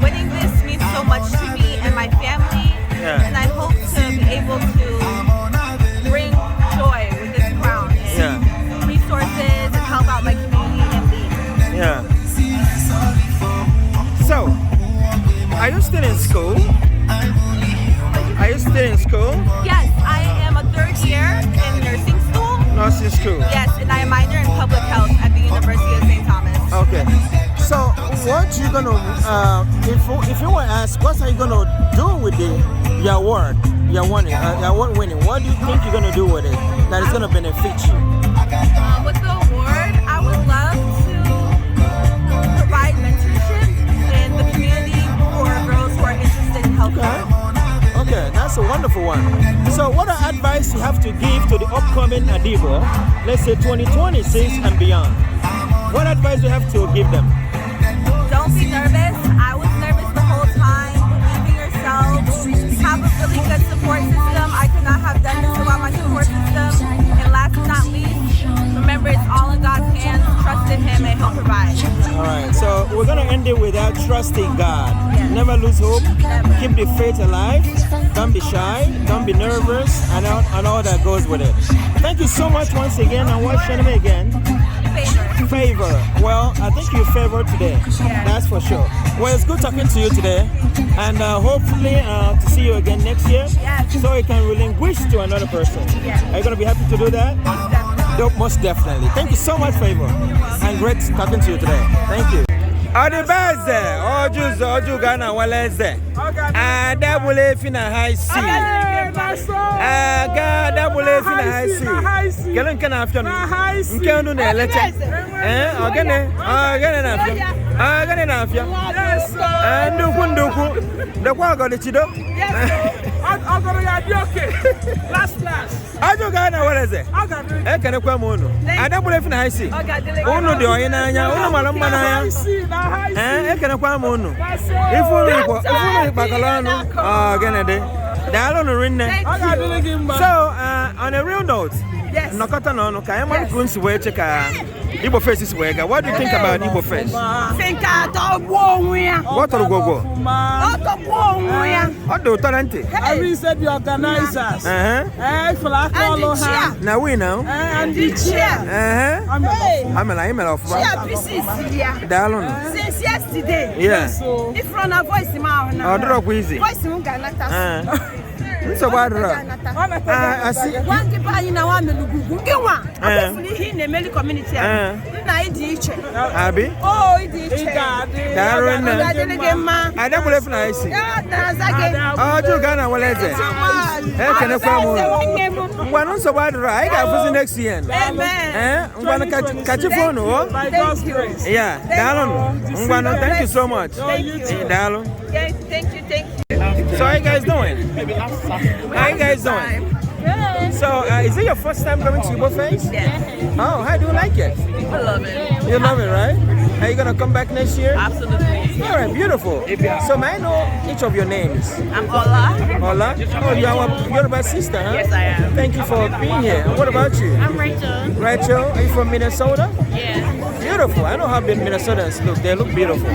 Winning this means so much to me and my family, and I hope to be able to bring joy with this crown and resources and help out my community and lead. Yeah. So, are you still in school? Are you still in school? Yes, I am a 3rd year in nursing school. Nursing school. Yes, and I minor in public health at the University of St. Thomas. Okay. So, what you gonna if you were asked, what are you gonna do with your award? Your award winning. What do you think you're gonna do with it that is gonna benefit you? With the award, I would love to provide mentorship in the community for girls who are interested in healthcare. Okay, that's a wonderful one. So, what advice you have to give to the upcoming Igbo, let's say 2026 and beyond? What advice do you have to give them? Don't be nervous. I was nervous the whole time. Believe in yourself. Have a really good support system. I could not have done this without my support system. And last but not least, remember it's all in God's hands. Trust in Him and He'll provide. All right, so we're going to end it without trusting God. Yes. Never lose hope. Never. Keep the faith alive. Don't be shy. Don't be nervous. And all that goes with it. Thank you so much once again. And what's your name again? Favor. Well, I think you favored today. Yeah. That's for sure. Well, it's good talking to you today, and hopefully to see you again next year, so you can relinquish to another person. Yeah. Are you going to be happy to do that? Most definitely. Most definitely. Thank you so much, Favor, and great talking to you today. Thank you. Adibeze, Oju Ghana Waleze. Adabule fina high sea. Adabule fina high sea. Kelen kana afya no. Nkenu na eleche. Ogene na afya. Ogene na afya. Nduku. Ndekwa agode chido. Agoro ya di okay. Last. Oju Ghana Waleze. Ekene kwa mu no. Adabule fina high sea. Unu de oyin na anya, unu mara mma na anya. Ekene kwa mu no. Ifunu Bakalano, Genede. So, on a real note, Nakata no Kayama Guns way check IgboFest is where. What do you think about IgboFest? What are go? What do Tarante? I said the organizers. Now we know. And Ichie. I'm an email of since yesterday. Yeah. If run a voice in my drop easy. Voice So what? I see. One keep on in our Lugu. I in the Meli community. Ichie. Abi? Oh, Ichie. I don't believe I see. Oh, you Ghana, what is it? Can I come? One so what? I got next year. Amen. I'm going to catch your phone. Yeah, Dallon. Thank you so much. Thank you. Dallon. Thank you. So how you guys doing? How you guys doing? Good. So is it your first time coming to IgboFest? Yeah. Oh, how do you like it? I love it. You love it, right? Are you gonna come back next year? Absolutely. All right, beautiful. So may I know each of your names? I'm Ola. Ola? Oh, you are a Yoruba sister, huh? Yes, I am. Thank you for being here. What about you? I'm Rachel. Rachel, are you from Minnesota? Yeah. Beautiful. I know how the Minnesotans look. They look beautiful.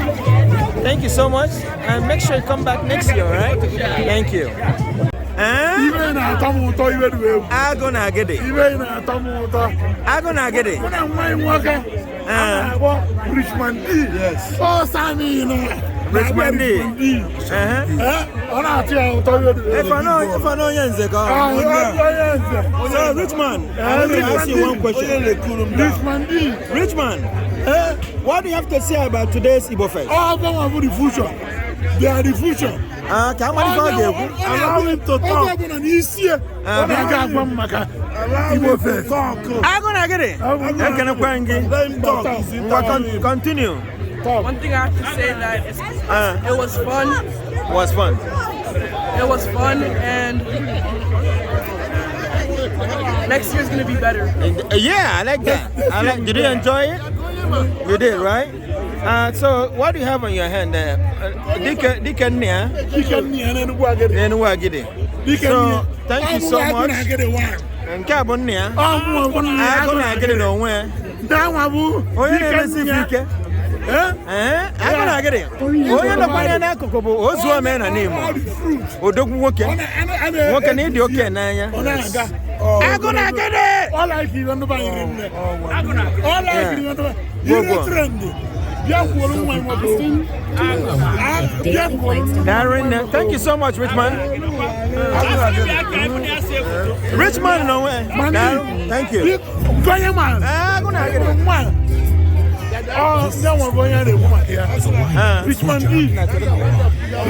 Thank you so much. And make sure you come back next year, all right? Thank you. Even I come to you. I'm gonna get it. Even I come to I'm gonna get it. when I'm working. Richmond D. Yes. Oh, Sammy, you know. Richmond D. On a tell you. If I know Yenze, go. So Richmond, let me ask you one question. Richmond D. Richmond, what do you have to say about today's IgboFest? Oh, come on, the future. They are the future. Come on, allow him to talk. I'm gonna get it. Continue. One thing I have to say that it was fun. Was fun. It was fun, and next year's gonna be better. Yeah, I like that. Did you enjoy it? You did, right? So what do you have on your hand there? So thank you so much. And Cabonia, I'm gonna get it on where? I'm gonna get it. Oh, you're the banana cocoa, also a man and name. Oh, don't walk in. What can you do? I'm gonna get it. All I give on the buying. All I give on the buying. Darren, thank you so much, Richmond. Richmond, no way. Darren, thank you. I'm gonna get it. Oh, no one going to the woman here. Richmond D.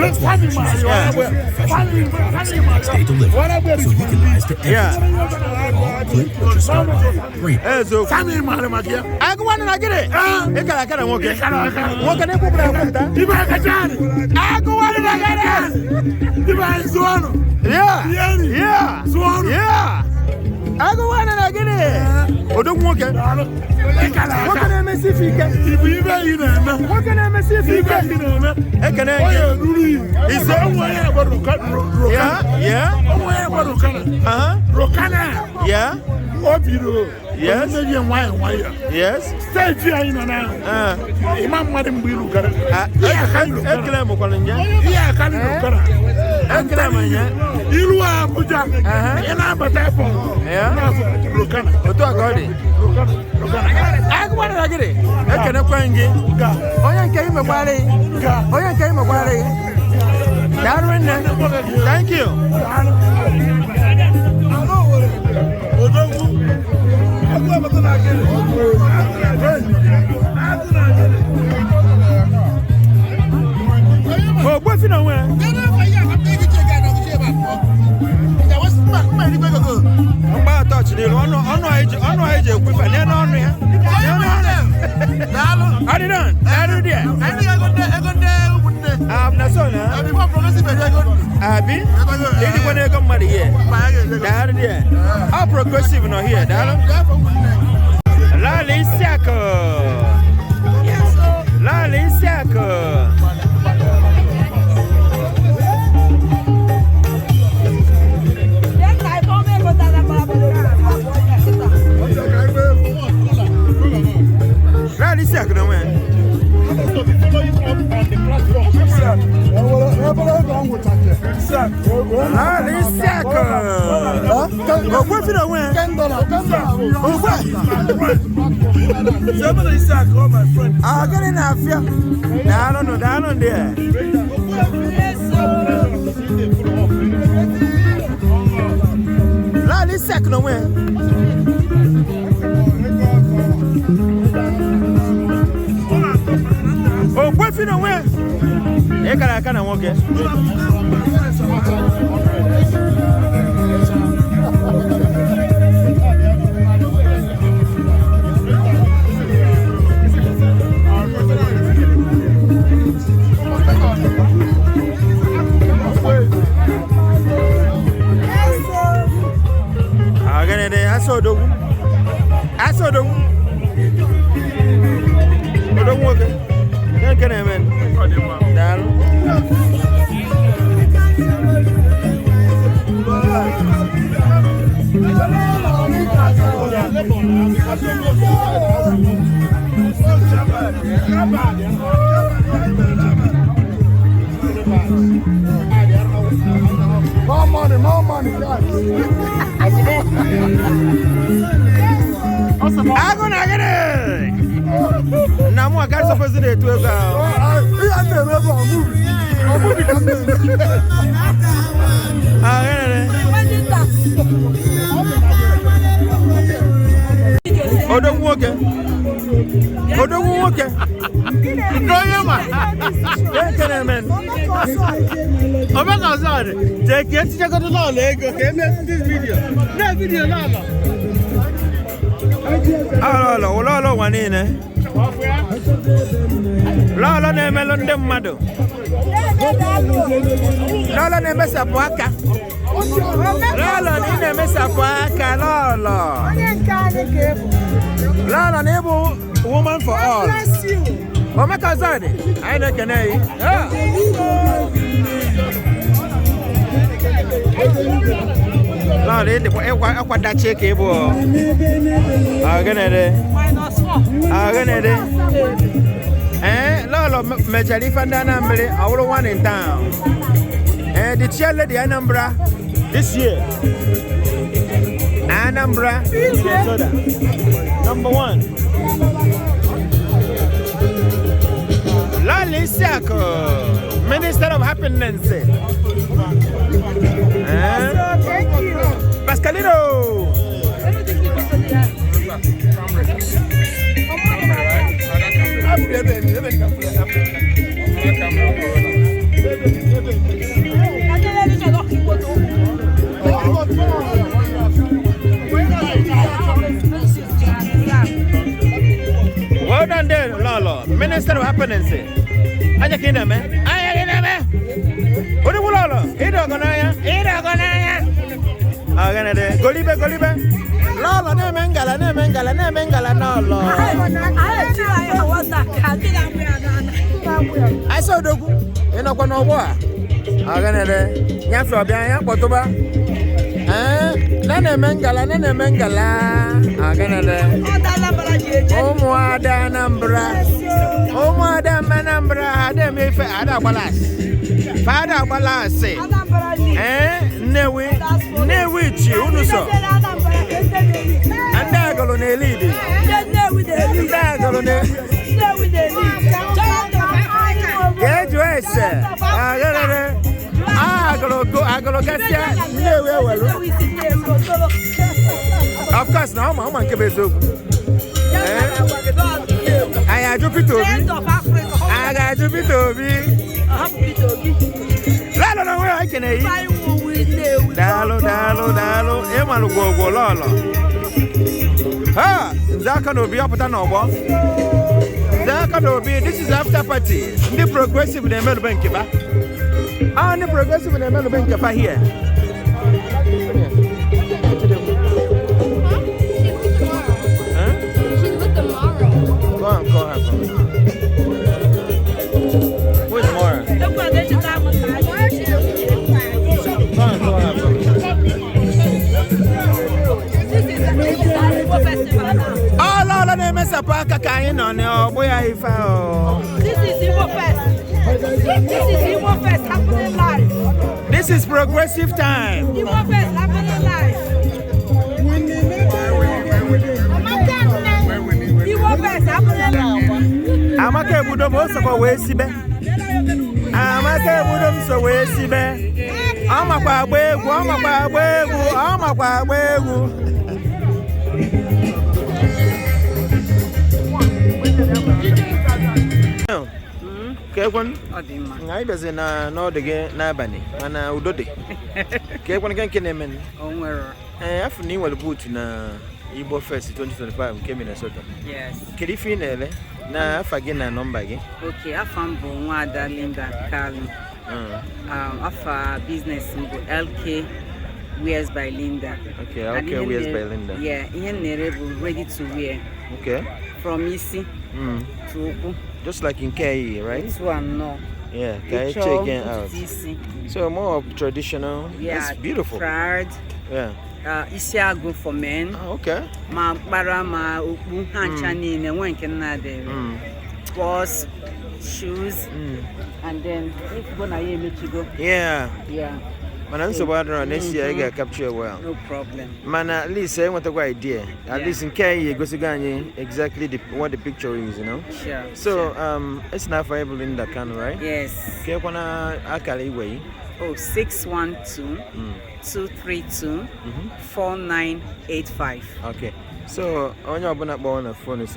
Let's family man. Stay delivered so he can rise to everything. Click purchase start. So family man here. I go on and I get it. I can't walk it. What can I put that? I go on and I get it. Yeah. I go on and I get it. Oh, don't walk it. What can I miss if you can? What can I miss if you can? I can I is there one about Rocana? Yeah. Yes. Yes. Stay here in an hour. Imam Madam Biluka. Yeah, can you are Puja and I'm a typo. Yeah. I go on and I get it. I can acquaint you. Oh, came a body. Oh, came a body. Darren, thank you. Oh, what's in a way? I'm touch the honor age of people. I didn't. I'm not so now. I've been when I come money here. I'm progressive not here, darling. Lali Saka. Lali Saka, no man. I'll get in after. Down there. no where. Oh, what's in the way? I can't walk it. I saw the More money, guys. I'm gonna get it. Now, I got supposed to do it. Lolo one in eh? Lolo ne melon dem mado. Lolo ne mesa poaka. Lolo ne mesa poaka lolo. Lolo ne bu woman for all. Oh my cousin, I don't know. Lord, what that check able. I'm gonna Lolo, Majali Fandana, our one in town. And the chair lady Anambra this year. Anambra, Minnesota. Number 1. Lali Sako, Minister of Happiness. Thank you. Pascalino. Well done there, Lolo. Minister of Happiness. Aja kina me. What do you Lolo? Ida gonaya. Agana de Golibe. Lolo ne mengala Lolo. I saw dogu. Eno kwa no boa. Agana de nyafro bia ya potoba. Nene mengala. Agana de Omoada Manambra ade me fe ada balas. Father balas say. Newe chi unuso. Andagalo ne lead. Andagalo ne. Agalo gasia newe welu. Of course now man ke bezo. Aya Jupitobi. Lalo na we akene yi. Dalo. Emalu gogo lolo. Ha, Zaka no be up at no. Zaka no be. This is after party. The progressive in the Melo Bankiba. The progressive in the Melo Bankiba here. She's with tomorrow. Go on, call her. Who's Mara? Oh, Lord, I miss a park. I can't know. Boy, I found. This is IgboFest. This is IgboFest happening live. This is progressive time. IgboFest happening live. IgboFest happening live. I'm a Budom also for Wesibe. I'm a Budom so Wesibe. Kekwan? Ngai beze na no dege na bani. Mana udode. Kekwan kan kenemen. Onwero. Afu ni wal boot na IgboFest 2025 ke Minnesota. Yes. Kedi finele na afa gi na number gi. Okay, afam bo nwada Linda Kalu. Afa business mbo LK Wears by Linda. Okay, okay, Wears by Linda. Yeah, ihe nerebo ready to wear. Okay. From Isi to Ubu. Just like in KE, right? This one, no. Yeah, KE again out. So more of traditional. Yeah, that's beautiful. Pride. Yeah. Isiago for men. Okay. Ma bara ma Ubu hanchani ne wenke na there. Boss, shoes, and then if gonna ye Michigo. Yeah. Yeah. Mana nso badra next year I get capture well. No problem. Mana at least I want a good idea. At least in KE go siganye exactly what the picture is, you know. Sure. So it's not viable in that kind, right? Yes. Okay, kwana akala iwe. Oh, 612-232-4985. Okay. So on your on phone is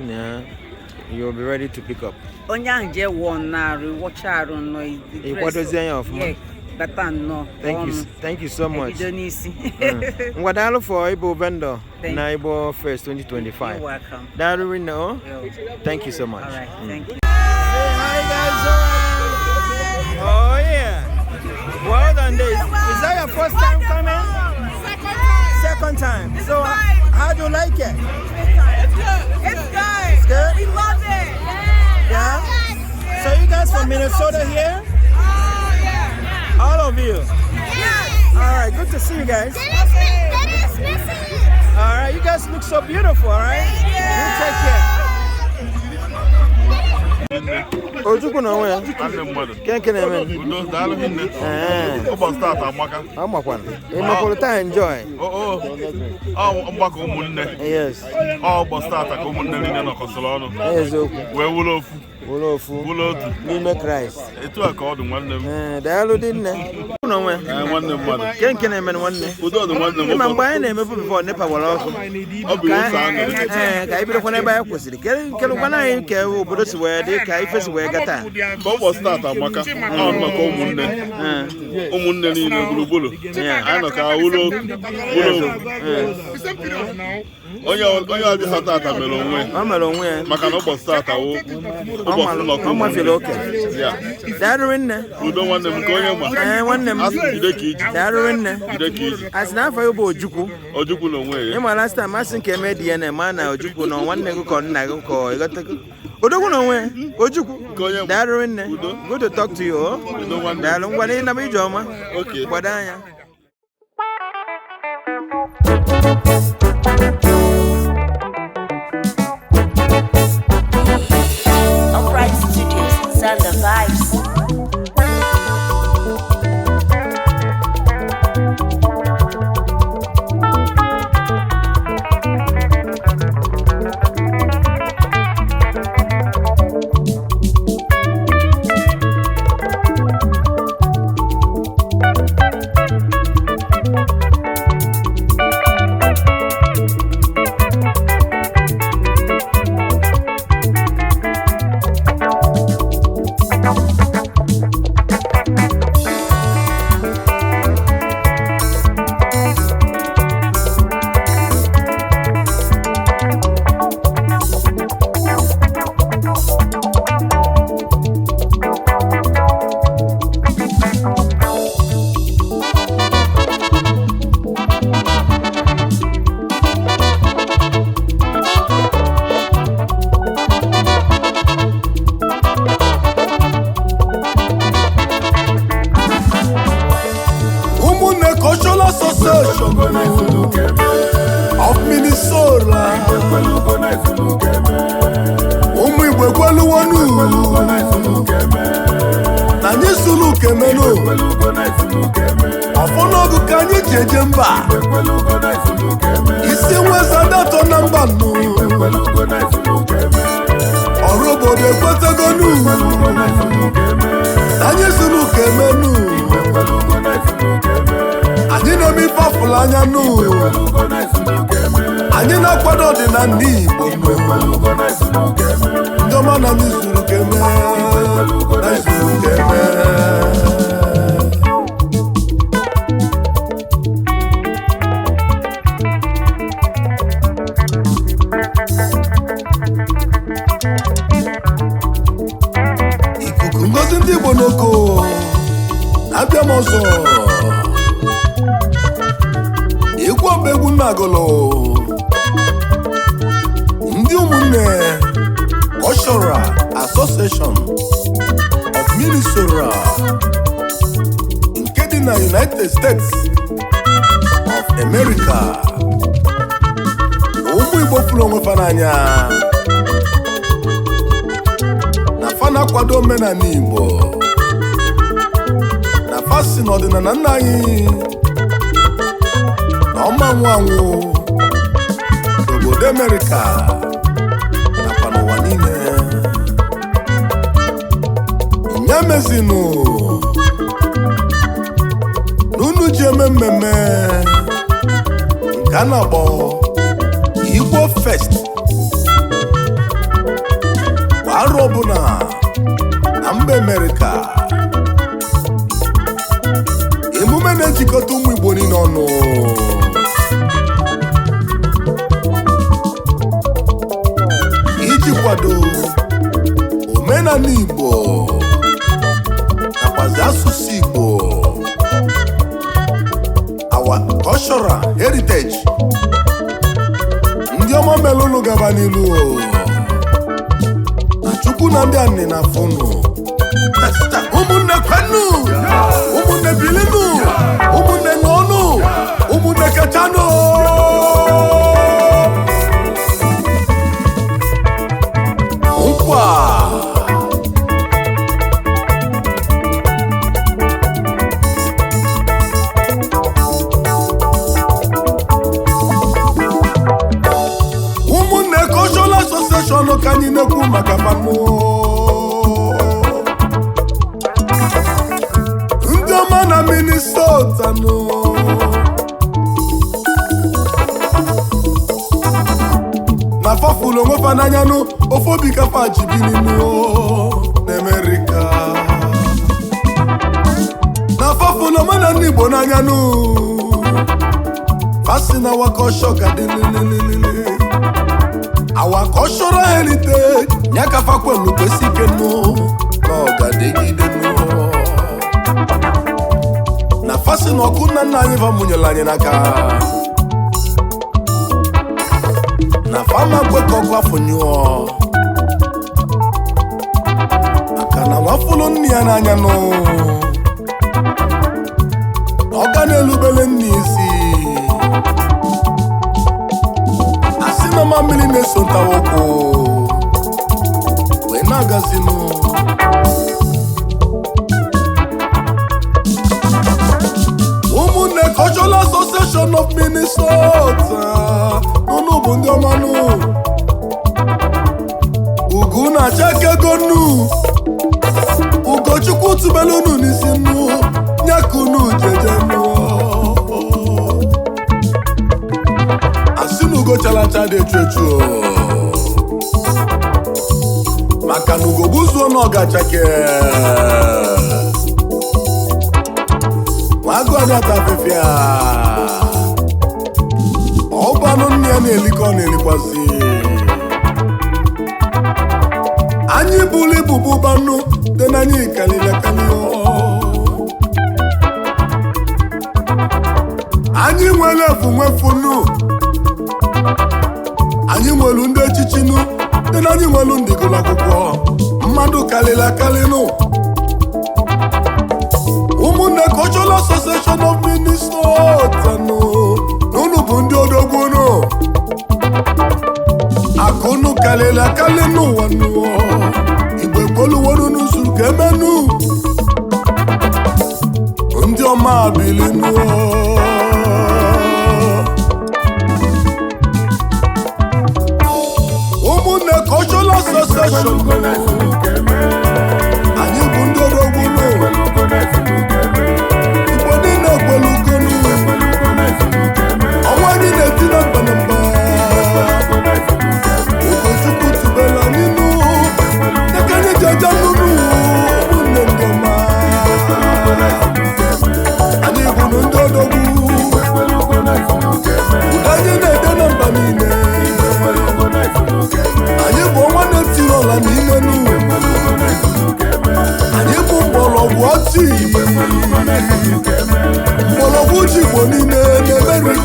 you'll be ready to pick up. Onya je won na watch aron no. What was the of? But no. Thank you so much. What I look for Igbo vendor na IgboFest 2025. You're welcome. That we know. Thank you so much. All right, thank you. Hi guys. Oh yeah. Well done this. Is that your first time coming? Second time. So how do you like it? It's good. It's good. It's good? We love it. Yeah? So you guys from Minnesota here? All of you? Yes. Alright, good to see you guys. Alright, you guys look so beautiful, alright? You take care. Ojukwu na onwe ya? Kenkene eme? Udo, daalụ hinne. Ụbọchị taata amaka. Amakwana. Ịmakwụlịta enjoy. Mgbakọ ụmụnne. Yes. Ụbọchị taata ka ụmụnne niile nọkọsịrị ọnụ. Eziokwu. Wee wụrụ ofu. Wụrụ otu. N'ime Kraịst. Etu a ka ọ dị nwanne m. Daalụ dị nne. Nwanne mmadụ. Kenkene eme nwanne. Udo dị nwanne m. Ịma mgbe anyị na-emebu bifọ nepa gwara ọkụ. Ọ bụ ofe aṅụrị. Ka anyị bidokwa n'ebe anyị kwụsịrị. Kelụkwana anyị ka obodo si wee dị ka ife si wee gata. Ka ụbọchị taata amaka. Ọ maka ụmụnne niile gburugburu. Anyị nọ ka ụlọ onye ọbịa ha taata mere onwe ya maka na ụbọchị taata wụ ụbọchị nnọkọ ụmụnne oke. Darụrụ nne. Udo nwanne m nke onye ma. Nwanne m. Asị jide ka iji. Darụrụ nne. Jide ka iji. Asị na afọ ya bụ Ojukwu. Ojukwu na onwe ya. Ịma last time asị nke eme DNA ma na Ojukwu na nwanne gị ka nna gị ka ịghọtago. Odogwu na onwe Ojukwu. Darụrụ nne. Good to talk to you. Daalụ ngwa na ịnaba ije ọma. Gbado anya. Upright Studios, send the vibes. of Minnesota. Ụmụ Igbo ekweluwonu na anyị sulu kemenu ọfọnọgụ ka anyị ji eje mba isi nweza datọ na mba nnu ọrụ obodo ekwetagonu na anyị sulu kemenu fụrụ anya n'ụlọ anyị na-akwado ọdịnala Igbo ndị ọma na anyị zuru keme na zuru keme ikuku ngozi ndị Igbo n'oko na-abịa m ọzọ egwu ọba egwu nnagolo ndị ụmụnne Cultural Association of Minnesota nke dị na United States of America ụmụ Igbo fụrụ onwe fa n'anya na fa na-akwado omenala Igbo na fa si n'ọdịnala nna anyị na ọma anwụ anwụ n'obodo America nakwa n'ụwa niile nye mezinu n'unu ji eme mmemme nke a na-akpọ IgboFest kwa arọ ọbụla na mba America emume na-ejikọta ụmụ Igbo niile ọnụ iji kwado omenala Igbo nakwazi asụsụ Igbo our cultural heritage ndị ọma melụnụ gaba n'ilu na Chukwu na ndị anị na afụnụ ụmụnne kwenu ụmụnne bilinu ụmụnne n'ọnụ ụmụnne kachanụ nkwa ụmụnne Cultural Association ka anyị na-ekwu maka mmanụ ndị ọma na Minnesota nụ na fafụlụ onwe fa n'anya nụ ofe obi kafa jibini nụ n'Amerika na fafụlụ omenala Igbo n'anya nụ fasi na wakọshọ ka dị lelelele our cultural heritage nyakafa kwelu kwesi ike nụ na ọgadegide nụ na fasi na ọkụ nna nna anyị fa mụnyere anyị n'aka na fama kwekọgụ afọ nyụọ maka na nwafụlụ nne ya n'anya nụ ọ ga na-elubele nne isi asị na ma mmiri na-eso ntawokwụ wee na-agazinụ ụmụnne Cultural Association of Minnesota n'ụnụ bụ ndị ọmanụ ugu na-acha kego nnu Ugochukwu tubelu unu n'isi nnu nyakunu jeje nnu asị na ugo chalacha dị echu echu maka na ugo buzuo na ọgachake nwago adata afịfịa ọbanụ nne ya na-elikọ ọ na-elikwazi anyị bụrụ ibubu banụ dị n'anya kalilekali anyị nwere efu nwefunu anyị nwere ndị echichinu dị na anyị nwere ndị gụrụ akwụkwọ mmadụ kalilekalinụ ụmụnne Cultural Association of Minnesota nụ n'ụnụ bụ ndị odogwunu akụnụ kalilekali n'ụwa nụọ Igbo ekwoluwonu n'usoro ka emenu ndị ọma bilinu ụmụnne Cultural Association anyị bụ ndị odogwunu Igbo niile ekwelugonu bụrụ ndị odogwu ụdanye na-ede na mba niile anyị bụ ọnwa na-etiri ọla n'ime n'uwe anyị bụ mgbọrọgwụ ọchị mgbọrọgwụ ji Igbo niile na-emeri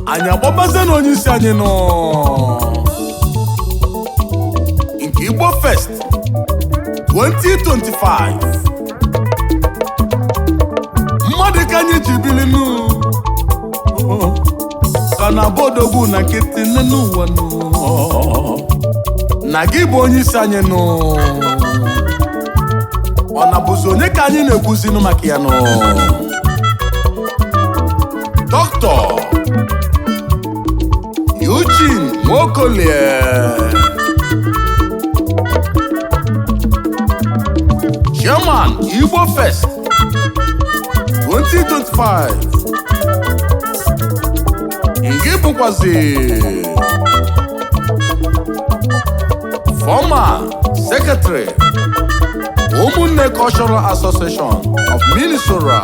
anyị agbabazie na onye isi anyị nọ nke IgboFest 2025 mmadụ ka anyị ji bilinu ka na bodogwu na nkịtị nne n'ụwa na gị bụ onye isi anyị nọ ọ na-bụzi onye ka anyị na-ekwuzinu maka ya nọ Dr. Ichie Nkeonyema, Chairman IgboFest 2025. Nke bụkwazi former Secretary Ụmụnne Cultural Association of Minnesota.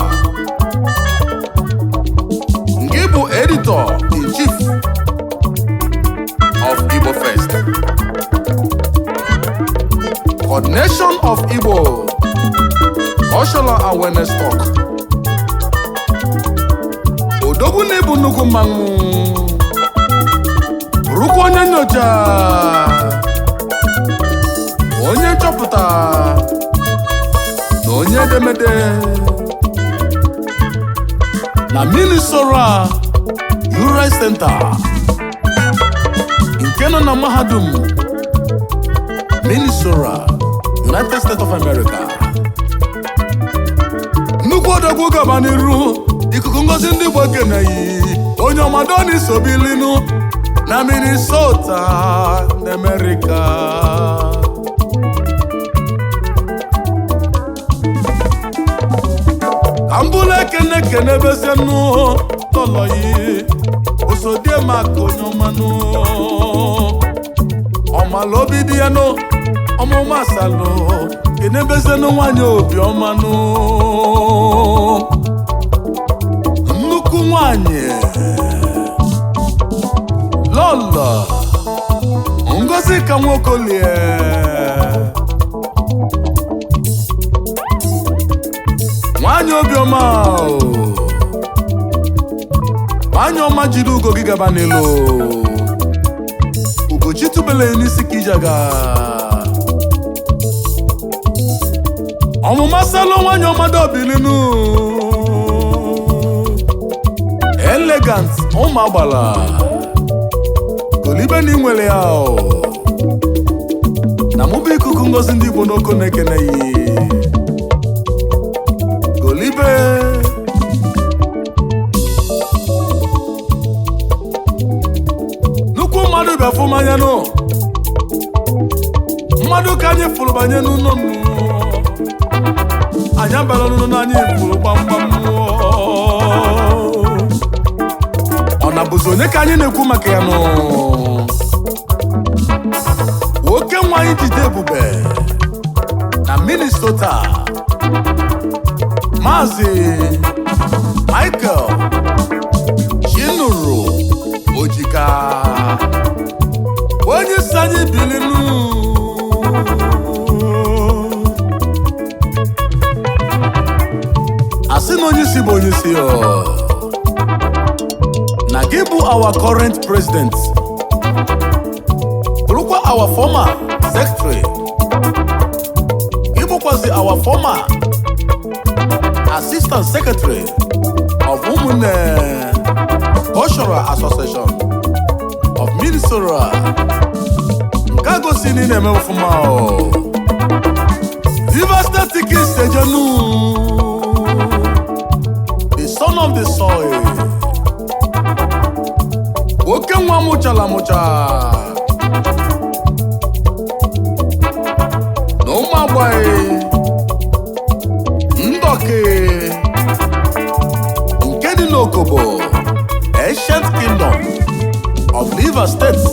Nke bụ Editor-in-Chief of IgboFest, Coordination of Igbo Cultural Awareness Talk. Odogwu na-ebu nnukwu mmanwụ bụrụkwa onye nyocha, onye nchọpụta na onye edemede na Minnesota Uri Center nke nọ na mahadum Minnesota, United States of America. Nnukwu odogwu gaba n'iru ikuku ngozi ndị Igbo keneyi onye ọmadoni sobilinu na Minnesota na America. Ambula kene besenu toloyi osodie maka onye ọmanụ ọmalobi di ya no ọmụmasalo kenebezenu nwanyị obi ọmanụ nnukwu nwanyị lọlọ ngozi ka nwokolie nwanyị obiọma nwanyị ọma jiri ugo gị gaba n'elu ugochi tubele n'isi ka ijaga ọmụma salụ nwanyị ọma dobilinu elegant ụmụ agbala golibe na inwere ya na mụbụ ikuku ngozi ndị Igbo n'oko na-ekeneghị golibe nnukwu mmadụ bịa fụ manya nụ mmadụ ka anyị fụrụ banye n'ụlọ anyị abara n'ụlọ na anyị fụrụ gbamgbam ọ na-bụzi onye ka anyị na-ekwu maka ya nụ nwoke nwa anyị jide ebube na Minnesota Maazị Michael Chinuru Ojika onye isi anyị bilinu asị na onye isi bụ onye isi na gị bụ our current president bụrụkwa our former secretary gị bụkwazi our former Assistant Secretary of Ụmụnne Cultural Association of Minnesota. Nke a gosi na ị na-eme ọfụma River State Kings Ejenu, the son of the soil. Oke nwa mụchala mụcha Agbae Ndoke nke dị n'Okobo Ancient Kingdom of Rivers States